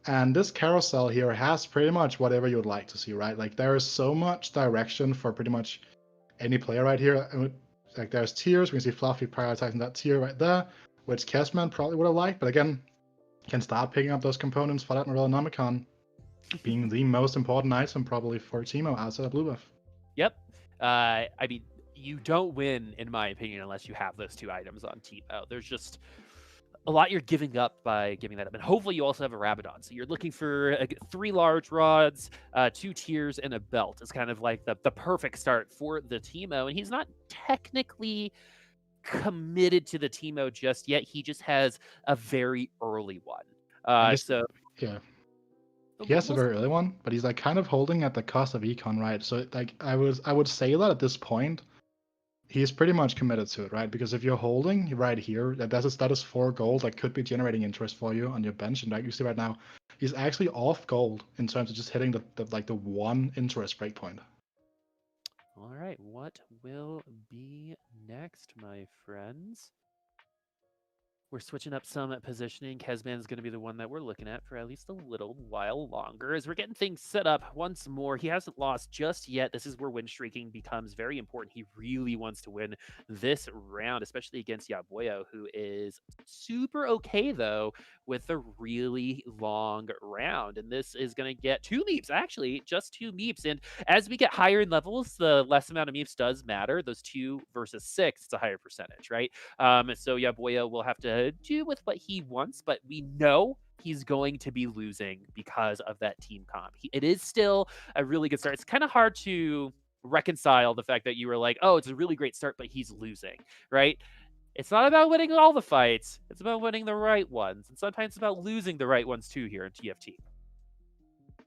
And this carousel here has pretty much whatever you would like to see, right? Like there is so much direction for pretty much any player right here. Like there's tiers. We can see Fluffy prioritizing that tier right there, which Kezman probably would have liked, but again, can start picking up those components for that Morella Nomicon being the most important item probably for Teemo outside of blue buff. Yep. I mean, you don't win, in my opinion, unless you have those two items on Teemo. There's just a lot you're giving up by giving that up. And hopefully you also have a Rabadon. So you're looking for 3 large rods, 2 tiers, and a belt. It's kind of like the perfect start for the Teemo. And he's not technically committed to the Teemo just yet. He just has a very early one. So yeah. He has a very early one, but he's like kind of holding at the cost of econ, right? So like I would say that at this point, he's pretty much committed to it, right? Because if you're holding right here, that is 4 gold that could be generating interest for you on your bench. And like you see right now, he's actually off gold in terms of just hitting the 1 interest breakpoint. All right, what will be next, my friends? We're switching up some positioning. Kezman is going to be the one that we're looking at for at least a little while longer as we're getting things set up once more. He hasn't lost just yet. This is where win streaking becomes very important. He really wants to win this round, especially against Yauboio, who is super okay, though, with a really long round. And this is going to get 2 meeps, actually, just 2 meeps. And as we get higher in levels, the less amount of meeps does matter. Those 2 versus 6, it's a higher percentage, right? So Yauboio will have to do with what he wants, but we know he's going to be losing because of that team comp. It is still a really good start. It's kind of hard to reconcile the fact that you were like, oh, it's a really great start, but he's losing, right? It's not about winning all the fights. It's about winning the right ones. And sometimes it's about losing the right ones too here in TFT.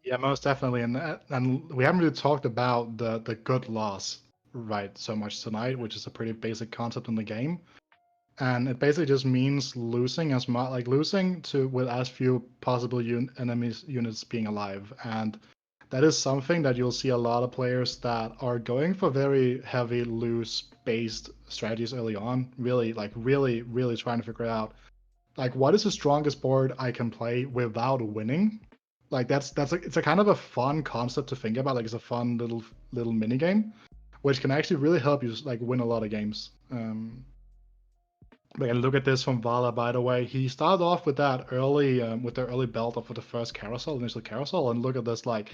Yeah, most definitely. And we haven't really talked about the good loss, right, so much tonight, which is a pretty basic concept in the game. And it basically just means losing as much, like losing to with as few possible enemies units being alive. And that is something that you'll see a lot of players that are going for very heavy loose based strategies early on, really trying to figure out like what is the strongest board I can play without winning. Like it's a kind of a fun concept to think about. Like it's a fun little mini game, which can actually really help you like win a lot of games. Like, look at this from Vala, by the way. He started off with that early, with the early belt of the first initial carousel, and look at this, like,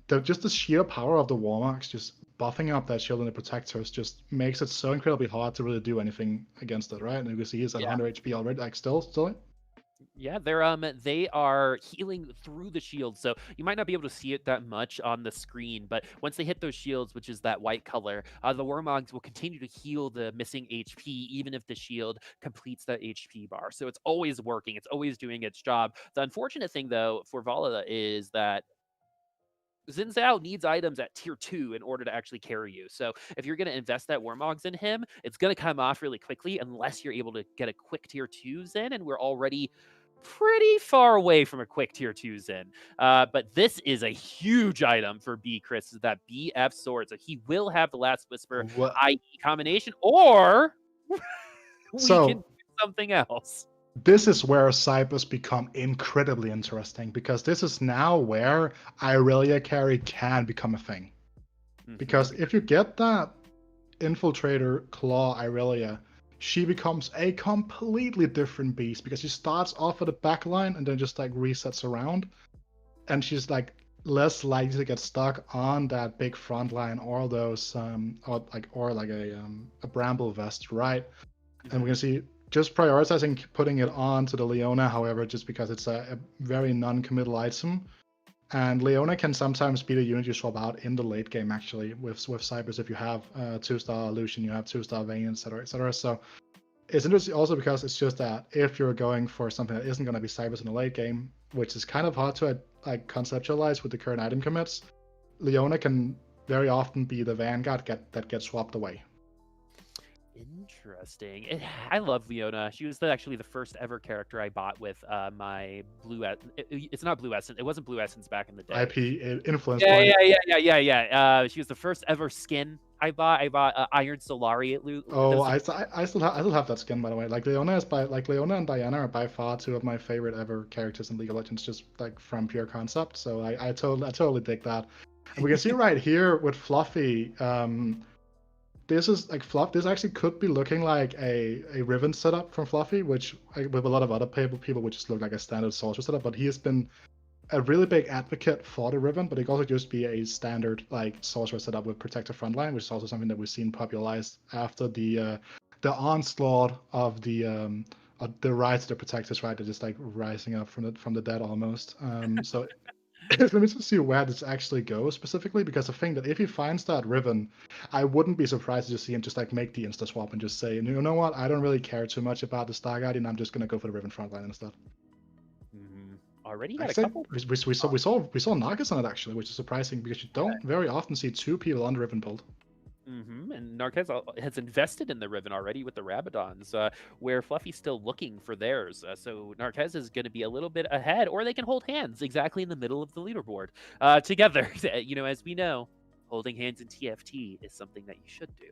just the sheer power of the Warmarks, just buffing up that shield and the protectors, just makes it so incredibly hard to really do anything against it, right? And you can see he's at 100 HP already, like, still. Yeah, they are healing through the shield, so you might not be able to see it that much on the screen, but once they hit those shields, which is that white color, the Warmogs will continue to heal the missing HP, even if the shield completes that HP bar. So it's always working, it's always doing its job. The unfortunate thing, though, for Vala is that Xin Zhao needs items at tier 2 in order to actually carry you. So if you're going to invest that Warmogs in him, it's going to come off really quickly unless you're able to get a quick tier 2s in, and we're already pretty far away from a quick tier 2s in. But this is a huge item for Bkrisz, that BF sword. So he will have the Last Whisper IE combination, or we can do something else. This is where Cyprus become incredibly interesting, because this is now where Irelia carry can become a thing. Because if you get that Infiltrator Claw Irelia, she becomes a completely different beast, because she starts off at the back line and then just like resets around, and she's like less likely to get stuck on that big front line or those or like a bramble vest, right? And we can see just prioritizing putting it on to the Leona, however, just because it's a very non-committal item. And Leona can sometimes be the unit you swap out in the late game, actually, with Cyprus. If you have 2-star Illusion, you have 2-star Vayne, etc., etc. So it's interesting also because it's just that if you're going for something that isn't going to be Cyprus in the late game, which is kind of hard to like conceptualize with the current item commits, Leona can very often be the vanguard that gets swapped away. Interesting. I love Leona. She was actually the first ever character I bought with my blue. It's not blue essence. It wasn't blue essence back in the day. IP influence Yeah, point. yeah. She was the first ever skin I bought. I bought Iron Solari at Loot. Oh, I still have that skin, by the way. Like Leona Leona and Diana are by far two of my favorite ever characters in League of Legends, just like from pure concept. So I totally dig that. And we can see right here with Fluffy, this is like this actually could be looking like a Riven setup from Fluffy, which with a lot of other people would just look like a standard sorcerer setup. But he has been a really big advocate for the Riven, but it could also just be a standard like sorcerer setup with protective frontline, which is also something that we've seen popularized after the onslaught of the rise of the protectors, right? They're just like rising up from the dead almost. So let me just see where this actually goes specifically, because I think that if he finds that Riven, I wouldn't be surprised to see him just like make the insta swap and just say, you know what, I don't really care too much about the Star Guardian, I'm just gonna go for the Riven frontline instead. Already got a Actually, couple. we saw Narkez on it actually, which is surprising because you don't very often see two people on the Riven build. And Narkez has invested in the Riven already with the Rabadons, where Fluffy's still looking for theirs. So Narkez is going to be a little bit ahead, or they can hold hands exactly in the middle of the leaderboard together. You know, as we know, holding hands in TFT is something that you should do.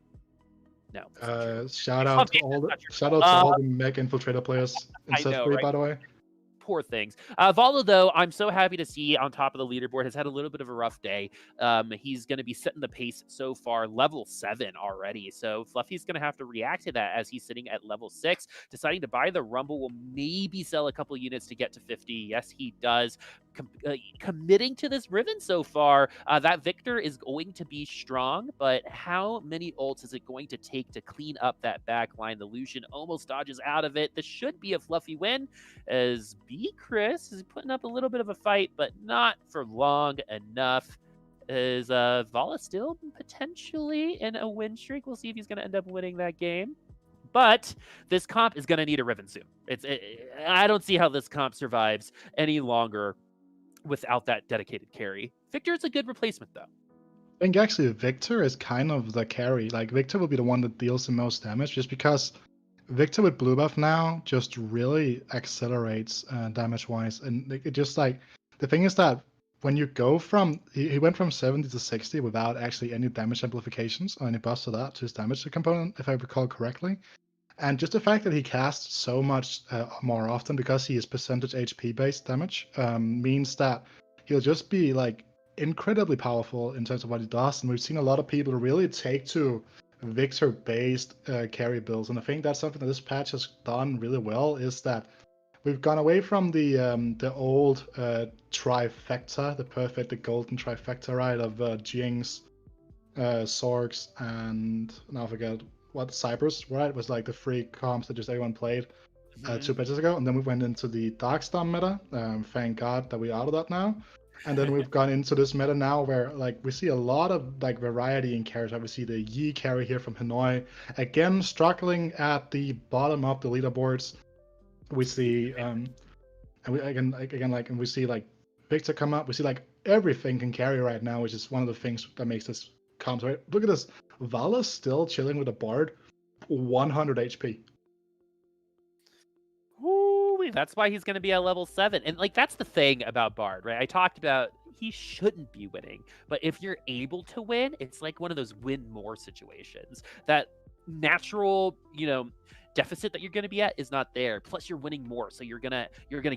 No. Shout out to all the mech infiltrator players in I set know, 3, right? by the way. Poor things. Valo, though, I'm so happy to see on top of the leaderboard, has had a little bit of a rough day. He's going to be setting the pace so far, level 7 already. So Fluffy's going to have to react to that as he's sitting at level 6. Deciding to buy the Rumble will maybe sell a couple units to get to 50. Yes, he does. Committing to this Riven so far, that Victor is going to be strong, but how many ults is it going to take to clean up that back line? The Lucian almost dodges out of it. This should be a Fluffy win, as Bkrisz is putting up a little bit of a fight, but not for long enough. Is Vala still potentially in a win streak? We'll see if he's going to end up winning that game. But this comp is going to need a Riven soon. I don't see how this comp survives any longer without that dedicated carry. Victor is a good replacement, though. I think actually Victor is kind of the carry. Like Victor will be the one that deals the most damage, just because Victor with blue buff now just really accelerates damage-wise. And it just like, the thing is that when you go from, he went from 70 to 60 without actually any damage amplifications or any buffs to that, to his damage component, if I recall correctly. And just the fact that he casts so much more often because he is percentage HP based damage means that he'll just be like incredibly powerful in terms of what he does. And we've seen a lot of people really take to Victor based carry builds. And I think that's something that this patch has done really well, is that we've gone away from the old trifecta, the golden trifecta, right, of Jinx, Sorgs, and now I forget what Cypress, right? It was like the 3 comps that just everyone played 2 patches ago, and then we went into the Darkstorm meta. Thank God that we're out of that now. And then we've gone into this meta now where like we see a lot of like variety in carries. We see the Yi carry here from Hinoy, again struggling at the bottom of the leaderboards. We see and we see like Victor come up. We see like everything can carry right now, which is one of the things that makes this comps, right? Look at this. Vala's still chilling with a Bard, 100 HP. Ooh, that's why he's going to be at level 7. And like that's the thing about Bard, right? I talked about he shouldn't be winning, but if you're able to win, it's like one of those win more situations. That natural, deficit that you're going to be at is not there. Plus you're winning more, so you're gonna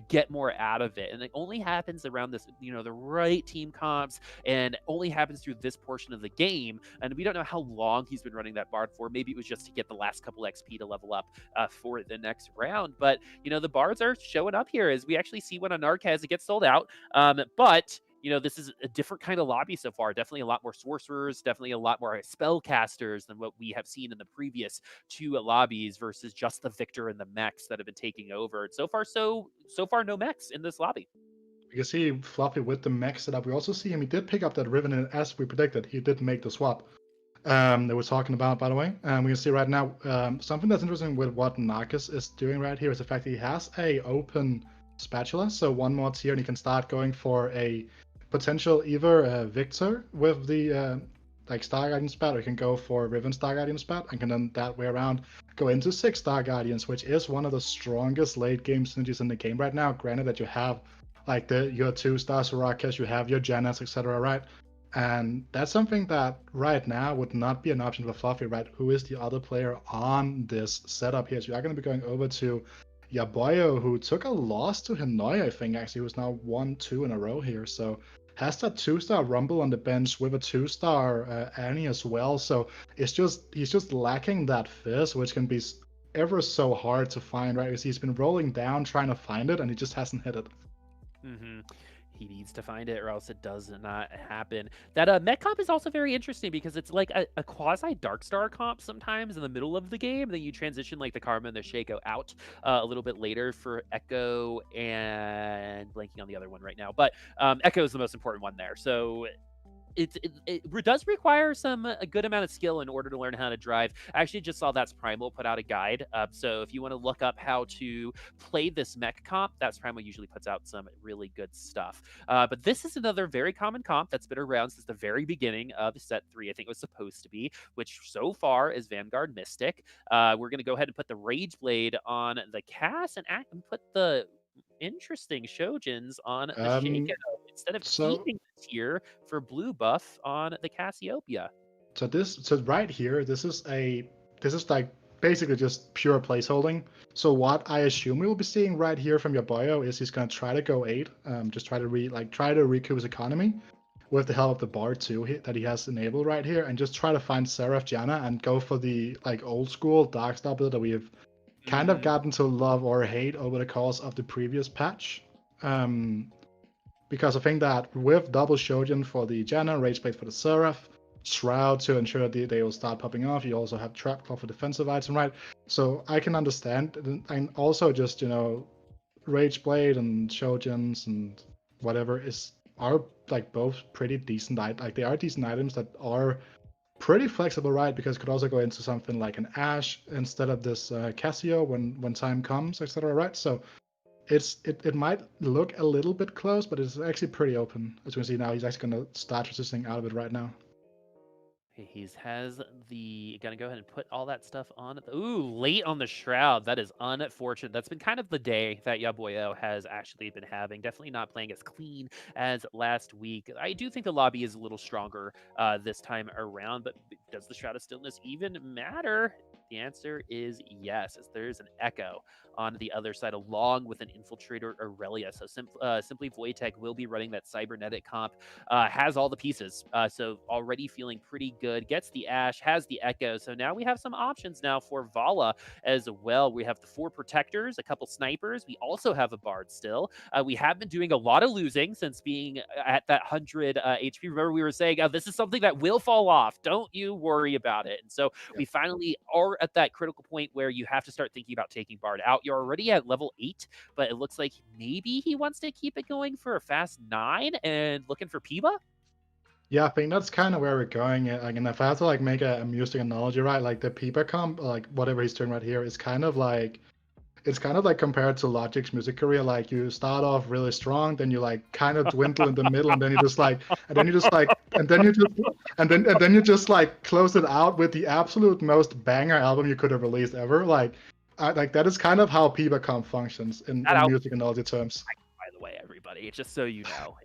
get more out of it, and it only happens around this, the right team comps, and only happens through this portion of the game. And we don't know how long he's been running that Bard for. Maybe it was just to get the last couple XP to level up for the next round. But the Bards are showing up here, as we actually see one on Narkez. It gets sold out, but this is a different kind of lobby so far. Definitely a lot more sorcerers, definitely a lot more spellcasters than what we have seen in the previous 2 lobbies, versus just the Victor and the mechs that have been taking over. So far, no mechs in this lobby. You can see Fluffy with the mech setup. We also see him. He did pick up that Riven, and as we predicted, he did make the swap that we're talking about, by the way. We can see right now something that's interesting with what Narkez is doing right here is the fact that he has a open spatula. So one more tier, and he can start going for a potential either Victor with the like Star Guardian spat, or you can go for Riven Star Guardian spat, and can then that way around go into 6 Star Guardians, which is one of the strongest late game synergies in the game right now. Granted that you have like your 2-star Soraka's, you have your Jannas, etc., right? And that's something that right now would not be an option for Fluffy, right? Who is the other player on this setup here? So you are going to be going over to Yauboio, who took a loss to Hinoy, I think, actually, who's now 1-2 in a row here. So has that 2-star Rumble on the bench with a 2-star Annie as well. So he's just lacking that fizz, which can be ever so hard to find, right? Because he's been rolling down trying to find it, and he just hasn't hit it. Mm-hmm. He needs to find it, or else it does not happen. That mech comp is also very interesting because it's like a quasi Darkstar comp sometimes in the middle of the game. Then you transition like the Karma and the Shaco out a little bit later for Echo and blanking on the other one right now. But Echo is the most important one there. So it does require a good amount of skill in order to learn how to drive. I actually just saw That's Primal put out a guide. So if you want to look up how to play this mech comp, That's Primal usually puts out some really good stuff. But this is another very common comp that's been around since the very beginning of set 3, I think it was supposed to be, which so far is Vanguard Mystic. We're going to go ahead and put the Rage Blade on the Cass and put the interesting Shojins on the Shaco instead of keeping the tier for blue buff on the Cassiopeia. So right here, this is like basically just pure placeholding. So what I assume we will be seeing right here from Yauboio is he's gonna try to go 8, just try to recoup his economy with the help of the Bard too that he has enabled right here, and just try to find Seraph Janna and go for the like old school Darkstar build that we have kind of gotten to love or hate over the course of the previous patch. Because I think that with double Shojin for the Janna, Rage Blade for the Seraph, Shroud to ensure that they will start popping off, you also have Trap Claw for defensive item, right? So I can understand, and also just, Rage Blade and Shojins and whatever are like both pretty decent, like they are decent items that are pretty flexible, right? Because it could also go into something like an Ashe instead of this Cassio when time comes, etc., right? So it might look a little bit close, but it's actually pretty open. As you can see now, he's actually going to start resisting out of it right now. He has gonna go ahead and put all that stuff on. Ooh, late on the Shroud. That is unfortunate. That's been kind of the day that Yauboio has actually been having. Definitely not playing as clean as last week. I do think the lobby is a little stronger this time around, but does the Shroud of Stillness even matter? The answer is yes, as there's an Echo on the other side, along with an Infiltrator Aurelia. So simply Wojtek will be running that cybernetic comp, has all the pieces. So already feeling pretty good, gets the Ashe, has the Echo. So now we have some options now for Vala as well. We have the 4 Protectors, a couple Snipers. We also have a Bard still. We have been doing a lot of losing since being at that 100 HP. Remember we were saying, this is something that will fall off. Don't you worry about it. And so we finally are at that critical point where you have to start thinking about taking Bard out. You're already at level 8, but it looks like maybe he wants to keep it going for a fast 9 and looking for Piba. Yeah, I think that's kind of where we're going. Like, and if I have to like make a music analogy, right? Like the Piba comp, like whatever he's doing right here, is kind of like compared to Logic's music career. Like you start off really strong, then you like kind of dwindle in the middle, and then you just like close it out with the absolute most banger album you could have released ever. Like that is kind of how Piba comp functions in music analogy terms. By the way, everybody, just so you know,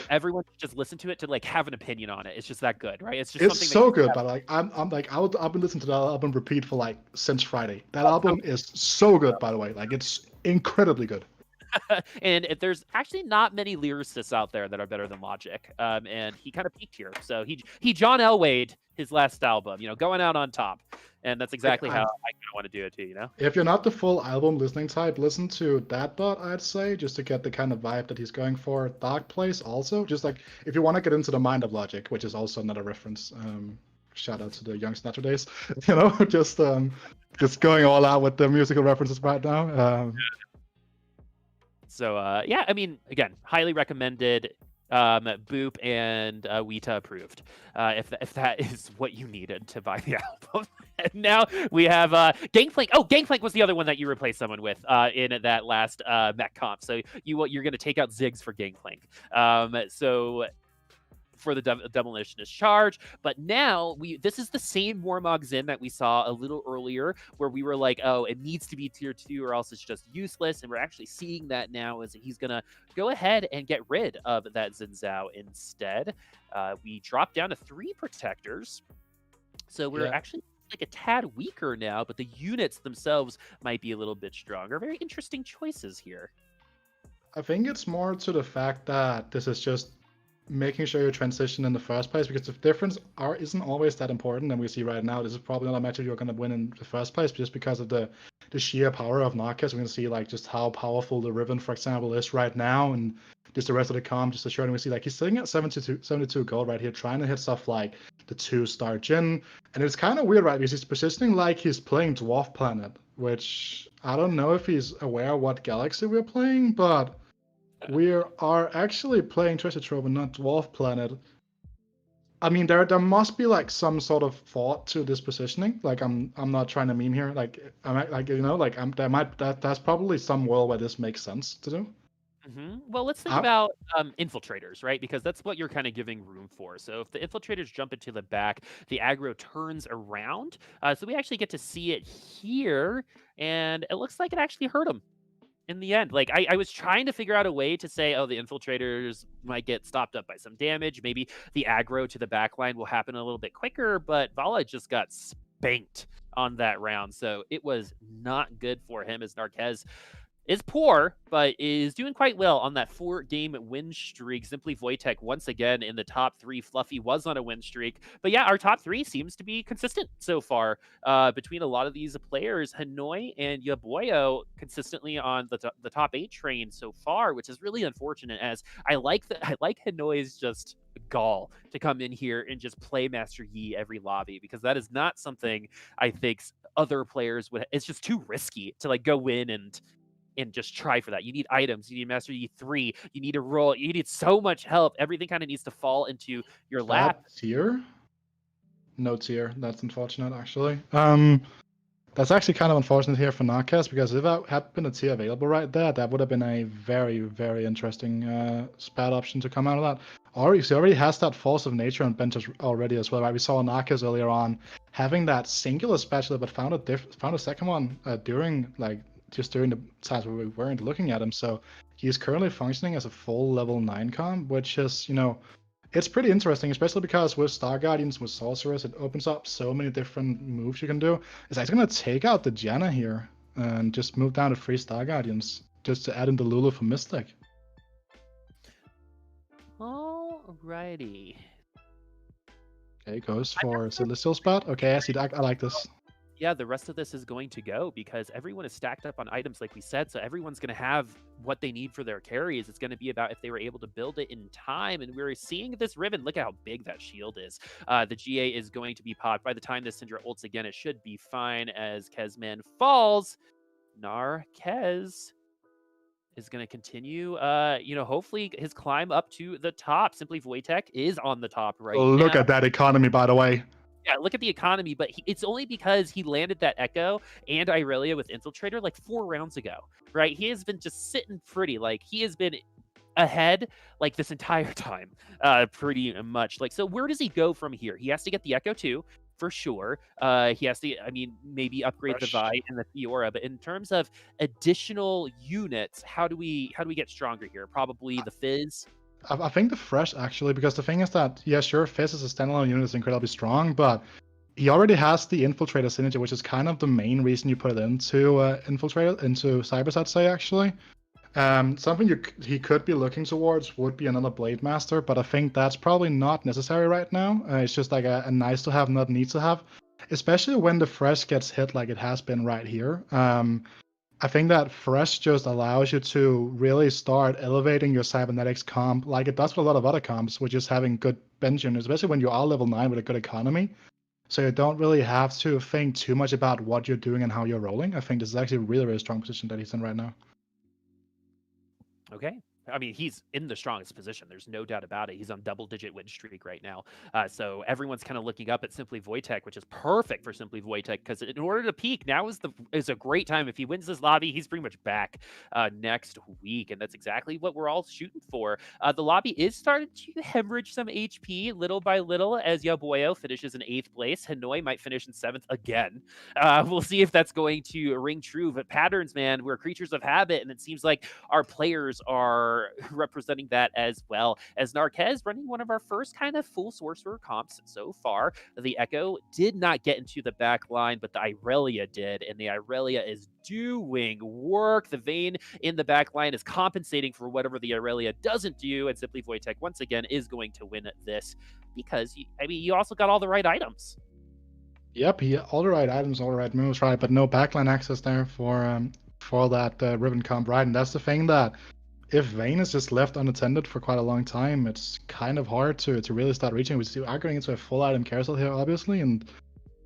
everyone should just listen to it to like have an opinion on it. It's just that good, right? It's something so good, but like I've been listening to that album repeat for like since Friday. That album is so good, by the way. Like it's incredibly good. And there's actually not many lyricists out there that are better than Logic. And he kind of peaked here. So he John Elway'd his last album, going out on top. And that's exactly how I kind of want to do it too, If you're not the full album listening type, listen to that bot, I'd say, just to get the kind of vibe that he's going for. Dark Place also, just like if you want to get into the mind of Logic, which is also another reference. Shout out to the young Snatcher days, just going all out with the musical references right now. So yeah, I mean, again, highly recommended. Boop and Wita approved. If that is what you needed to buy the album. And now we have Gangplank. Oh, Gangplank was the other one that you replaced someone with in that last mech comp. So you're going to take out Ziggs for Gangplank. So for the demolitionist charge. But now this is the same Warmog Zin that we saw a little earlier, where we were like, oh, it needs to be tier 2 or else it's just useless. And we're actually seeing that now as he's going to go ahead and get rid of that Zinzao instead. We drop down to 3 protectors. So we're actually like a tad weaker now, but the units themselves might be a little bit stronger. Very interesting choices here. I think it's more to the fact that this is just making sure you transition in the first place, because the difference isn't always that important. And we see right now, this is probably not a matchup you're going to win in the first place, just because of the sheer power of Narkez. We're going to see like just how powerful the Riven, for example, is right now, and just the rest of the comp, just to show. And we see like he's sitting at 72 gold right here, trying to hit stuff like the 2-star Jin. And it's kind of weird, right? Because he's positioning like he's playing Dwarf Planet, which I don't know if he's aware of what galaxy we're playing, but we are actually playing Treasure Trove and not Dwarf Planet. I mean, there must be like some sort of thought to this positioning. Like I'm not trying to meme here. Like that's probably some world where this makes sense to do. Well, let's think about infiltrators, right? Because that's what you're kind of giving room for. So if the infiltrators jump into the back, the aggro turns around. So we actually get to see it here, and it looks like it actually hurt him in the end. Like I was trying to figure out a way to say, oh, the infiltrators might get stopped up by some damage. Maybe the aggro to the backline will happen a little bit quicker, but Vala just got spanked on that round. So it was not good for him, as Narkez is poor, but is doing quite well on that 4-game win streak. Simply Wojtek once again in the top 3. Fluffy was on a win streak. But yeah, our top 3 seems to be consistent so far between a lot of these players. Hinoy and Yauboio consistently on the top 8 train so far, which is really unfortunate, as I like Hinoy's just gall to come in here and just play Master Yi every lobby, because that is not something I think other players would. It's just too risky to like go in and just try for that. You need items, you need Master Yi 3, you need a roll, you need so much help. Everything kind of needs to fall into your lap. Tier? No tier. That's unfortunate, actually. That's actually kind of unfortunate here for Narkez, because if that had been a tier available right there, that would have been a very, very interesting spat option to come out of that. He already has that force of nature on benches already as well, right? We saw Narkez earlier on having that singular spatula, but found a second one during the times where we weren't looking at him. So he's currently functioning as a full level 9 comp, which is, it's pretty interesting, especially because with Star Guardians, with Sorceress, it opens up so many different moves you can do. It's actually going to take out the Janna here and just move down to 3 Star Guardians just to add in the Lulu for Mystic. Alrighty. Okay, goes for Celestial Spot. Okay, I like this. Yeah, the rest of this is going to go because everyone is stacked up on items, like we said, so everyone's going to have what they need for their carries. It's going to be about if they were able to build it in time, and we're seeing this Riven. Look at how big that shield is. The GA is going to be popped. By the time this Syndra ults again, it should be fine as Kezman falls. Narkez is going to continue, hopefully his climb up to the top. Simply Wojtek is on the top right now. Look at that economy, by the way. Yeah, look at the economy, but it's only because he landed that Echo and Irelia with Infiltrator like 4 rounds ago, right? He has been just sitting pretty. Like, he has been ahead like this entire time, pretty much. Like, so where does he go from here? He has to get the Echo too, for sure. He has to, maybe upgrade the Vi and the Fiora. But in terms of additional units, how do we get stronger here? Probably the Fizz. I think the Fresh, actually, because the thing is that, yeah, sure, Fizz as a standalone unit is incredibly strong, but he already has the Infiltrator synergy, which is kind of the main reason you put it into into Cybers, I'd say, actually. Something he could be looking towards would be another Blade Master, but I think that's probably not necessary right now. It's just like a nice to have, not need to have, especially when the Fresh gets hit like it has been right here. I think that Fresh just allows you to really start elevating your cybernetics comp like it does with a lot of other comps, which is having good bench units, especially when you are level 9 with a good economy. So you don't really have to think too much about what you're doing and how you're rolling. I think this is actually a really, really strong position that he's in right now. Okay. I mean, he's in the strongest position. There's no doubt about it. He's on double-digit win streak right now. So everyone's kind of looking up at Simply Wojtek, which is perfect for Simply Wojtek because in order to peak, now is a great time. If he wins this lobby, he's pretty much back next week, and that's exactly what we're all shooting for. The lobby is starting to hemorrhage some HP little by little as Yauboio finishes in 8th place. Hinoy might finish in 7th again. We'll see if that's going to ring true. But patterns, man, we're creatures of habit, and it seems like our players are representing that as well. As Narkez running one of our first kind of full sorcerer comps so far. The Echo did not get into the back line, but the Irelia did, and the Irelia is doing work. The Vayne in the back line is compensating for whatever the Irelia doesn't do, and Simply Wojtek once again is going to win this because, you also got all the right items. Yep, all the right items, all the right moves, right, but no backline access there for that ribbon comp, right? And that's the thing that if Vayne is just left unattended for quite a long time, it's kind of hard to really start reaching. We are going into a full item carousel here, obviously, and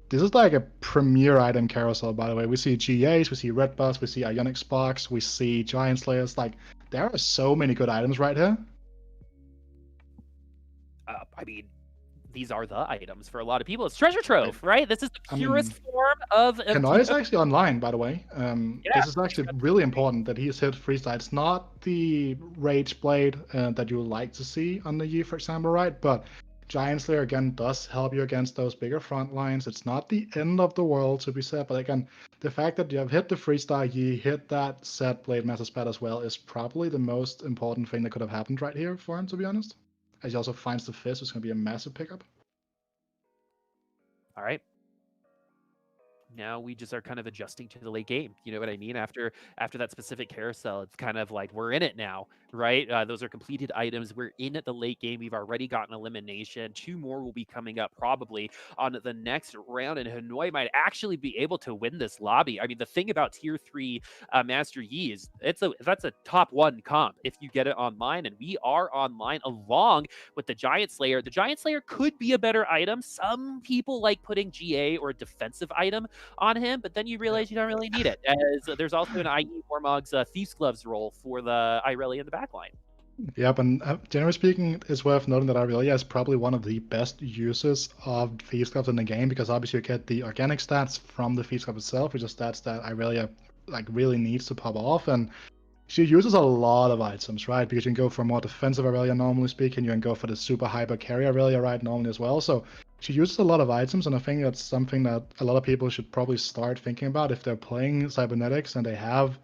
this is like a premier item carousel, by the way. We see GAs, we see Red Buffs, we see Ionic Sparks, we see Giant Slayers. Like, there are so many good items right here. I mean, these are the items for a lot of people. It's treasure trove, right? This is the purest form of... Hinoy is actually online, by the way. This is actually really important that he's hit freestyle. It's not the Rage Blade that you would like to see on the Yi, for example, right? But Giant Slayer, again, does help you against those bigger front lines. It's not the end of the world, to be said. But again, the fact that you have hit the freestyle Yi, hit that set Blade Master Spat as well, is probably the most important thing that could have happened right here for him, to be honest. As he also finds the Fizz, it's going to be a massive pickup. All right. Now we just are kind of adjusting to the late game. You know what I mean? After that specific carousel, it's kind of like we're in it now, right? Those are completed items. We're in at the late game. We've already gotten elimination. 2 more will be coming up probably on the next round, and Hinoy might actually be able to win this lobby. I mean, the thing about Tier 3 Master Yi is that's a top 1 comp if you get it online, and we are online along with the Giant Slayer. The Giant Slayer could be a better item. Some people like putting GA or a defensive item on him, but then you realize you don't really need it, as there's also an IE Warmog's Thief's Gloves role for the Irelia in the backline. Yep, and generally speaking, it's worth noting that Irelia is probably one of the best users of Thief's Gloves in the game, because obviously you get the organic stats from the Thief's Glove itself, which is stats that Irelia really needs to pop off, and she uses a lot of items, right? Because you can go for more defensive Irelia, normally speaking, you can go for the super hyper carry Irelia, right, normally as well. So she uses a lot of items, and I think that's something that a lot of people should probably start thinking about if they're playing Cybernetics and they have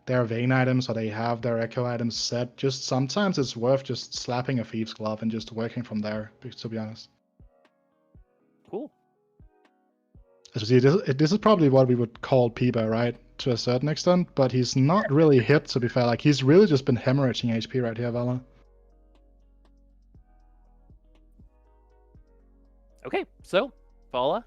their Vayne items or they have their Echo items set. Just sometimes it's worth just slapping a Thief's Glove and just working from there, to be honest. Cool. So see, this is probably what we would call Peebo, right? To a certain extent, but he's not really hit, to be fair. Like, he's really just been hemorrhaging HP right here, Vala. Okay, so Vala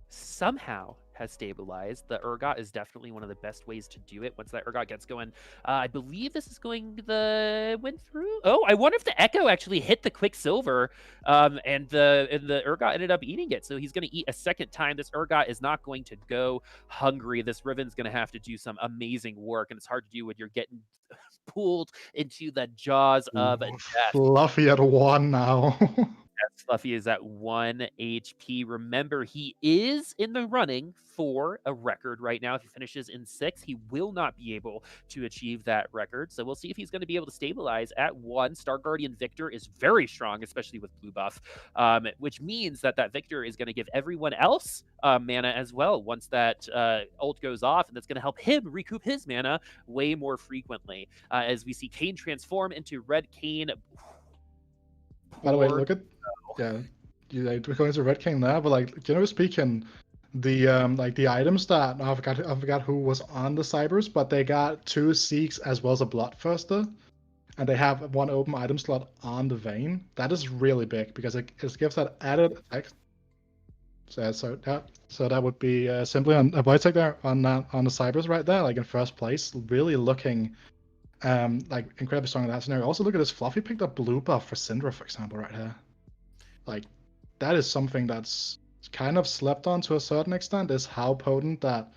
somehow has stabilized. The Urgot is definitely one of the best ways to do it once that Urgot gets going. I believe this is going the win through. Oh, I wonder if the Echo actually hit the Quicksilver, and the Urgot ended up eating it. So he's going to eat a second time. This Urgot is not going to go hungry. This Riven's going to have to do some amazing work, and it's hard to do when you're getting pulled into the jaws of death. Fluffy at 1 now. Fluffy is at 1 HP. Remember, he is in the running for a record right now. If he finishes in 6th, he will not be able to achieve that record. So we'll see if he's going to be able to stabilize at 1. Star Guardian Victor is very strong, especially with blue buff, which means that Victor is going to give everyone else mana as well once that ult goes off, and that's going to help him recoup his mana way more frequently. As we see Kayn transform into Red Kayn. By the way, look at we're going to Red King now, but like generally speaking, the the items that I forgot who was on the Cybers, but they got 2 Seeks as well as a Bloodthirster, and they have 1 open item slot on the Vayne. That is really big because it gives that added attack. So that would be simply on a Wojtek there on the Cybers right there, like in first place, really looking like incredibly strong in that scenario. Also, look at this. Fluffy picked up blue buff for Syndra, for example, right here. Like, that is something that's kind of slept on to a certain extent, is how potent that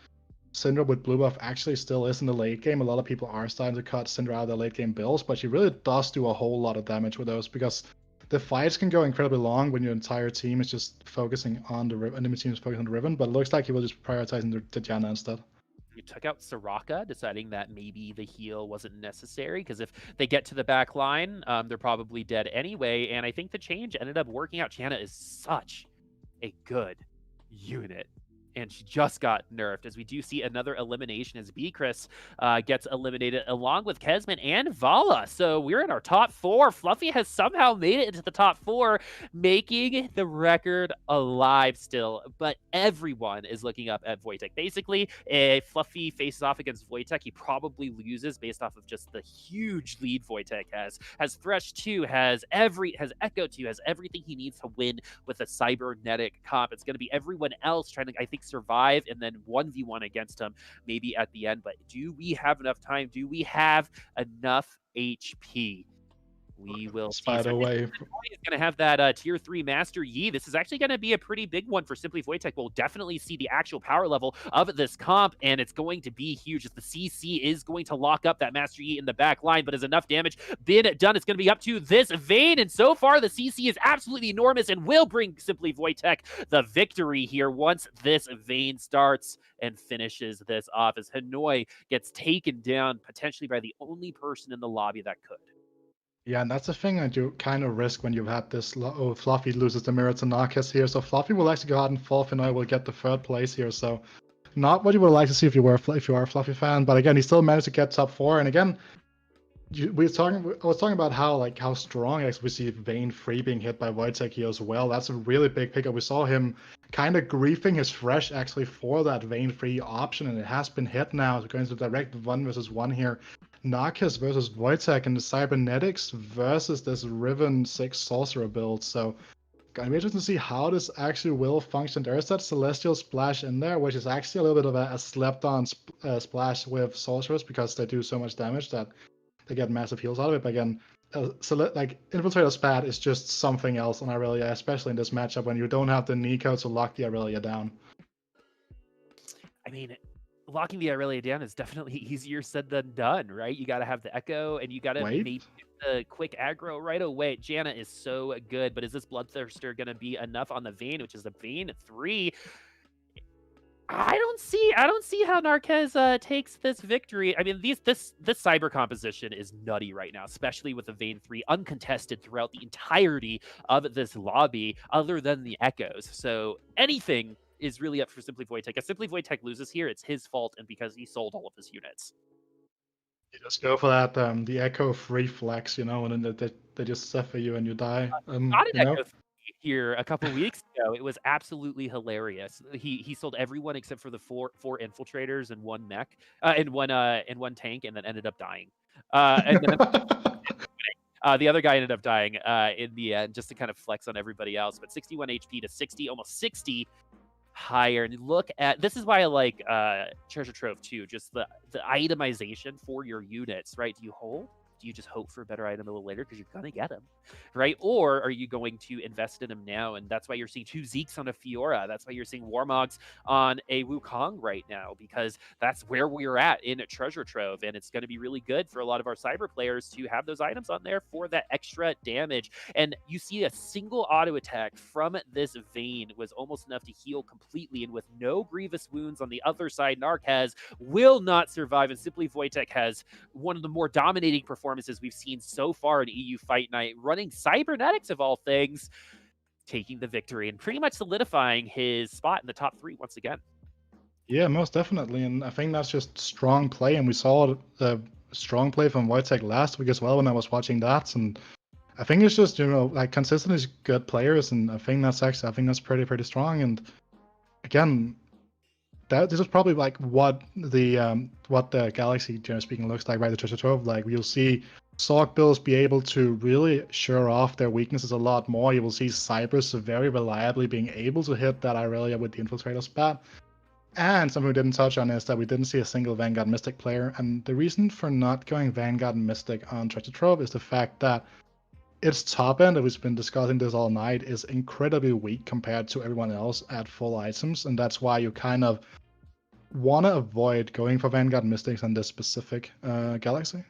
Syndra with blue buff actually still is in the late game. A lot of people are starting to cut Syndra out of their late game builds, but she really does do a whole lot of damage with those because the fights can go incredibly long when your entire team is just focusing on the Riven, enemy team is focusing on the Riven, but it looks like he will just prioritizing the Janna instead. You took out Soraka, deciding that maybe the heal wasn't necessary, because if they get to the back line, they're probably dead anyway, and I think the change ended up working out. Janna is such a good unit, and she just got nerfed, as we do see another elimination as Bkrisz gets eliminated along with Kezman and Vala. So we're in our top 4. Fluffy has somehow made it into the top 4, making the record alive still. But everyone is looking up at wojtek. Basically, if Fluffy faces off against wojtek, he probably loses based off of just the huge lead wojtek has. Has Thresh 2, has Echo 2, has everything he needs to win with a cybernetic comp. It's going to be everyone else trying to, I think, survive and then 1v1 against him maybe at the end. But do we have enough time? Do we have enough HP? We will see. Spider wave. He's going to have that tier 3 Master Yi. This is actually going to be a pretty big one for Simply wojtek. We'll definitely see the actual power level of this comp, and it's going to be huge as the CC is going to lock up that Master Yi in the back line. But has enough damage been done? It's going to be up to this Vayne, and so far the CC is absolutely enormous and will bring Simply wojtek the victory here once this Vayne starts and finishes this off, as Hinoy gets taken down potentially by the only person in the lobby that could. Yeah, and that's the thing that you kind of risk when you've had this. Oh, Fluffy loses the mirror to Narkez here, so Fluffy will actually go out and fall. Hinoy will get the 3rd place here, so not what you would like to see if you are a Fluffy fan. But again, he still managed to get top 4, and again, I was talking about how strong we see Vayne free being hit by wojtek here as well. That's a really big pickup. We saw him kind of griefing his Thresh actually for that Vayne free option, and it has been hit now. It's going to direct 1v1 here. Narkez versus wojtek and the cybernetics versus this Riven 6 sorcerer build. So gonna be interesting to see how this actually will function. There is that celestial splash in there, which is actually a little bit of a slept on splash with sorcerers because they do so much damage that they get massive heals out of it. But again, Infiltrator Spat is just something else on Irelia, especially in this matchup when you don't have the Nico to lock the Irelia down. I mean, locking the Irelia down is definitely easier said than done, right? You got to have the Echo, and you got to maybe the quick aggro right away. Janna is so good, but is this Bloodthirster going to be enough on the Vayne, which is the Vayne 3? I don't see how Narkez takes this victory. I mean, this cyber composition is nutty right now, especially with the Vayne 3 uncontested throughout the entirety of this lobby, other than the Echoes. So anything is really up for Simply wojtek. If Simply wojtek loses here, it's his fault, and because he sold all of his units. You just go for that, the Echo free flex, and then they just suffer you and you die. Not an Echo here a couple weeks ago. It was absolutely hilarious. He sold everyone except for the four infiltrators and 1 mech, and one tank, and then ended up dying. And then the other guy ended up dying in the end, just to kind of flex on everybody else. But 61 HP to 60, almost 60 higher. And look at this is why I like Treasure Trove too. Just the itemization for your units, right? Do you hold? Do you just hope for a better item a little later because you're gonna get them, right? Or are you going to invest in them now? And that's why you're seeing 2 Zeeks on a Fiora. That's why you're seeing Warmogs on a Wukong right now, because that's where we're at in Treasure Trove, and it's going to be really good for a lot of our cyber players to have those items on there for that extra damage. And you see a single auto attack from this Vayne was almost enough to heal completely, and with no grievous wounds on the other side, Narkez will not survive, and Simply wojtek has one of the more dominating performances we've seen so far in EU Fight Night, running cybernetics of all things, taking the victory and pretty much solidifying his spot in the top 3 once again. Yeah, most definitely, and I think that's just strong play, and we saw the strong play from wojtek last week as well when I was watching that, and I think it's just consistently good players, and I think that's pretty strong. And again, this is probably what the Galaxy, generally speaking, looks like, right? The Treasure Trove. You'll see Sorc builds be able to really show off their weaknesses a lot more. You will see Cybers very reliably being able to hit that Irelia with the Infiltrator Spat. And something we didn't touch on is that we didn't see a single Vanguard Mystic player. And the reason for not going Vanguard Mystic on Treasure Trove is the fact that its top end, and we've been discussing this all night, is incredibly weak compared to everyone else at full items. And that's why you kind of want to avoid going for Vanguard Mystics on this specific galaxy?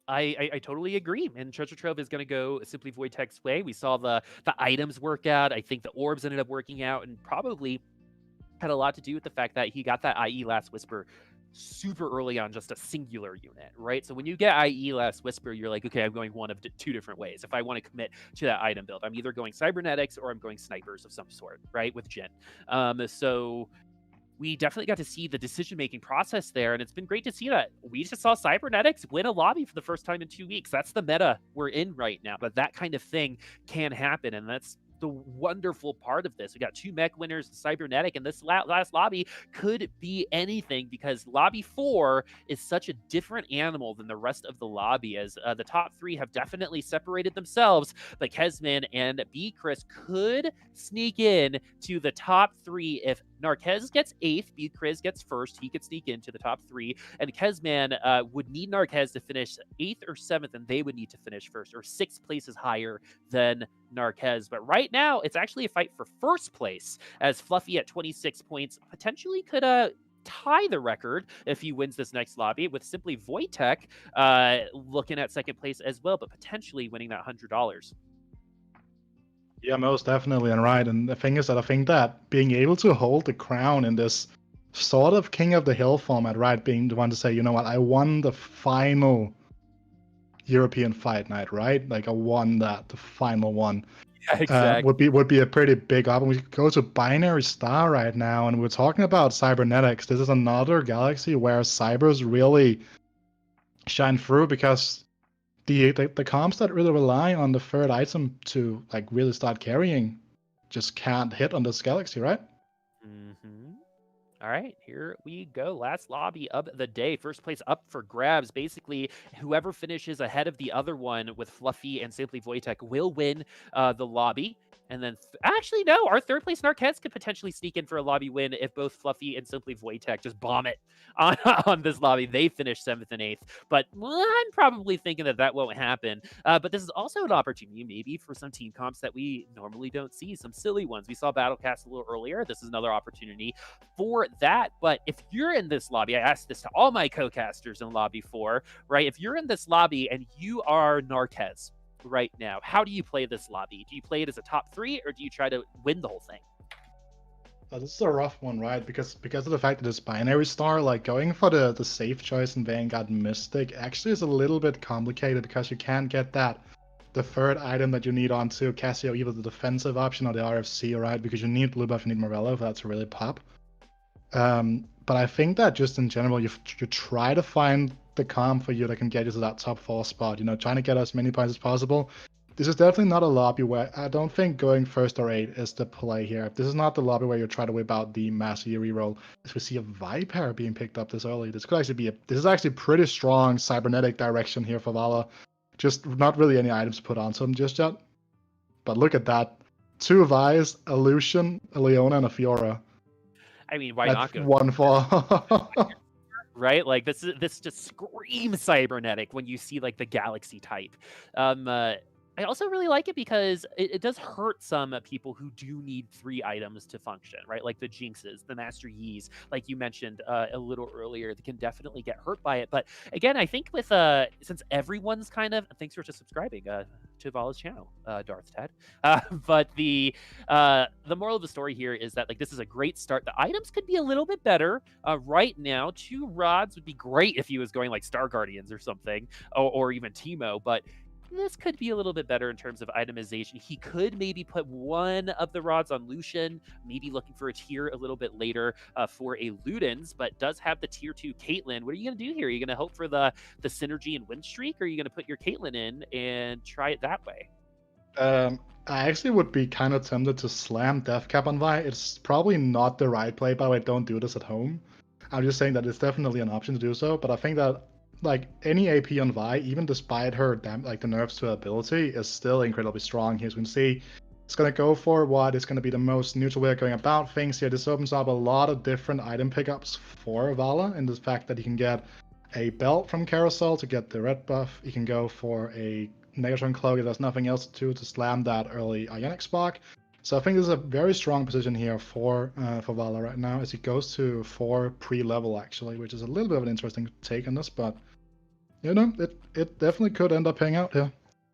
I totally agree. And Treasure Trove is going to go simply Wojtek's way. We saw the items work out. I think the orbs ended up working out, and probably had a lot to do with the fact that he got that IE Last Whisper super early on, just a singular unit, right? So when you get IE Last Whisper, you're like, okay, I'm going one of two different ways. If I want to commit to that item build, I'm either going cybernetics or I'm going snipers of some sort, right? With Jin. So we definitely got to see the decision-making process there, and it's been great to see that. We just saw cybernetics win a lobby for the first time in 2 weeks. That's the meta we're in right now, but that kind of thing can happen, and that's the wonderful part of this. We got 2 mech winners, cybernetic, and this last lobby could be anything because lobby 4 is such a different animal than the rest of the lobby, as the top 3 have definitely separated themselves, but Kezman and Bkrisz could sneak in to the top 3 if Narkez gets 8th, Bkrisz gets 1st, he could sneak into the top 3, and Kezman would need Narkez to finish 8th or 7th, and they would need to finish 1st, or 6 places higher than Narkez. But right now, it's actually a fight for 1st place, as Fluffy at 26 points potentially could tie the record if he wins this next lobby, with simply Wojtek looking at 2nd place as well, but potentially winning that $100. Yeah, most definitely, and right. And the thing is that I think that being able to hold the crown in this sort of King of the Hill format, right, being the one to say, you know what, I won the final European Fight Night, right? Like I won that, the final one. Yeah, exactly. Would be a pretty big up. And we go to Binary Star right now, and we're talking about cybernetics. This is another galaxy where cybers really shine through, because the comps that really rely on the 3rd item to like really start carrying just can't hit on this galaxy, right? Mm-hmm. All right, here we go. Last lobby of the day. 1st place up for grabs. Basically, whoever finishes ahead of the other one with Fluffy and Simply Wojtek will win the lobby. And then, actually, no, our 3rd place Narkez could potentially sneak in for a lobby win if both Fluffy and Simply Wojtek just bomb it on this lobby. They finish 7th and 8th. But I'm probably thinking that won't happen. But this is also an opportunity maybe for some team comps that we normally don't see, some silly ones. We saw WitaCasts a little earlier. This is another opportunity for that. But if you're in this lobby, I asked this to all my co-casters in lobby 4, right? If you're in this lobby and you are Narkez right now, how do you play this lobby? Do you play it as a top 3, or do you try to win the whole thing? This is a rough one, right? Because of the fact that it's Binary Star, like going for the safe choice in Vanguard Mystic actually is a little bit complicated, because you can't get the 3rd item that you need onto Casio, either the defensive option or the RFC, right? Because you need blue buff, you need Morello for that to really pop. But I think that just in general, you try to find the comp for you that can get you to that top 4 spot, you know, trying to get as many points as possible. This is definitely not a lobby where I don't think going 1st or 8 is the play here. This is not the lobby where you try to whip out the massive reroll. As we see a Viper being picked up this early, this could actually be this is actually pretty strong cybernetic direction here for Vala. Just not really any items put onto him just yet. But look at that. 2 Vi's, a Lucian, a Leona, and a Fiora. I mean, why That's not go 1 for right? Like this just screams cybernetic when you see like the galaxy type. I also really like it because it does hurt some people who do need 3 items to function, right? Like the Jinxes, the Master Yis, like you mentioned a little earlier, they can definitely get hurt by it. But again, I think with since everyone's kind of, thanks for just subscribing to Vala's channel, Darth Ted. But the moral of the story here is that like this is a great start. The items could be a little bit better right now. 2 rods would be great if he was going like Star Guardians or something, or even Teemo, but this could be a little bit better in terms of itemization. He could maybe put 1 of the rods on Lucian, maybe looking for a tier a little bit later for a Ludens, but does have the tier 2 Caitlyn. What are you going to do here? Are you going to hope for the synergy and win streak, or are you going to put your Caitlyn in and try it that way? I actually would be kind of tempted to slam Deathcap on Vi. It's probably not the right play, by the way. Don't do this at home. I'm just saying that it's definitely an option to do so, but I think that like any AP on Vi, even despite her like the nerfs to her ability, is still incredibly strong. Here, as we can see, it's gonna go for what is gonna be the most neutral way of going about things here. This opens up a lot of different item pickups for Vala, in the fact that you can get a belt from Carousel to get the red buff. You can go for a Negatron Cloak if there's nothing else to slam that early Ionic Spark. So I think there's a very strong position here for Vala right now, as he goes to 4 pre-level actually, which is a little bit of an interesting take on this, but you know, it definitely could end up paying out here.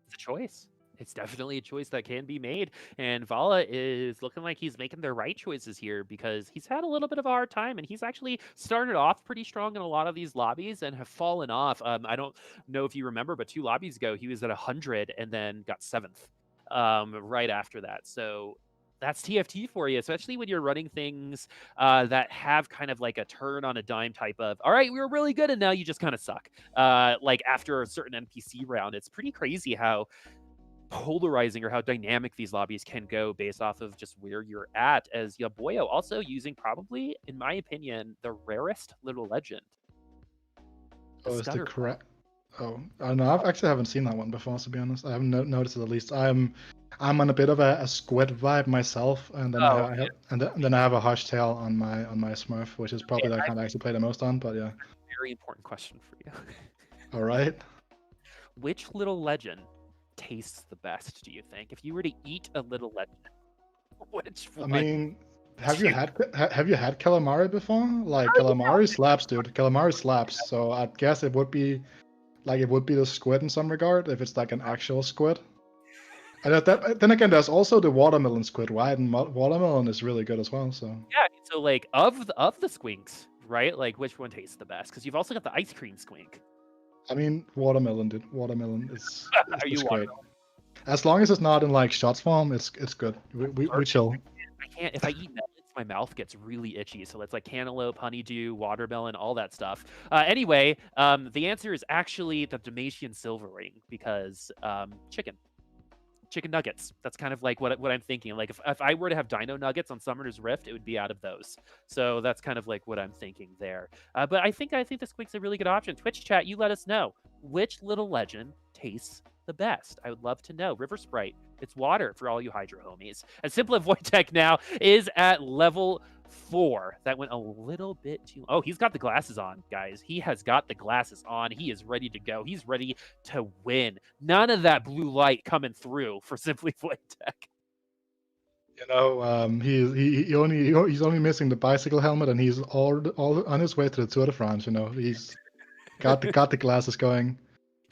It's a choice. It's definitely a choice that can be made, and Vala is looking like he's making the right choices here because he's had a little bit of a hard time, and he's actually started off pretty strong in a lot of these lobbies and have fallen off. I don't know if you remember, but 2 lobbies ago he was at 100 and then got 7th right after that. So that's TFT for you, especially when you're running things that have kind of like a turn on a dime type of, all right, we were really good and now you just kind of suck. Like after a certain NPC round, it's pretty crazy how polarizing or how dynamic these lobbies can go based off of just where you're at, as Yauboio also using probably, in my opinion, the rarest little legend. Oh, is the correct? Oh, no, I actually haven't seen that one before, to be honest. I haven't noticed it at least. I'm on a bit of a squid vibe myself, and then I have a hush tail on my Smurf, which is probably the kind I actually play the most on. But yeah. Very important question for you. All right. Which little legend tastes the best, do you think? If you were to eat a little legend, which one? I mean, have you had calamari before? Like calamari slaps, dude. Calamari slaps. So I guess it would be the squid in some regard if it's like an actual squid. And then again, there's also the watermelon squid, right? And watermelon is really good as well. So yeah, so like of the squinks, right? Like which one tastes the best? Because you've also got the ice cream squink. I mean, watermelon, dude. Watermelon is Are you great. As long as it's not in like shots form, it's good. We chill. I can't. If I eat melons, my mouth gets really itchy. So it's like cantaloupe, honeydew, watermelon, all that stuff. Anyway, the answer is actually the Dalmatian silver ring because chicken nuggets. That's kind of like what I'm thinking. Like if I were to have Dino Nuggets on Summoner's Rift, it would be out of those. So that's kind of like what I'm thinking there. But I think the squink's a really good option. Twitch chat, you let us know which little legend tastes the best. I would love to know. River Sprite, it's water for all you Hydra homies. And Simple Wojtek now is at level 4. That went a little bit too. Oh, he's got the glasses on, guys. He has got the glasses on. He is ready to go. He's ready to win. None of that blue light coming through for Simply Wojtek. You know, he's only missing the bicycle helmet, and he's all on his way to the Tour de France. You know, he's got the glasses going.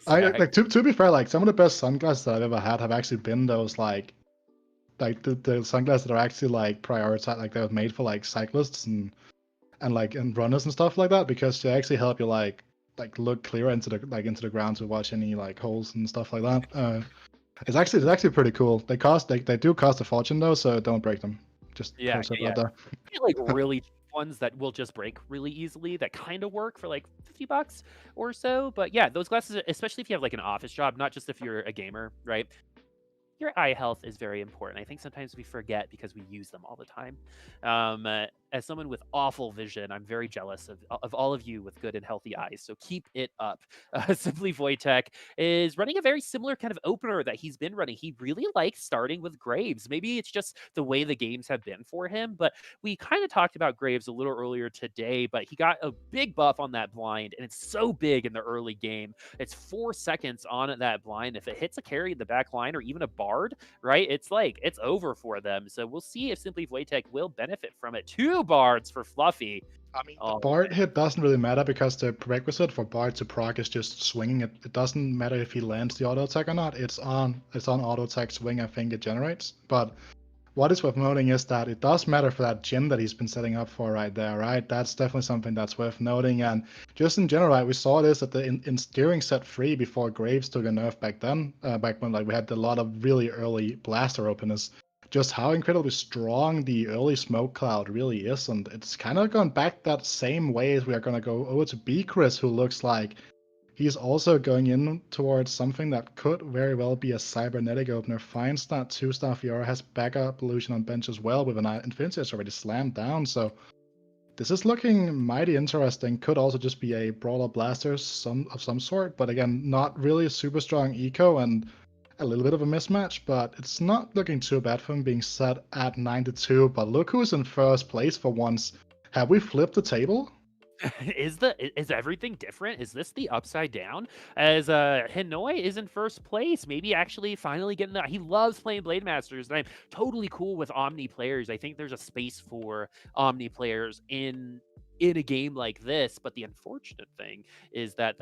To be fair, like some of the best sunglasses that I've ever had have actually been those like the sunglasses that are actually like prioritized, like they're made for like cyclists and runners and stuff like that, because they actually help you like look clearer into the ground to watch any like holes and stuff like that. It's actually pretty cool. They do cost a fortune though, so don't break them. Just yeah. Out there. Like really cheap ones that will just break really easily that kind of work for like $50 or so. But yeah, those glasses, especially if you have like an office job, not just if you're a gamer, right? Your eye health is very important. I think sometimes we forget because we use them all the time. As someone with awful vision, I'm very jealous of all of you with good and healthy eyes. So keep it up. Simply Wojtek is running a very similar kind of opener that he's been running. He really likes starting with Graves. Maybe it's just the way the games have been for him, but we kind of talked about Graves a little earlier today, but he got a big buff on that blind, and it's so big in the early game. It's 4 seconds on that blind. If it hits a carry in the back line or even a bard, right, it's over for them. So we'll see if Simply Wojtek will benefit from it. 2 bards for Fluffy. I mean, the bard hit doesn't really matter because the prerequisite for bard to proc is just swinging it. It doesn't matter if he lands the auto attack or not. It's on auto attack swing, I think it generates. But what is worth noting is that it does matter for that gym that he's been setting up for right there, right? That's definitely something that's worth noting. And just in general, right, we saw this at during set 3 before Graves took a nerf back then, back when like we had a lot of really early blaster openers. Just how incredibly strong the early smoke cloud really is, and it's kind of gone back that same way as we are going to go over to Bkrisz, who looks like he's also going in towards something that could very well be a cybernetic opener. Finds that 2-star Fiora, has backup illusion on bench as well with an Infinity that's already slammed down, so this is looking mighty interesting. Could also just be a Brawler Blaster of some sort, but again, not really a super strong eco and a little bit of a mismatch, but it's not looking too bad for him being set at 92. But look who's in first place for once. Have we flipped the table? Is everything different? Is this the upside down? As Hinoy is in first place, maybe actually finally getting that. He loves playing Blade Masters, and I'm totally cool with Omni players. I think there's a space for Omni players in a game like this. But the unfortunate thing is that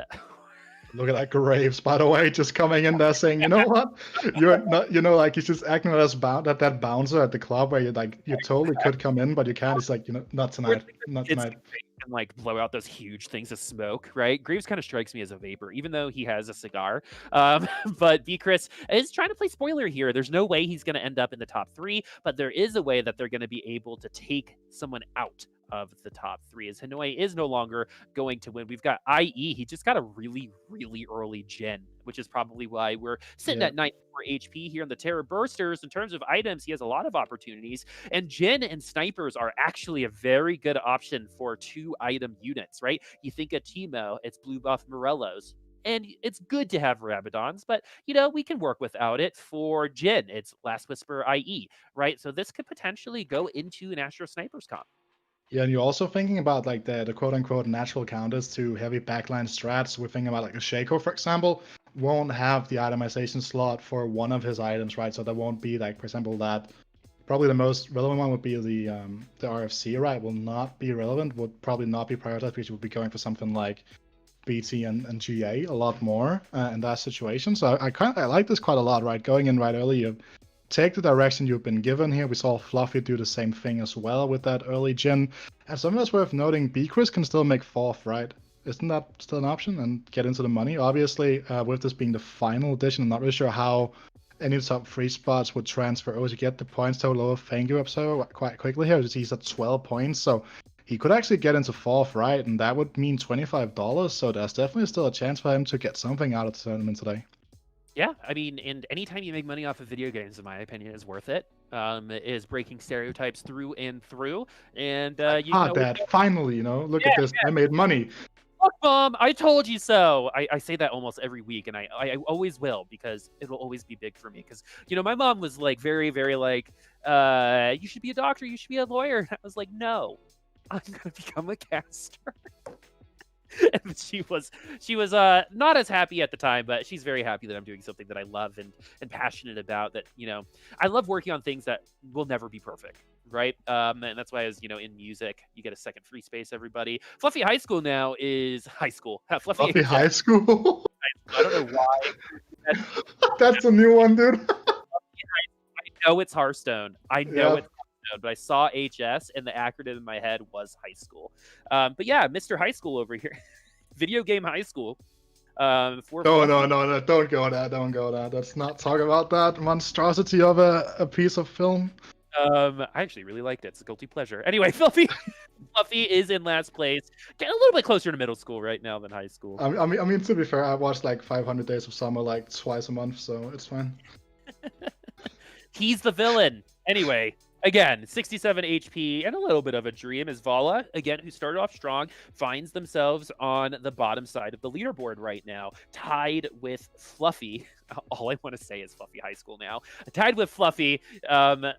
Look at that Graves, by the way, just coming in there saying, you know what, you're not, like he's just acting as that bouncer at the club where you totally could come in, but you can't. It's like, not tonight, not tonight. And like blow out those huge things of smoke, right? Graves kind of strikes me as a vapor, even though he has a cigar. But Bkrisz is trying to play spoiler here. There's no way he's going to end up in the top 3, but there is a way that they're going to be able to take someone out of the top 3, as Hinoy is no longer going to win. We've got IE. He just got a really, really early gen, which is probably why we're sitting at 94 HP here in the Terror Bursters. In terms of items, he has a lot of opportunities, and Jin and Snipers are actually a very good option for 2-item units, right? You think of Teemo, it's blue buff Morellos. And it's good to have Rabadons, but we can work without it. For Jin, it's Last Whisper IE, right? So this could potentially go into an Astro Snipers comp. Yeah, and you're also thinking about like the quote unquote natural counters to heavy backline strats. We're thinking about like a Shaco, for example, won't have the itemization slot for one of his items, right? So there won't be like, for example, that probably the most relevant one would be the RFC, right? Will not be relevant, would probably not be prioritized because you would be going for something like BT and GA a lot more in that situation. So I like this quite a lot, right? Going in right early, you take the direction you've been given here. We saw Fluffy do the same thing as well with that early gen. And something that's worth noting, Bkrisz can still make 4th, right? Isn't that still an option and get into the money? Obviously, with this being the final edition, I'm not really sure how any of the top 3 spots would transfer over to get the points total of Thank You up so quite quickly here. He's at 12 points, so he could actually get into 4th, right? And that would mean $25, so there's definitely still a chance for him to get something out of the tournament today. Yeah, I mean, and anytime you make money off of video games, in my opinion, is worth it. It is breaking stereotypes through and through. And Dad, finally, look at this. I made money. Look, Mom, I told you so. I say that almost every week, and I always will, because it'll always be big for me. Because, my mom was like very, very like, you should be a doctor, you should be a lawyer. And I was like, no, I'm going to become a caster. And she was not as happy at the time, but she's very happy that I'm doing something that I love and passionate about. That I love working on things that will never be perfect, right? And that's why I was in music. You get a second free space, everybody. Fluffy High School now is high school. Fluffy High School. I don't know why. That's a new one, dude. I know it's Hearthstone. I know it's. But I saw HS and the acronym in my head was high school. But yeah, Mr. High School over here. Video game high school. No, don't go there. Don't go there. Let's not talk about that monstrosity of a piece of film. I actually really liked it. It's a guilty pleasure. Anyway, Fluffy is in last place. Getting a little bit closer to middle school right now than high school. I mean, to be fair, I watched like 500 Days of Summer like twice a month, so it's fine. He's the villain. Anyway. Again, 67 HP and a little bit of a dream is Vala, again, who started off strong, finds themselves on the bottom side of the leaderboard right now, tied with Fluffy. All I want to say is Fluffy High School now. Tied with Fluffy. And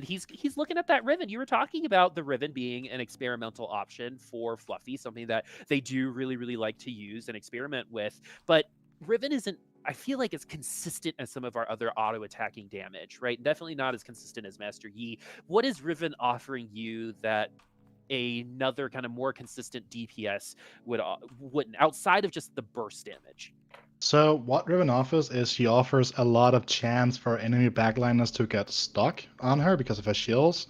he's looking at that Riven. You were talking about the Riven being an experimental option for Fluffy, something that they do really, really like to use and experiment with. But Riven isn't, I feel like, it's consistent as some of our other auto-attacking damage, right? Definitely not as consistent as Master Yi. What is Riven offering you that another kind of more consistent DPS wouldn't, outside of just the burst damage? So what Riven offers is she offers a lot of chance for enemy backliners to get stuck on her because of her shields.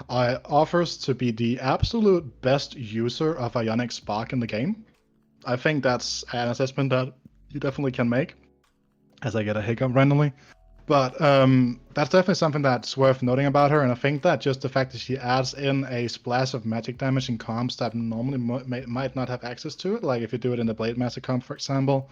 Offers to be the absolute best user of Ionic Spark in the game. I think that's an assessment that you definitely can make. As I get a hiccup randomly. But that's definitely something that's worth noting about her, and I think that just the fact that she adds in a splash of magic damage in comps that normally might not have access to it, like if you do it in the Blade Master comp, for example.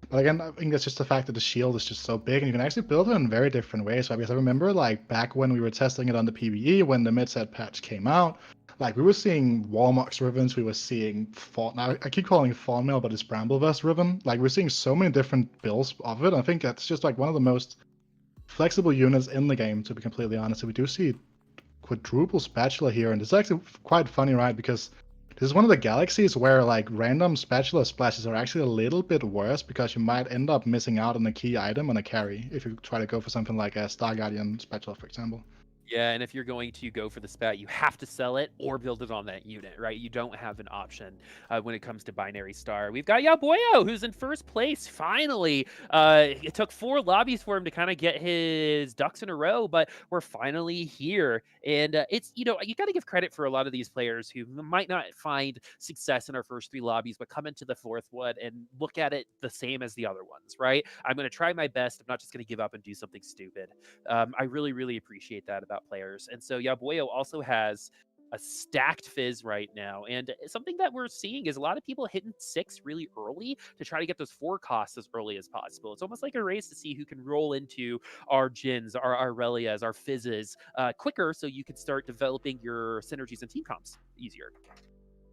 But again, I think that's just the fact that the shield is just so big, and you can actually build it in very different ways. Right? Because I remember, like, back when we were testing it on the PvE, when the mid-set patch came out, like, we were seeing Warmox Rivens, we were seeing now I keep calling it Thornmail, but it's Brambleverse Riven. Like, we're seeing so many different builds of it. I think that's just like one of the most flexible units in the game, to be completely honest. So we do see quadruple spatula here, and it's actually quite funny, right? Because This is one of the galaxies where like random spatula splashes are actually a little bit worse because you might end up missing out on a key item on a carry if you try to go for something like a Star Guardian spatula, for example. Yeah, and if you're going to go for the spat, you have to sell it or build it on that unit, right? You don't have an option when it comes to binary star. We've got Yauboio, who's in first place. Finally, it took 4 lobbies for him to kind of get his ducks in a row, but we're finally here. And it's, you know, you got to give credit for a lot of these players who might not find success in our first 3 lobbies, but come into the 4th one and look at it the same as the other ones, right? I'm going to try my best. I'm not just going to give up and do something stupid. I really, really appreciate that about players. And so Yauboio also has a stacked fizz right now. And something that we're seeing is a lot of people hitting 6 really early to try to get those 4 costs as early as possible. It's almost like a race to see who can roll into our Jins, our Aurelias, our Fizzes quicker so you can start developing your synergies and team comps easier.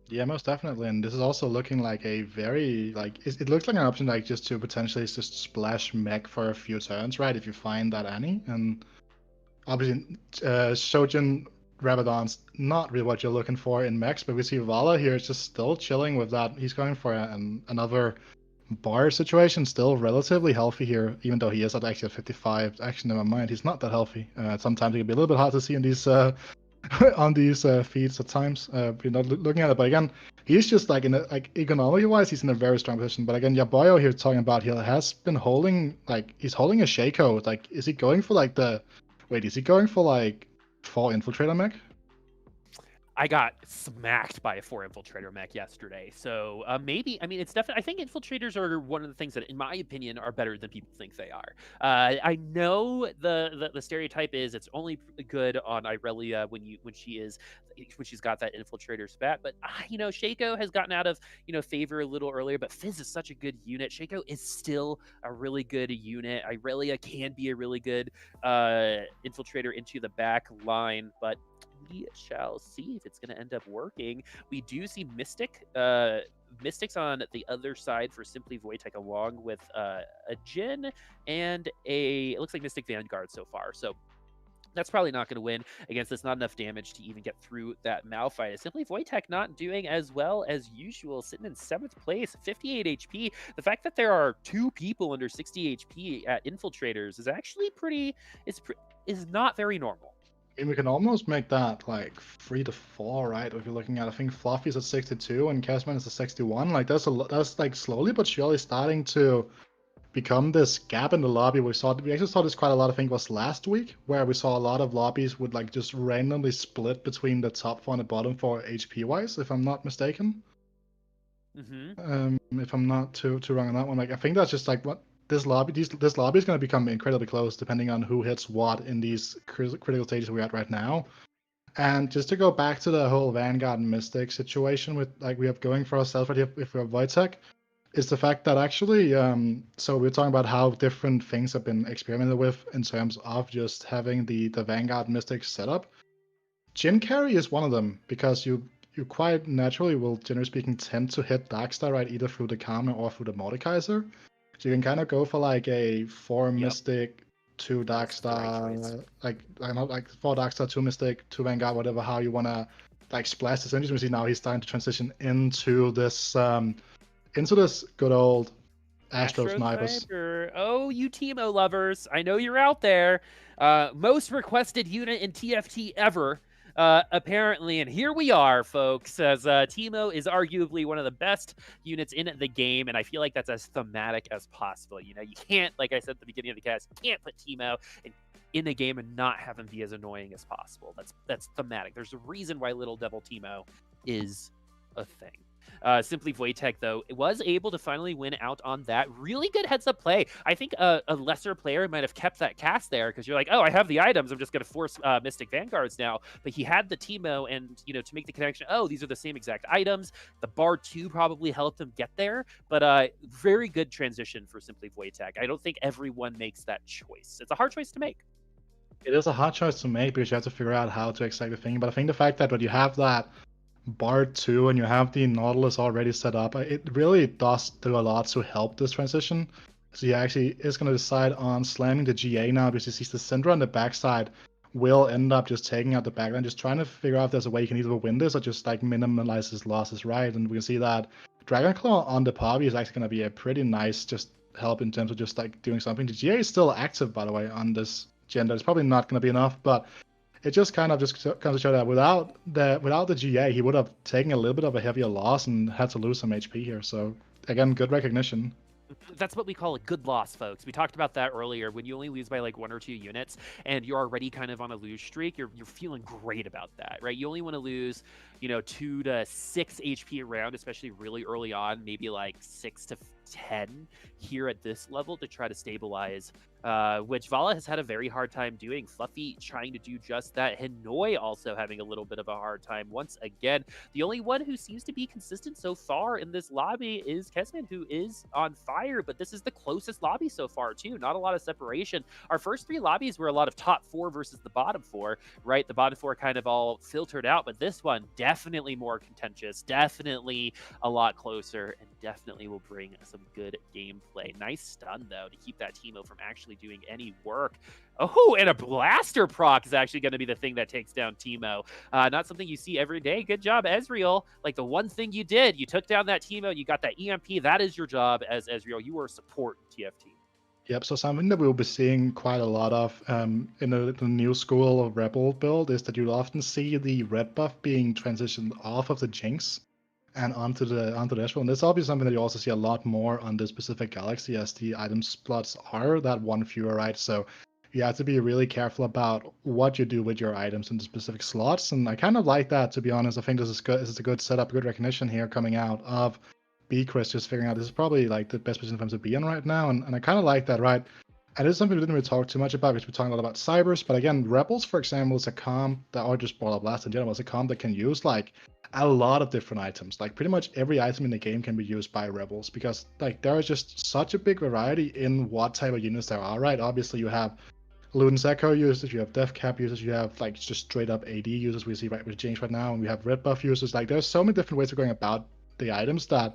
Yeah, most definitely. And this is also looking like a very, like, it looks like an option, like, just to potentially just splash mech for a few turns, right? If you find that any. And obviously, Shojin Rabadon's not really what you're looking for in mechs, but we see Vala here is just still chilling with that. He's going for another bar situation, still relatively healthy here, even though he is at actually at 55. Actually, never mind, he's not that healthy. Sometimes it can be a little bit hard to see in these on these feeds at times. You're not looking at it, but again, he's just like in a, like economically wise, he's in a very strong position. But again, Yauboio here talking about he has been holding, like, he's holding a Shaco. Like, is he going for like is he going for like 4 infiltrator mech? I got smacked by a 4 infiltrator mech yesterday. So maybe, I mean, it's definitely, I think infiltrators are one of the things that, in my opinion, are better than people think they are. I know the stereotype is it's only good on Irelia when she's got that infiltrator spat. But, you know, Shaco has gotten out of, you know, favor a little earlier, but Fizz is such a good unit. Shaco is still a really good unit. Irelia can be a really good infiltrator into the back line, but we shall see if it's going to end up working. We do see Mystics on the other side for Simply Wojtek, along with a Jin and it looks like Mystic Vanguard so far. So that's probably not going to win against this. Not enough damage to even get through that Malphite. Simply Wojtek not doing as well as usual, sitting in 7th place, 58 HP. The fact that there are 2 people under 60 HP at infiltrators is actually is not very normal. And we can almost make that like 3 to 4, right? If you're looking at, I think Fluffy's at 62 and Kezman is at 61. Like that's like slowly but surely starting to become this gap in the lobby. We actually saw this quite a lot. I think it was last week, where we saw a lot of lobbies would like just randomly split between the top 4 and the bottom 4 HP wise, if I'm not mistaken. If I'm not too wrong on that one. Like I think that's just like what this lobby is going to become incredibly close depending on who hits what in these critical stages we're at right now. And just to go back to the whole Vanguard and Mystic situation with like we have going for ourselves right here if we're Wojtek, is the fact that actually so we're talking about how different things have been experimented with in terms of just having the Vanguard Mystic setup. Jin carry is one of them because you quite naturally will, generally speaking, tend to hit Darkstar right either through the Karma or through the Mordekaiser. So you can kind of go for like a 4 Mystic, 2 Darkstar, like 4 Darkstar, 2 Mystic, 2 Vanguard, whatever, how you want to like splash the synergies. We see now he's starting to transition into this good old Astro Snipers. Oh, you Teemo lovers, I know you're out there. Most requested unit in TFT ever. Apparently, and here we are, folks, as Teemo is arguably one of the best units in the game, and I feel like that's as thematic as possible. You know, you can't, like I said at the beginning of the cast, you can't put Teemo in the game and not have him be as annoying as possible. That's thematic. There's a reason why Little Devil Teemo is a thing. Simply Wojtek, though, was able to finally win out on that. Really good heads-up play. I think a lesser player might have kept that cast there because you're like, oh, I have the items. I'm just going to force Mystic Vanguards now. But he had the Teemo and, you know, to make the connection, oh, these are the same exact items. The Bar 2 probably helped him get there. But very good transition for Simply Wojtek. I don't think everyone makes that choice. It's a hard choice to make. It is a hard choice to make because you have to figure out how to exactly think. But I think the fact that when you have that Bar 2 and you have the Nautilus already set up, it really does do a lot to help this transition. So he actually is going to decide on slamming the GA now because he sees the Syndra on the backside will end up just taking out the backline, just trying to figure out if there's a way you can either win this or just like minimize his losses, right? And we can see that Dragonclaw on the Poppy is actually going to be a pretty nice just help in terms of just like doing something. The GA is still active, by the way, on this gender. It's probably not going to be enough, but it just kind of just comes to show that without the GA, he would have taken a little bit of a heavier loss and had to lose some HP here. So again, good recognition. That's what we call a good loss, folks. We talked about that earlier. When you only lose by like 1 or 2 units and you're already kind of on a lose streak, you're feeling great about that, right? You only want to lose, 2 to 6 HP a round, especially really early on, maybe like 6 to 10 here at this level to try to stabilize, which Vala has had a very hard time doing. Fluffy trying to do just that. Hinoy also having a little bit of a hard time. Once again, the only one who seems to be consistent so far in this lobby is Kezman, who is on fire, but this is the closest lobby so far too. Not a lot of separation. Our first 3 lobbies were a lot of top 4 versus the bottom 4, right? The bottom 4 kind of all filtered out, but this one definitely more contentious, definitely a lot closer, and definitely will bring some good gameplay. Nice stun though to keep that Teemo from actually doing any work. Oh, and a blaster proc is actually going to be the thing that takes down Teemo. Not something you see every day. Good job, Ezreal. Like the one thing you did, you took down that Teemo, you got that EMP. That is your job as Ezreal. You are support TFT. Yep, so something that we'll be seeing quite a lot of in the new school of Rebel build is that you'll often see the red buff being transitioned off of the Jinx and onto the Ezreal. And this obviously something that you also see a lot more on this specific galaxy as the item slots are that one fewer, right? So you have to be really careful about what you do with your items in the specific slots. And I kind of like that, to be honest. I think this is good. This is a good setup, good recognition here coming out of Bkrisz, just figuring out this is probably like the best position for him to be in right now. And I kind of like that, right? And this is something we didn't really talk too much about because we're talking a lot about cybers. But again, Rebels, for example, is a comp that, or just Ball Blast in general, is a comp that can use like a lot of different items. Like pretty much every item in the game can be used by Rebels because like there is just such a big variety in what type of units there are, right? Obviously, you have Luden's Echo users, you have Death Cap users, you have like just straight up AD users we see right with Jinx right now, and we have red buff users. Like there's so many different ways of going about the items that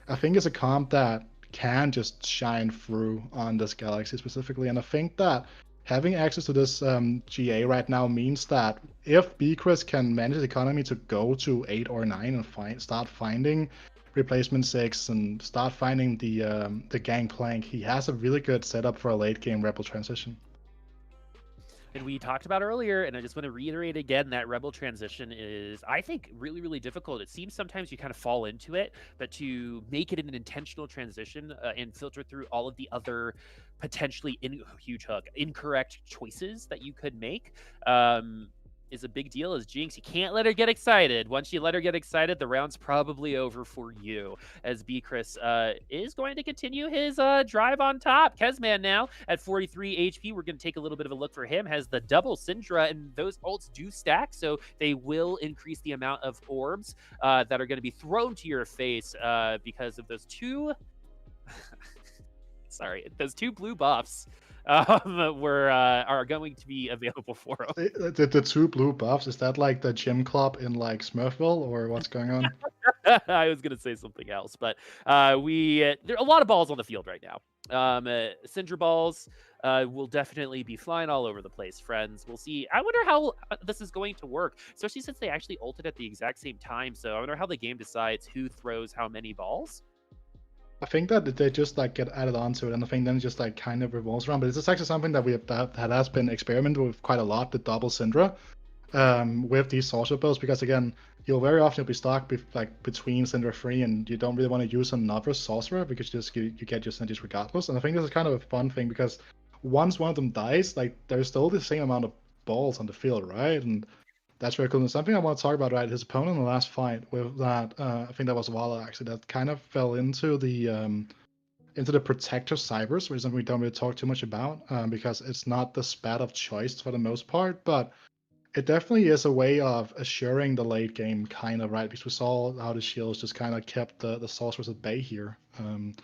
I think is a comp that can just shine through on this galaxy specifically. And I think that having access to this GA right now means that if Bkrisz can manage the economy to go to 8 or 9 and start finding replacement 6 and start finding the gangplank, he has a really good setup for a late game Rebel transition. And we talked about earlier, and I just want to reiterate again, that Rebel transition is, I think, really, really difficult. It seems sometimes you kind of fall into it, but to make it an intentional transition and filter through all of the other potentially, huge hook, incorrect choices that you could make is a big deal as Jinx. You can't let her get excited. Once you let her get excited, the round's probably over for you, as Bkrisz is going to continue his drive on top. Kezman now at 43 HP. We're going to take a little bit of a look for him. Has the double Syndra, and those ults do stack, so they will increase the amount of orbs that are going to be thrown to your face because of those 2... Sorry, those 2 blue buffs are going to be available for him. The 2 blue buffs, is that like the gym club in like Smurfville, or what's going on? I was going to say something else, but there are a lot of balls on the field right now. Syndra balls will definitely be flying all over the place, friends. We'll see. I wonder how this is going to work, especially since they actually ulted at the exact same time. So I wonder how the game decides who throws how many balls. I think that they just like get added onto it, and I think then it just like kind of revolves around. But it's actually something that that has been experimented with quite a lot, the double Syndra, with these sorcerer builds, because again, you'll very often be stuck between Syndra 3, and you don't really want to use another sorcerer because you get your synergies regardless. And I think this is kind of a fun thing because once one of them dies, like there's still the same amount of balls on the field, right? And that's very cool. And something I want to talk about, right? His opponent in the last fight with that, I think that was Vala actually, that kind of fell into the protector cybers, which is something we don't really talk too much about because it's not the spat of choice for the most part, but it definitely is a way of assuring the late game, kind of, right? Because we saw how the shields just kind of kept the sorcerers at bay here, and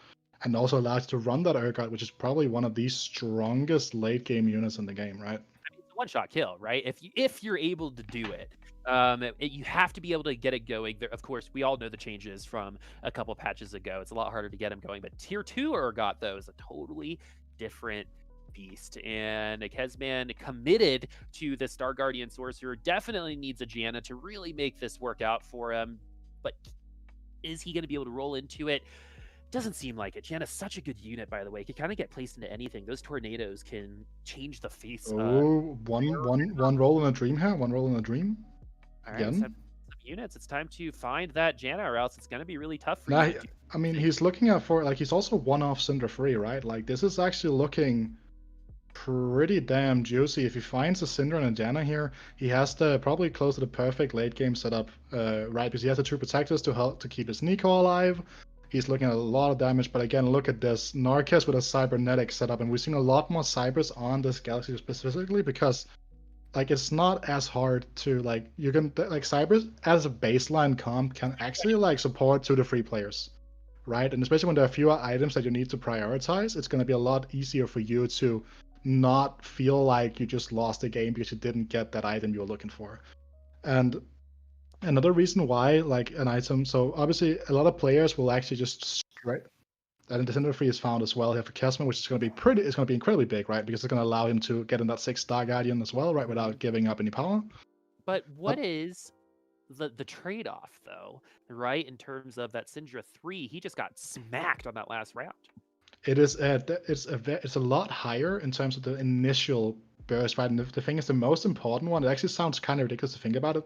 also allowed you to run that Urgot, which is probably one of the strongest late game units in the game, right? One-shot kill, right? If you're able to do it, you have to be able to get it going. Of course, we all know the changes from a couple patches ago. It's a lot harder to get them going, but tier 2 Urgot, though, is a totally different beast. And Kezman committed to the Star Guardian Sorcerer, definitely needs a Janna to really make this work out for him. But is he going to be able to roll into it? Doesn't seem like it. Janna's such a good unit, by the way. Could kind of get placed into anything. Those tornadoes can change the face. Oh, one roll in a dream here. One roll in a dream. All right, Again. some units. It's time to find that Janna, or else it's going to be really tough for Nah, you. I mean, he's looking out for, like, he's also one-off Cinder free, right? Like, this is actually looking pretty damn juicy. If he finds a Cinder and a Janna here, he has to probably close to the perfect late game setup, right? Because he has the 2 protectors to help to keep his Nico alive. He's looking at a lot of damage, but again, look at this. Narkez with a cybernetic setup, and we've seen a lot more cybers on this galaxy specifically because, like, it's not as hard to, like, you can, like, cybers as a baseline comp can actually, like, support 2 to 3 players, right? And especially when there are fewer items that you need to prioritize, it's going to be a lot easier for you to not feel like you just lost a game because you didn't get that item you were looking for. And another reason why, like, an item, so obviously a lot of players will actually just right, and the Cinder free is found as well here for Kezman, which is going to be it's going to be incredibly big, right? Because it's going to allow him to get in that 6 Star Guardian as well, right, without giving up any power. But what is the trade-off, though, right? In terms of that Syndra 3, he just got smacked on that last round. It is it's a lot higher in terms of the initial burst, right? And the thing is, the most important one, it actually sounds kind of ridiculous to think about it,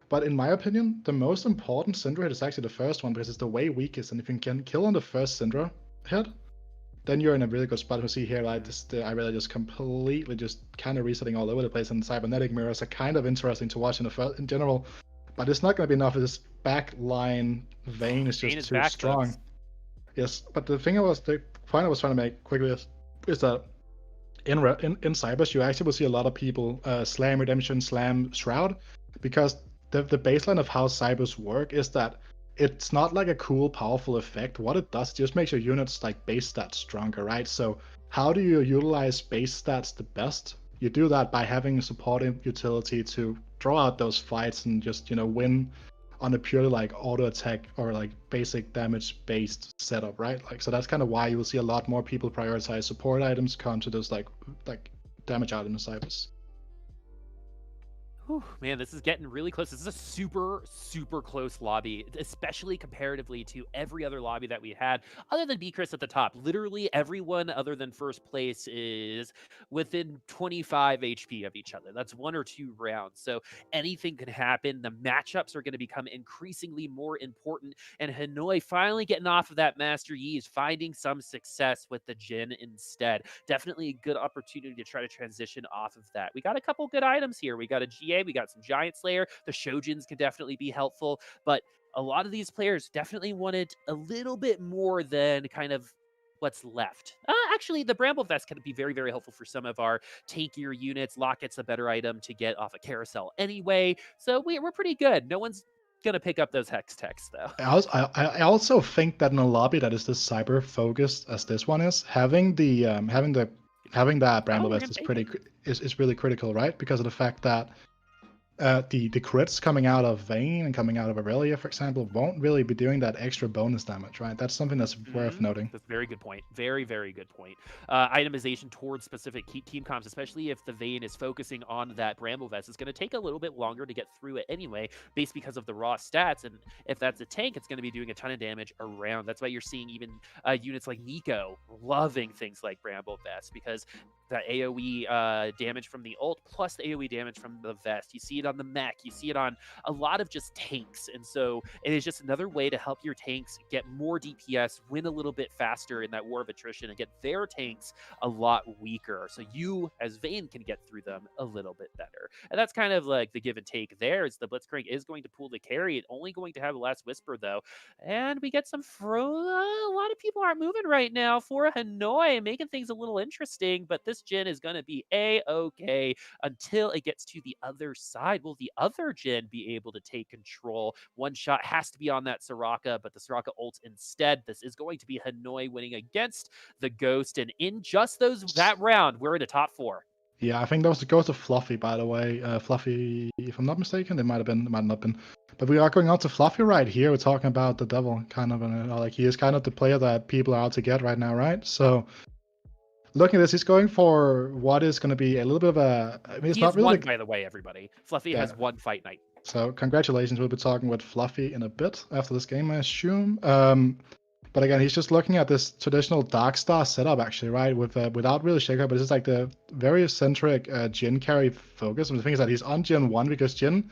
but in my opinion, the most important Syndra hit is actually the first one because it's the way weakest, and if you can kill on the first Syndra hit, then you're in a really good spot. You see here, right? I really just completely just kind of resetting all over the place, and cybernetic mirrors are kind of interesting to watch in general, but it's not going to be enough. This backline Vayne is just too strong. Yes, but the point I was trying to make quickly is that in Cybers, you actually will see a lot of people slam Redemption, slam Shroud, because the baseline of how Cybers work is that it's not like a cool, powerful effect. What it does, it just makes your units like base stats stronger, right? So how do you utilize base stats the best? You do that by having a supporting utility to draw out those fights and just, win on a purely like auto attack or like basic damage based setup, right? Like, so that's kind of why you will see a lot more people prioritize support items come to those like damage items in Cybers. Whew, man, this is getting really close. This is a super, super close lobby, especially comparatively to every other lobby that we had, other than Bkrisz at the top. Literally everyone other than first place is within 25 HP of each other. That's 1 or 2 rounds. So anything can happen. The matchups are going to become increasingly more important. And Hinoy finally getting off of that Master Yi is finding some success with the Jhin instead. Definitely a good opportunity to try to transition off of that. We got a couple good items here. We got a GA. We got some Giant Slayer. The Shojins can definitely be helpful, but a lot of these players definitely wanted a little bit more than kind of what's left. Actually, the Bramble Vest can be very, very helpful for some of our tankier units. Locket's a better item to get off a carousel anyway, so we're pretty good. No one's gonna pick up those hex techs though. I also think that in a lobby that is this cyber focused as this one is, having that Bramble Vest is really critical, right? Because of the fact that the crits coming out of Vayne and coming out of Aurelia, for example, won't really be doing that extra bonus damage, right? That's something that's worth noting. That's a very good point. Very, very good point. Itemization towards specific team comps, especially if the Vayne is focusing on that Bramble Vest, is going to take a little bit longer to get through it anyway, based because of the raw stats. And if that's a tank, it's going to be doing a ton of damage around. That's why you're seeing even units like Nico loving things like Bramble Vest, because that AoE damage from the ult plus the AoE damage from the vest. You see it on the mech. You see it on a lot of just tanks. And so it is just another way to help your tanks get more DPS, win a little bit faster in that war of attrition, and get their tanks a lot weaker. So you, as Vayne, can get through them a little bit better. And that's kind of like the give and take there. Is the Blitzcrank is going to pull the carry. It's only going to have a last whisper, though. And we get some a lot of people aren't moving right now for Hinoy, making things a little interesting, but this Jhin is going to be A-okay until it gets to the other side. Will the other Jhin be able to take control? One shot has to be on that Soraka, but the Soraka ults instead. This is going to be Hinoy winning against the Ghost, and in just that round, we're in the top 4. Yeah, I think that was the Ghost of Fluffy, by the way. Fluffy, if I'm not mistaken, it might have been, it might not have been. But we are going on to Fluffy right here. We're talking about the devil, kind of, like he is kind of the player that people are out to get right now, right? So looking at this, he's going for what is going to be a little bit of a. I mean, it's He not has really. won, by the way, everybody. Fluffy has won Fight Night. So congratulations. We'll be talking with Fluffy in a bit after this game, I assume. But again, he's just looking at this traditional Dark Star setup, actually, right? With without really Shaker, but it's just like the very eccentric Jin carry focus. And the thing is that he's on Jin 1 because Jin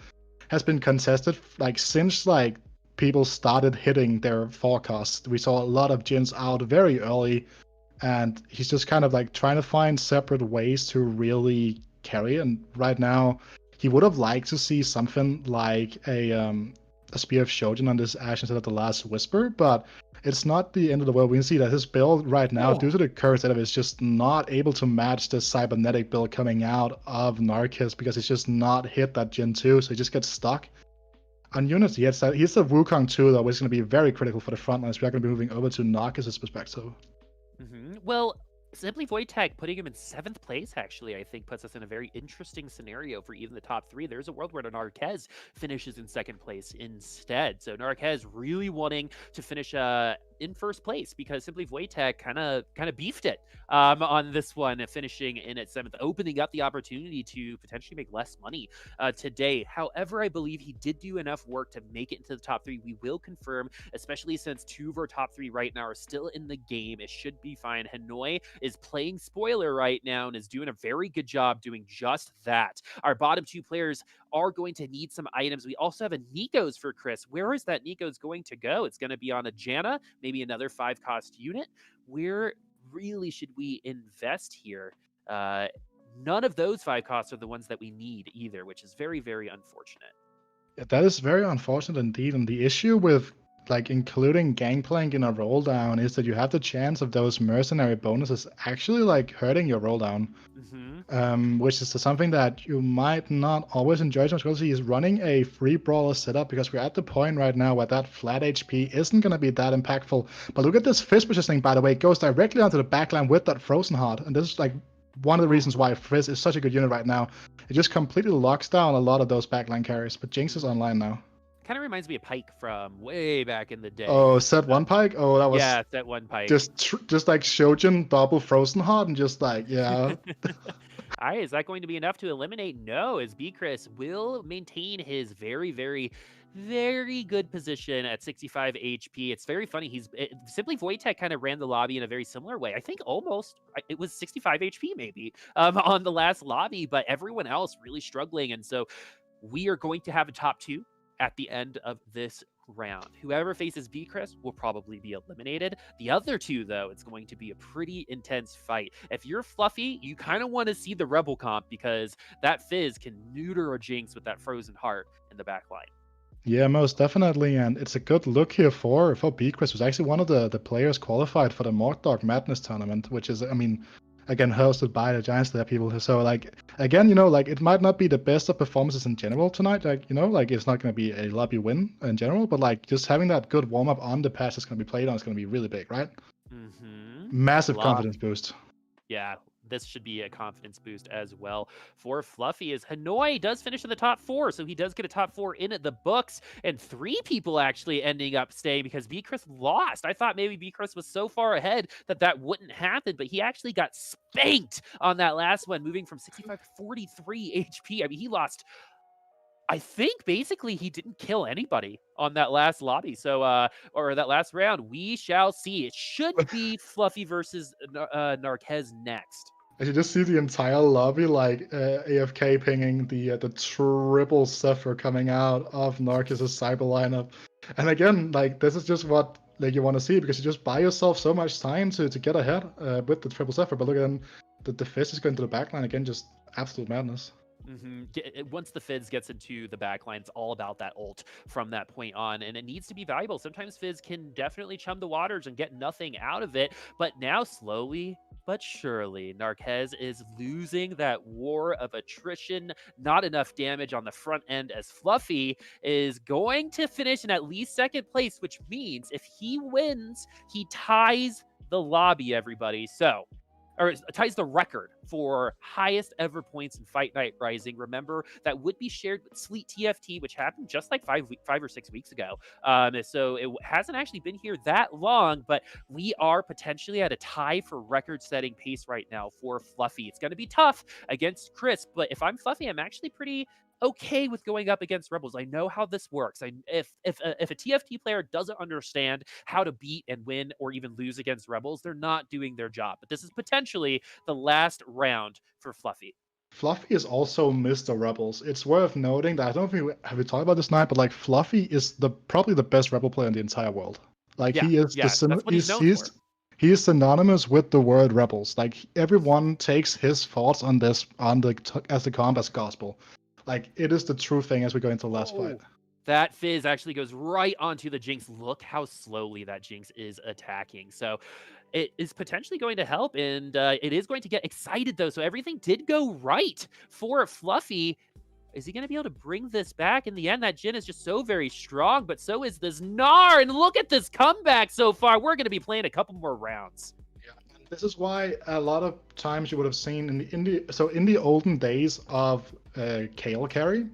has been contested like since like people started hitting their forecasts. We saw a lot of Jins out very early, and he's just kind of like trying to find separate ways to really carry. And right now, he would have liked to see something like a Spear of Shojin on this Ash instead of the Last Whisper, but it's not the end of the world. We can see that his build right now, due to the curse setup, is just not able to match the cybernetic build coming out of Narkez because he's just not hit that Gen 2, so he just gets stuck. On units, he's a Wukong 2, though, which is going to be very critical for the front lines. We are going to be moving over to Narkez's perspective. Well, Simply Wojtek putting him in 7th place, actually, I think puts us in a very interesting scenario for even the top 3. There's a world where Narkez finishes in 2nd place instead. So Narkez really wanting to finish in 1st place because Simply Wojtek kind of beefed it on this one, finishing in at 7th, opening up the opportunity to potentially make less money today. However, I believe he did do enough work to make it into the top 3. We will confirm, especially since 2 of our top 3 right now are still in the game. It should be fine. Hinoy is playing spoiler right now and is doing a very good job doing just that. Our bottom 2 players are going to need some items. We also have a Nikos for Chris. Where is that Nikos going to go? It's going to be on a Janna, maybe another 5-cost unit. Where really should we invest here? None of those 5 costs are the ones that we need either, which is very, very unfortunate. Yeah, that is very unfortunate indeed. And the issue with like including Gangplank in a roll down is that you have the chance of those mercenary bonuses actually like hurting your roll down, which is something that you might not always enjoy so much because he's running a free brawler setup because we're at the point right now where that flat HP isn't going to be that impactful. But look at this Fizz positioning, by the way. It goes directly onto the backline with that Frozen Heart, and this is like one of the reasons why Fizz is such a good unit right now. It just completely locks down a lot of those backline carries. But Jinx is online now. Kind of reminds me of Pike from way back in the day. Oh, set 1 Pike? Oh, that was set 1 Pike. Just like Shojin double Frozen Heart and just like, yeah. All right, is that going to be enough to eliminate? No, as Bkrisz will maintain his very, very, very good position at 65 HP. It's very funny. Simply Wojtek kind of ran the lobby in a very similar way. I think almost it was 65 HP maybe on the last lobby, but everyone else really struggling. And so we are going to have a top 2 at the end of this round. Whoever faces Bkrisz will probably be eliminated. The other 2, though, it's going to be a pretty intense fight. If you're Fluffy, you kind of want to see the Rebel comp because that Fizz can neuter a Jinx with that Frozen Heart in the back line. Yeah, most definitely, and it's a good look here for Bkrisz, who's actually one of the players qualified for the Mortdog Madness tournament, which is, I mean, again, hosted by the giantslayer people. So, like, again, you know, like, it might not be the best of performances in general tonight. Like, you know, like, it's not going to be a lobby win in general, but, like, just having that good warm-up on the patch that's going to be played on is going to be really big, right? Massive confidence boost. Yeah, this should be a confidence boost as well for Fluffy, as Hinoy does finish in the top 4, so he does get a top 4 in the books, and 3 people actually ending up staying because Bkrisz lost. I thought maybe Bkrisz was so far ahead that wouldn't happen, but he actually got spanked on that last one, moving from 65 to 43 HP. I mean, he lost, I think basically he didn't kill anybody on that last lobby. So, or that last round. We shall see. It should be Fluffy versus Narkez next. I should just see the entire lobby like AFK pinging the triple Zephyr coming out of Narkez's cyber lineup. And again, like, this is just what like you want to see because you just buy yourself so much time to get ahead with the triple Zephyr. But look at the Fizz is going to the backline again, just absolute madness. Once the Fizz gets into the backline, it's all about that ult from that point on, and it needs to be valuable. Sometimes Fizz can definitely chum the waters and get nothing out of it, but now slowly but surely, Narkez is losing that war of attrition. Not enough damage on the front end as Fluffy is going to finish in at least 2nd place, which means if he wins, he ties the lobby, everybody. So or ties the record for highest ever points in Fight Night Rising. Remember, that would be shared with Sleet TFT, which happened just like 5 or 6 weeks ago. So it hasn't actually been here that long, but we are potentially at a tie for record-setting pace right now for Fluffy. It's going to be tough against Chris, but if I'm Fluffy, I'm actually pretty okay with going up against Rebels. I know how this works. If a TFT player doesn't understand how to beat and win or even lose against Rebels, they're not doing their job. But this is potentially the last round for Fluffy. Fluffy is also Mr. Rebels. It's worth noting that I don't know if we talked about this tonight, but like Fluffy is probably the best Rebel player in the entire world. Like Yeah, he is that's what he's known for. He is synonymous with the word Rebels. Like everyone takes his thoughts on this as the comp as gospel. Like it is the true thing as we go into the last fight. That Fizz actually goes right onto the Jinx. Look how slowly that Jinx is attacking. So it is potentially going to help, and it is going to get excited, though. So everything did go right for Fluffy. Is he going to be able to bring this back? In the end, that Jhin is just so very strong, but so is this Gnar. And look at this comeback so far. We're going to be playing a couple more rounds. Yeah, and this is why a lot of times you would have seen in the olden days of Kayle carry,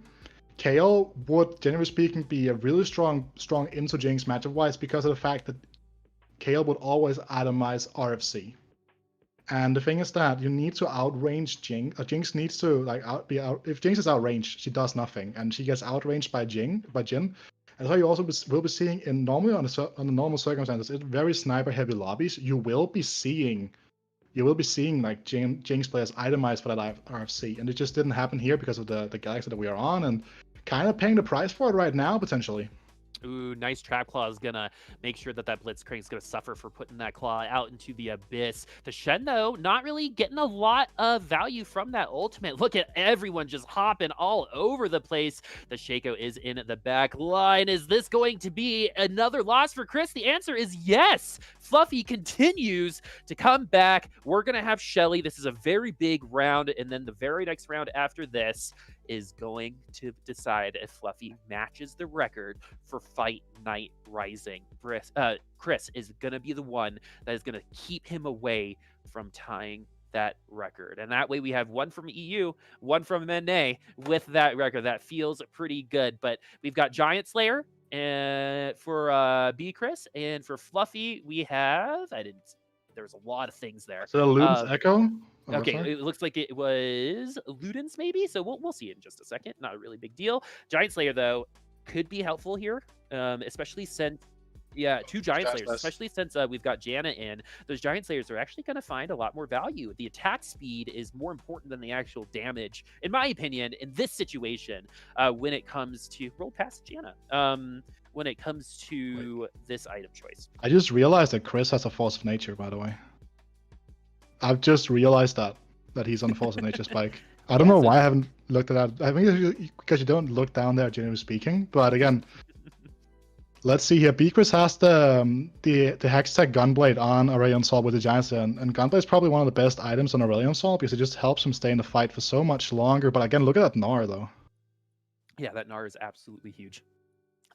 Kayle would, generally speaking, be a really strong into Jinx matchup-wise because of the fact that Kayle would always itemize RFC. And the thing is that you need to outrange Jinx. Jinx needs to if Jinx is outranged, she does nothing, and she gets outranged by Jhin. And so you also will be seeing normally on the normal circumstances, in very sniper-heavy lobbies, you will be seeing like Jinx players itemize for that RFC, and it just didn't happen here because of the galaxy that we are on, and kind of paying the price for it right now potentially. Ooh, nice trap claw is gonna make sure that Blitzcrank is gonna suffer for putting that claw out into the abyss. The Shen, though, not really getting a lot of value from that ultimate. Look at everyone just hopping all over the place. The Shaco is in the back line. Is this going to be another loss for Chris? The answer is yes. Fluffy continues to come back. We're gonna have Shelly. This is a very big round, and then the very next round after this is going to decide if Fluffy matches the record for Fight Night Rising. Chris is going to be the one that is going to keep him away from tying that record. And that way we have one from EU, one from NA with that record. That feels pretty good. But we've got Giant Slayer and for Bkrisz, and for Fluffy we have there's a lot of things there. So Luden's Echo? Okay, it looks like it was Ludens maybe, so we'll see it in just a second. Not a really big deal. Giant Slayer, though, could be helpful here, especially since, two Giant Slayers, especially since we've got Janna in. Those Giant Slayers are actually going to find a lot more value. The attack speed is more important than the actual damage, in my opinion, in this situation, when it comes to... Roll past Janna. When it comes to this item choice. I just realized that Chris has a Force of Nature, by the way. I've just realized that he's on the Force of Nature spike. I don't know why I haven't looked at that. I think it's because you don't look down there, generally speaking. But again, let's see here. Bkrisz has the Hextech Gunblade on Aurelion Sol with the Giant Slayer, and Gunblade is probably one of the best items on Aurelion Sol because it just helps him stay in the fight for so much longer. But again, look at that Gnar though. Yeah, that Gnar is absolutely huge.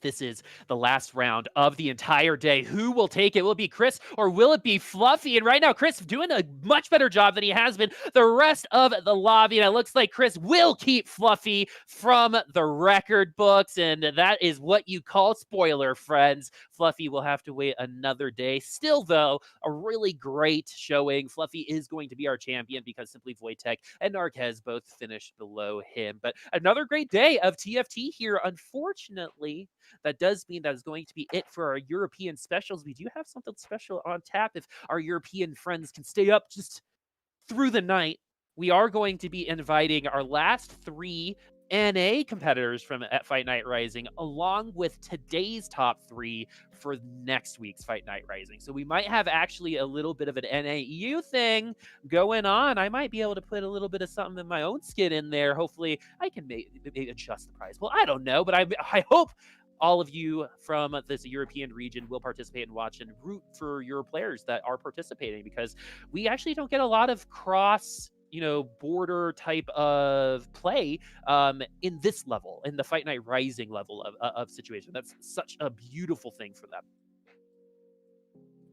This is the last round of the entire day. Who will take it? Will it be Chris or will it be Fluffy? And right now, Chris doing a much better job than he has been the rest of the lobby. And it looks like Chris will keep Fluffy from the record books. And that is what you call spoiler, friends. Fluffy will have to wait another day. Still, though, a really great showing. Fluffy is going to be our champion because simply wojtek and Narkez both finished below him. But another great day of TFT here. Unfortunately, that does mean that is going to be it for our European specials. We do have something special on tap if our European friends can stay up just through the night. We are going to be inviting our last 3 NA competitors from Fight Night Rising, along with today's top 3 for next week's Fight Night Rising. So we might have actually a little bit of an NAEU thing going on. I might be able to put a little bit of something in my own skin in there. Hopefully I can maybe adjust the price. Well, I don't know, but I hope all of you from this European region will participate and watch and root for your players that are participating, because we actually don't get a lot of cross, border type of play in this level, in the Fight Night Rising level of situation. That's such a beautiful thing for them.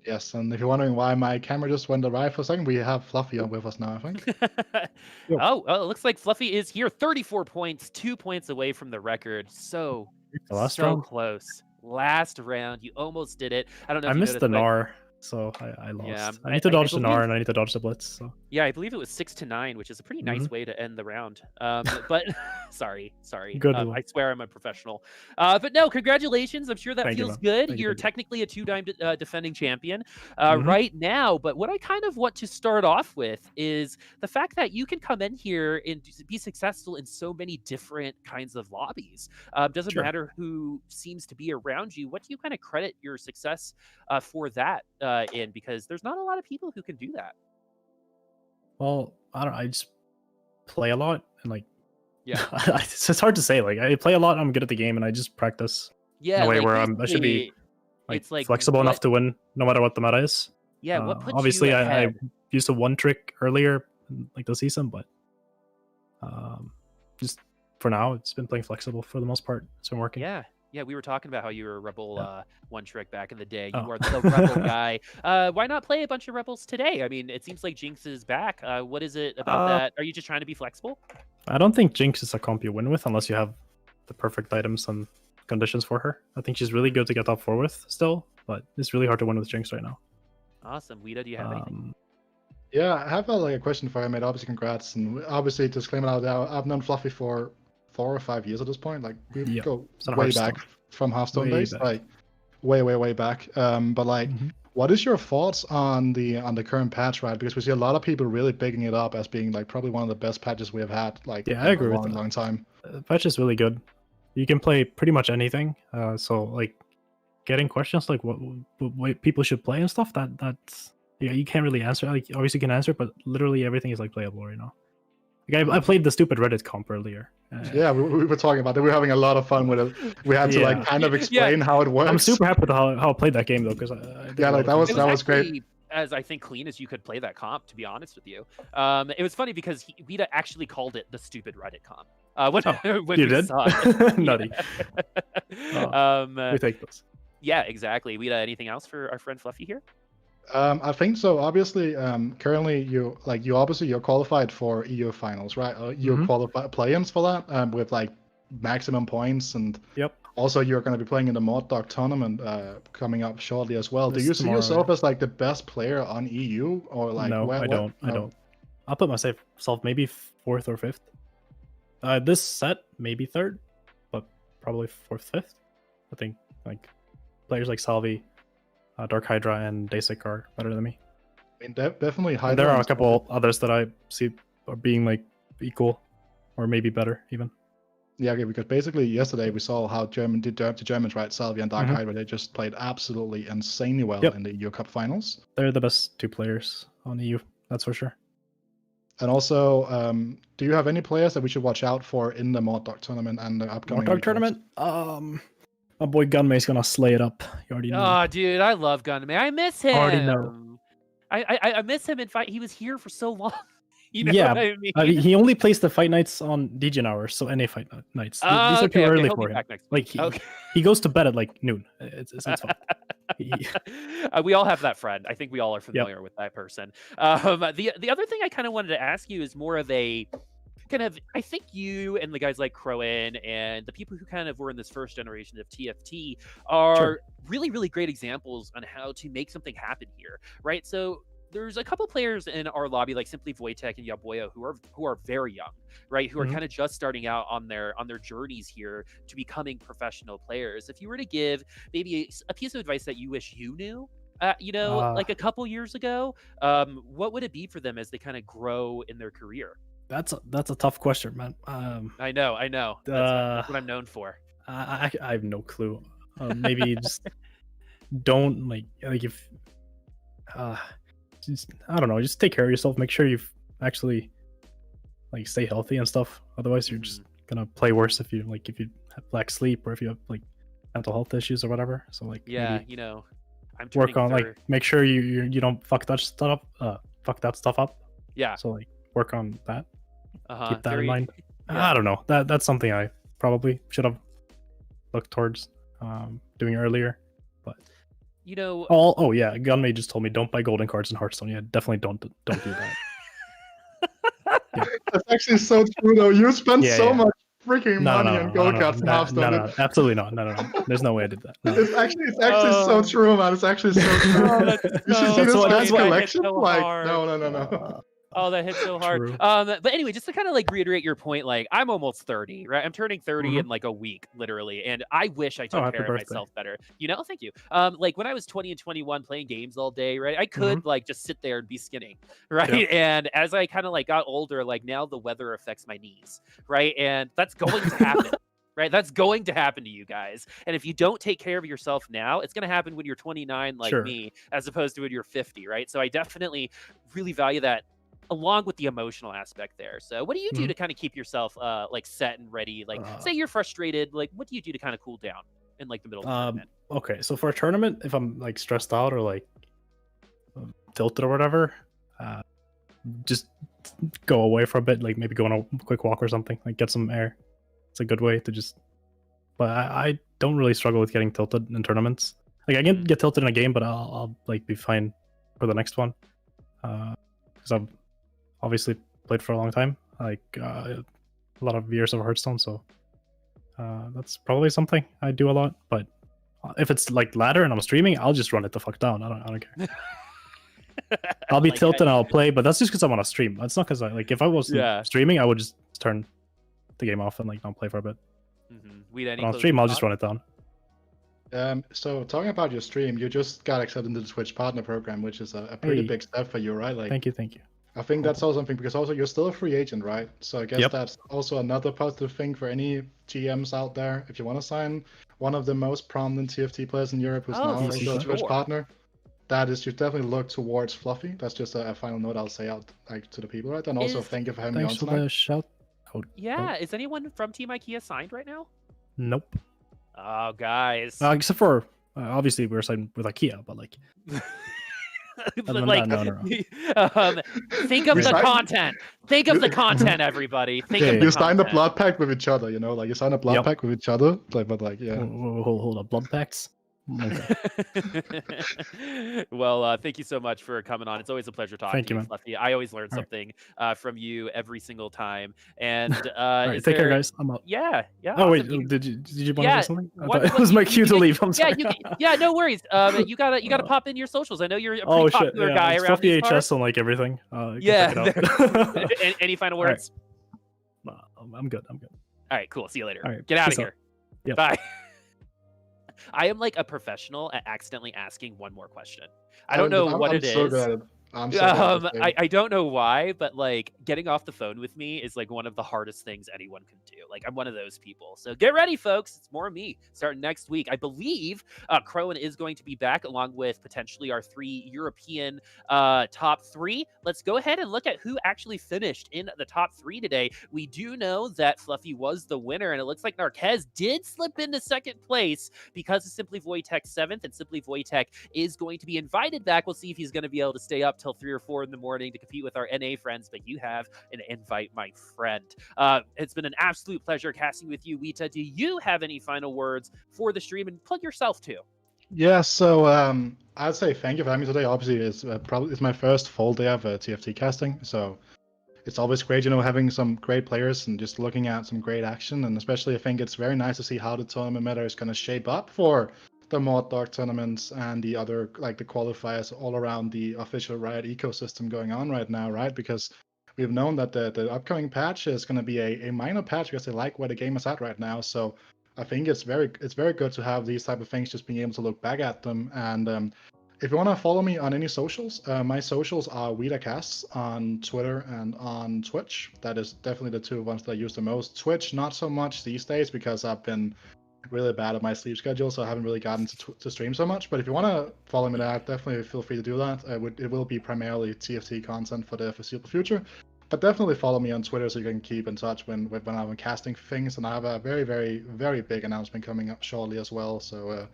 Yes, and if you're wondering why my camera just went awry for a second, we have Fluffy on with us now, I think. Yo. Oh, it looks like Fluffy is here. 34 points, 2 points away from the record. So The last so round? close. Last round, you almost did it. I don't know if I you missed noticed, the but Gnar, so I lost. Yeah, I need to dodge the believe- Gnar and I need to dodge the Blitz. So yeah, I believe it was 6-9, which is a pretty nice way to end the round. But sorry. Good I swear I'm a professional. But no, congratulations. I'm sure that Thank you, feels man. good. Thank you, You're thank you. technically a 2-time defending champion Mhm. right now. But what I kind of want to start off with is the fact that you can come in here and be successful in so many different kinds of lobbies. Doesn't Sure. matter who seems to be around you. What do you kind of credit your success for that in? Because there's not a lot of people who can do that. Well, I don't know. I just play a lot and like Yeah. it's hard to say. Like I play a lot, I'm good at the game, and I just practice Yeah, in a way like, where I should be basically, like it's like flexible enough what- to win no matter what the meta is. Yeah, what puts obviously you I ahead? used a one trick earlier in, like the season, but just for now it's been playing flexible for the most part. It's been working. Yeah, we were talking about how you were a rebel one trick back in the day. You Oh. are the rebel guy. Why not play a bunch of rebels today? I mean, it seems like Jinx is back. What is it about that? Are you just trying to be flexible? I don't think Jinx is a comp you win with unless you have the perfect items and conditions for her. I think she's really good to get top 4 with still, but it's really hard to win with Jinx right now. Awesome. Wita, do you have anything? Yeah, I have a question for you, mate. Obviously, congrats, and obviously, disclaimer out there, I've known Fluffy for 4 or 5 years at this point. Like we Yeah, go it's on way Hearthstone. back from Hearthstone Way days, back. like way back. But like, Mhm. what is your thoughts on the current patch, right? Because we see a lot of people really bigging it up as being like probably one of the best patches we have had, like Yeah, I in agree a with long, that. long time. Patch is really good. You can play pretty much anything. So like getting questions like what people should play and stuff, that's yeah, you can't really answer. Like obviously you can answer, but literally everything is like playable right now. Like I played the stupid Reddit comp earlier. Yeah, we were talking about it. We were having a lot of fun with it. We had to like Yeah. kind of explain how it works. I'm super happy with how I played that game though, because Yeah, like, that was great. Actually as I think clean as you could play that comp, to be honest with you. It was funny because Vita actually called it the stupid Reddit comp. When you we did? saw it. Nutty. We take those. Yeah, exactly. Vita, anything else for our friend Fluffy here? I think so. Obviously, currently you're qualified for EU finals, right? You're qualified play-ins for that with like maximum points, and Yep. also you're going to be playing in the Mod Dog tournament coming up shortly as well. Do This you see tomorrow, yourself yeah. as like the best player on EU, or like No, I don't. I no. don't. I'll put myself maybe 4th or 5th. This set maybe 3rd, but probably 4th, 5th. I think like players like Salvi, Dark Hydra, and Dasik are better than me. I mean, definitely high. And there are a couple others that I see are being like equal, or maybe better even. Yeah, okay, because basically yesterday we saw how the Germans, right, Salvia and Dark Mhm. Hydra, they just played absolutely insanely well Yep. in the EU Cup finals. They're the best 2 players on EU, that's for sure. And also, do you have any players that we should watch out for in the Mod Dog tournament and the upcoming Dog regionals? tournament. My boy Gunmay's gonna slay it up. You already know. Oh, dude, I love Gunman. I miss him. Already know. I miss him in fight. He was here for so long. You know Yeah, what I mean? he only plays the fight nights on DJ hours, so NA fight nights. These are Okay, too early he'll for be him. back next Like week. he goes to bed at like noon. It's fine. We all have that friend. I think we all are familiar with that person. The other thing I kind of wanted to ask you is more of a kind of, I think you and the guys like Crowan and the people who kind of were in this first generation of TFT are really, really great examples on how to make something happen here, right? So there's a couple players in our lobby, like simply Wojtek and Yauboio, who are very young, right? Who are kind of just starting out on their journeys here to becoming professional players. If you were to give maybe a piece of advice that you wish you knew, like a couple years ago, what would it be for them as they kind of grow in their career? That's a tough question, man. I know. That's what I'm known for. I have no clue. Maybe just don't like if just, I don't know, just take care of yourself. Make sure you've actually like stay healthy and stuff. Otherwise, you're just gonna play worse if you have lack sleep or if you have like mental health issues or whatever. So like Yeah, maybe I'm work on turning like make sure you don't fuck that stuff up. Yeah. So like work on that. Keep that very- in mind. yeah. I don't know. That's something I probably should have looked towards doing earlier. But you know, Oh yeah, Gunmay just told me don't buy golden cards in Hearthstone. Yeah, definitely don't do that. That's actually so true, though. You spend so much freaking money on gold cards in Hearthstone. No, absolutely not. No. There's no way I did that. No. It's actually so true, man. It's actually so true. oh, that's You should see this so guy's funny. collection. So Like, hard. no. Oh, that hit so hard. True. But anyway, just to kind of like reiterate your point, like I'm almost 30, right? I'm turning 30 in like a week, literally, and I wish I took happy care of birthday. myself better. You know, thank you. Like when I was 20 and 21, playing games all day, right? I could like just sit there and be skinny, right? Yeah. And as I kind of like got older, like now the weather affects my knees, right? And that's going to happen. Right, that's going to happen to you guys, and if you don't take care of yourself now, it's going to happen when you're 29, like me, as opposed to when you're 50, right? So I definitely really value that, along with the emotional aspect there. So what do you do to kind of keep yourself like set and ready? Like, say you're frustrated, like what do you do to kind of cool down in like the middle of the tournament? Okay, so for a tournament, if I'm like stressed out or like tilted or whatever, just go away for a bit, like maybe go on a quick walk or something, like get some air. It's a good way to just. But I don't really struggle with getting tilted in tournaments. Like I can get tilted in a game, but I'll like be fine for the next one, because I've obviously played for a long time, like a lot of years of Hearthstone. So that's probably something I do a lot. But if it's like ladder and I'm streaming, I'll just run it the fuck down. I don't care. I'll be tilted and I'll play, but that's just because I'm on a stream. That's not because if I wasn't streaming, I would just turn the game off and like not play for a bit. But on stream, I'll just run it down. So talking about your stream, you just got accepted into the Twitch Partner Program, which is a pretty big step for you, right? Like, thank you. I think that's also something, because also you're still a free agent, right? So I guess that's also another positive thing for any GMs out there. If you want to sign one of the most prominent TFT players in Europe who's now also a Twitch partner, that is, you definitely look towards Fluffy. That's just a final note I'll say out like to the people, right? And also thank you for having me on tonight. Thanks for the shout. Yeah, is anyone from Team IKEA signed right now? Nope. Oh, guys. Except for obviously we're signed with IKEA, but like. But like, think of the content. Think of the content, everybody. Think of the you signed a blood pact with each other, you know, like you signed a blood pact with each other, like, but like, yeah. Hold up, blood pacts. Okay. Well, thank you so much for coming on. It's always a pleasure talking to you, man. Fluffy. I always learn something from you every single time. And all right, take care, guys. I'm out. Yeah. Oh wait, did you want to say something? It was my cue to leave. I'm sorry. Yeah, no worries. You gotta pop in your socials. I know you're a pretty popular guy around Fluffy HS on like everything. Any final words? Right. I'm good. All right, cool. See you later. All right, get out of here. Yep. Bye. I am like a professional at accidentally asking one more question. I don't know what it is. I don't know why, but like getting off the phone with me is like one of the hardest things anyone can do. Like I'm one of those people. So get ready, folks. It's more me starting next week. I believe Crowan is going to be back along with potentially our 3 European top 3. Let's go ahead and look at who actually finished in the top 3 today. We do know that Fluffy was the winner, and it looks like Narkez did slip into second place because of Simply Wojtek 7th, and Simply Wojtek is going to be invited back. We'll see if he's going to be able to stay up till 3 or 4 in the morning to compete with our NA friends, but you have an invite, my friend. It's been an absolute pleasure casting with you, Wita. Do you have any final words for the stream, and plug yourself too? Yeah, so I'd say thank you for having me today. Obviously, it's my first full day of TFT casting, so it's always great, you know, having some great players and just looking at some great action. And especially, I think it's very nice to see how the tournament meta is going to shape up for the Mod Dark tournaments and the other, like the qualifiers all around the official Riot ecosystem going on right now, right? Because we've known that the upcoming patch is going to be a minor patch because they like where the game is at right now. So I think it's very good to have these type of things, just being able to look back at them. And if you want to follow me on any socials, my socials are WitaCasts on Twitter and on Twitch. That is definitely the 2 ones that I use the most. Twitch, not so much these days because I've been really bad at my sleep schedule, so I haven't really gotten to stream so much. But if you want to follow me there, definitely feel free to do that. It will be primarily TFT content for the foreseeable future. But definitely follow me on Twitter so you can keep in touch when I'm casting things. And I have a very, very, very big announcement coming up shortly as well. So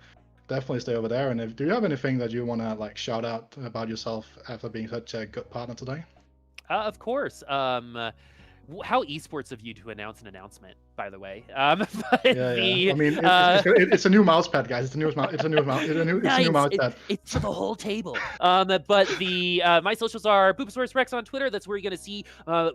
definitely stay over there. And do you have anything that you want to like shout out about yourself after being such a good partner today? Of course. How esports of you to announce an announcement? by the way. But Yeah. I mean, it's a new mouse pad, guys. It's a new mouse. It's a new mouse pad. It's for the whole table. But the my socials are Boopasaurus Rex on Twitter. That's where you're gonna see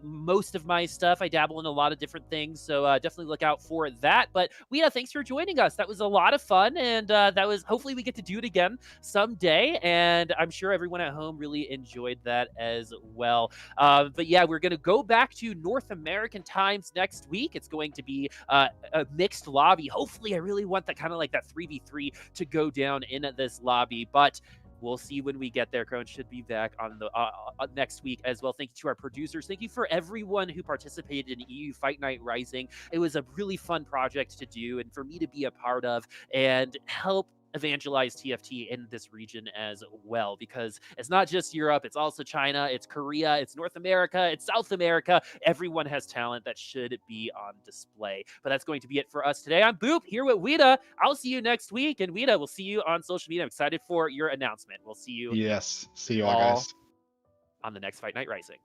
most of my stuff. I dabble in a lot of different things, so definitely look out for that. But Wita, thanks for joining us. That was a lot of fun, and that was hopefully we get to do it again someday. And I'm sure everyone at home really enjoyed that as well. But yeah, we're gonna go back to North American times next week. It's going to be a mixed lobby. Hopefully, I really want that kind of like that 3v3 to go down in this lobby, but we'll see when we get there. Crone should be back on the next week as well. Thank you to our producers. Thank you for everyone who participated in EU Fight Night Rising. It was a really fun project to do and for me to be a part of and help evangelize TFT in this region as well, because it's not just Europe, it's also China, it's Korea, it's North America, it's South America. Everyone has talent that should be on display. But that's going to be it for us today. I'm Boop here with Wita. I'll see you next week, and Wita, we'll see you on social media. I'm excited for your announcement. We'll see you. Yes, see you all guys on the next Fight Night Rising.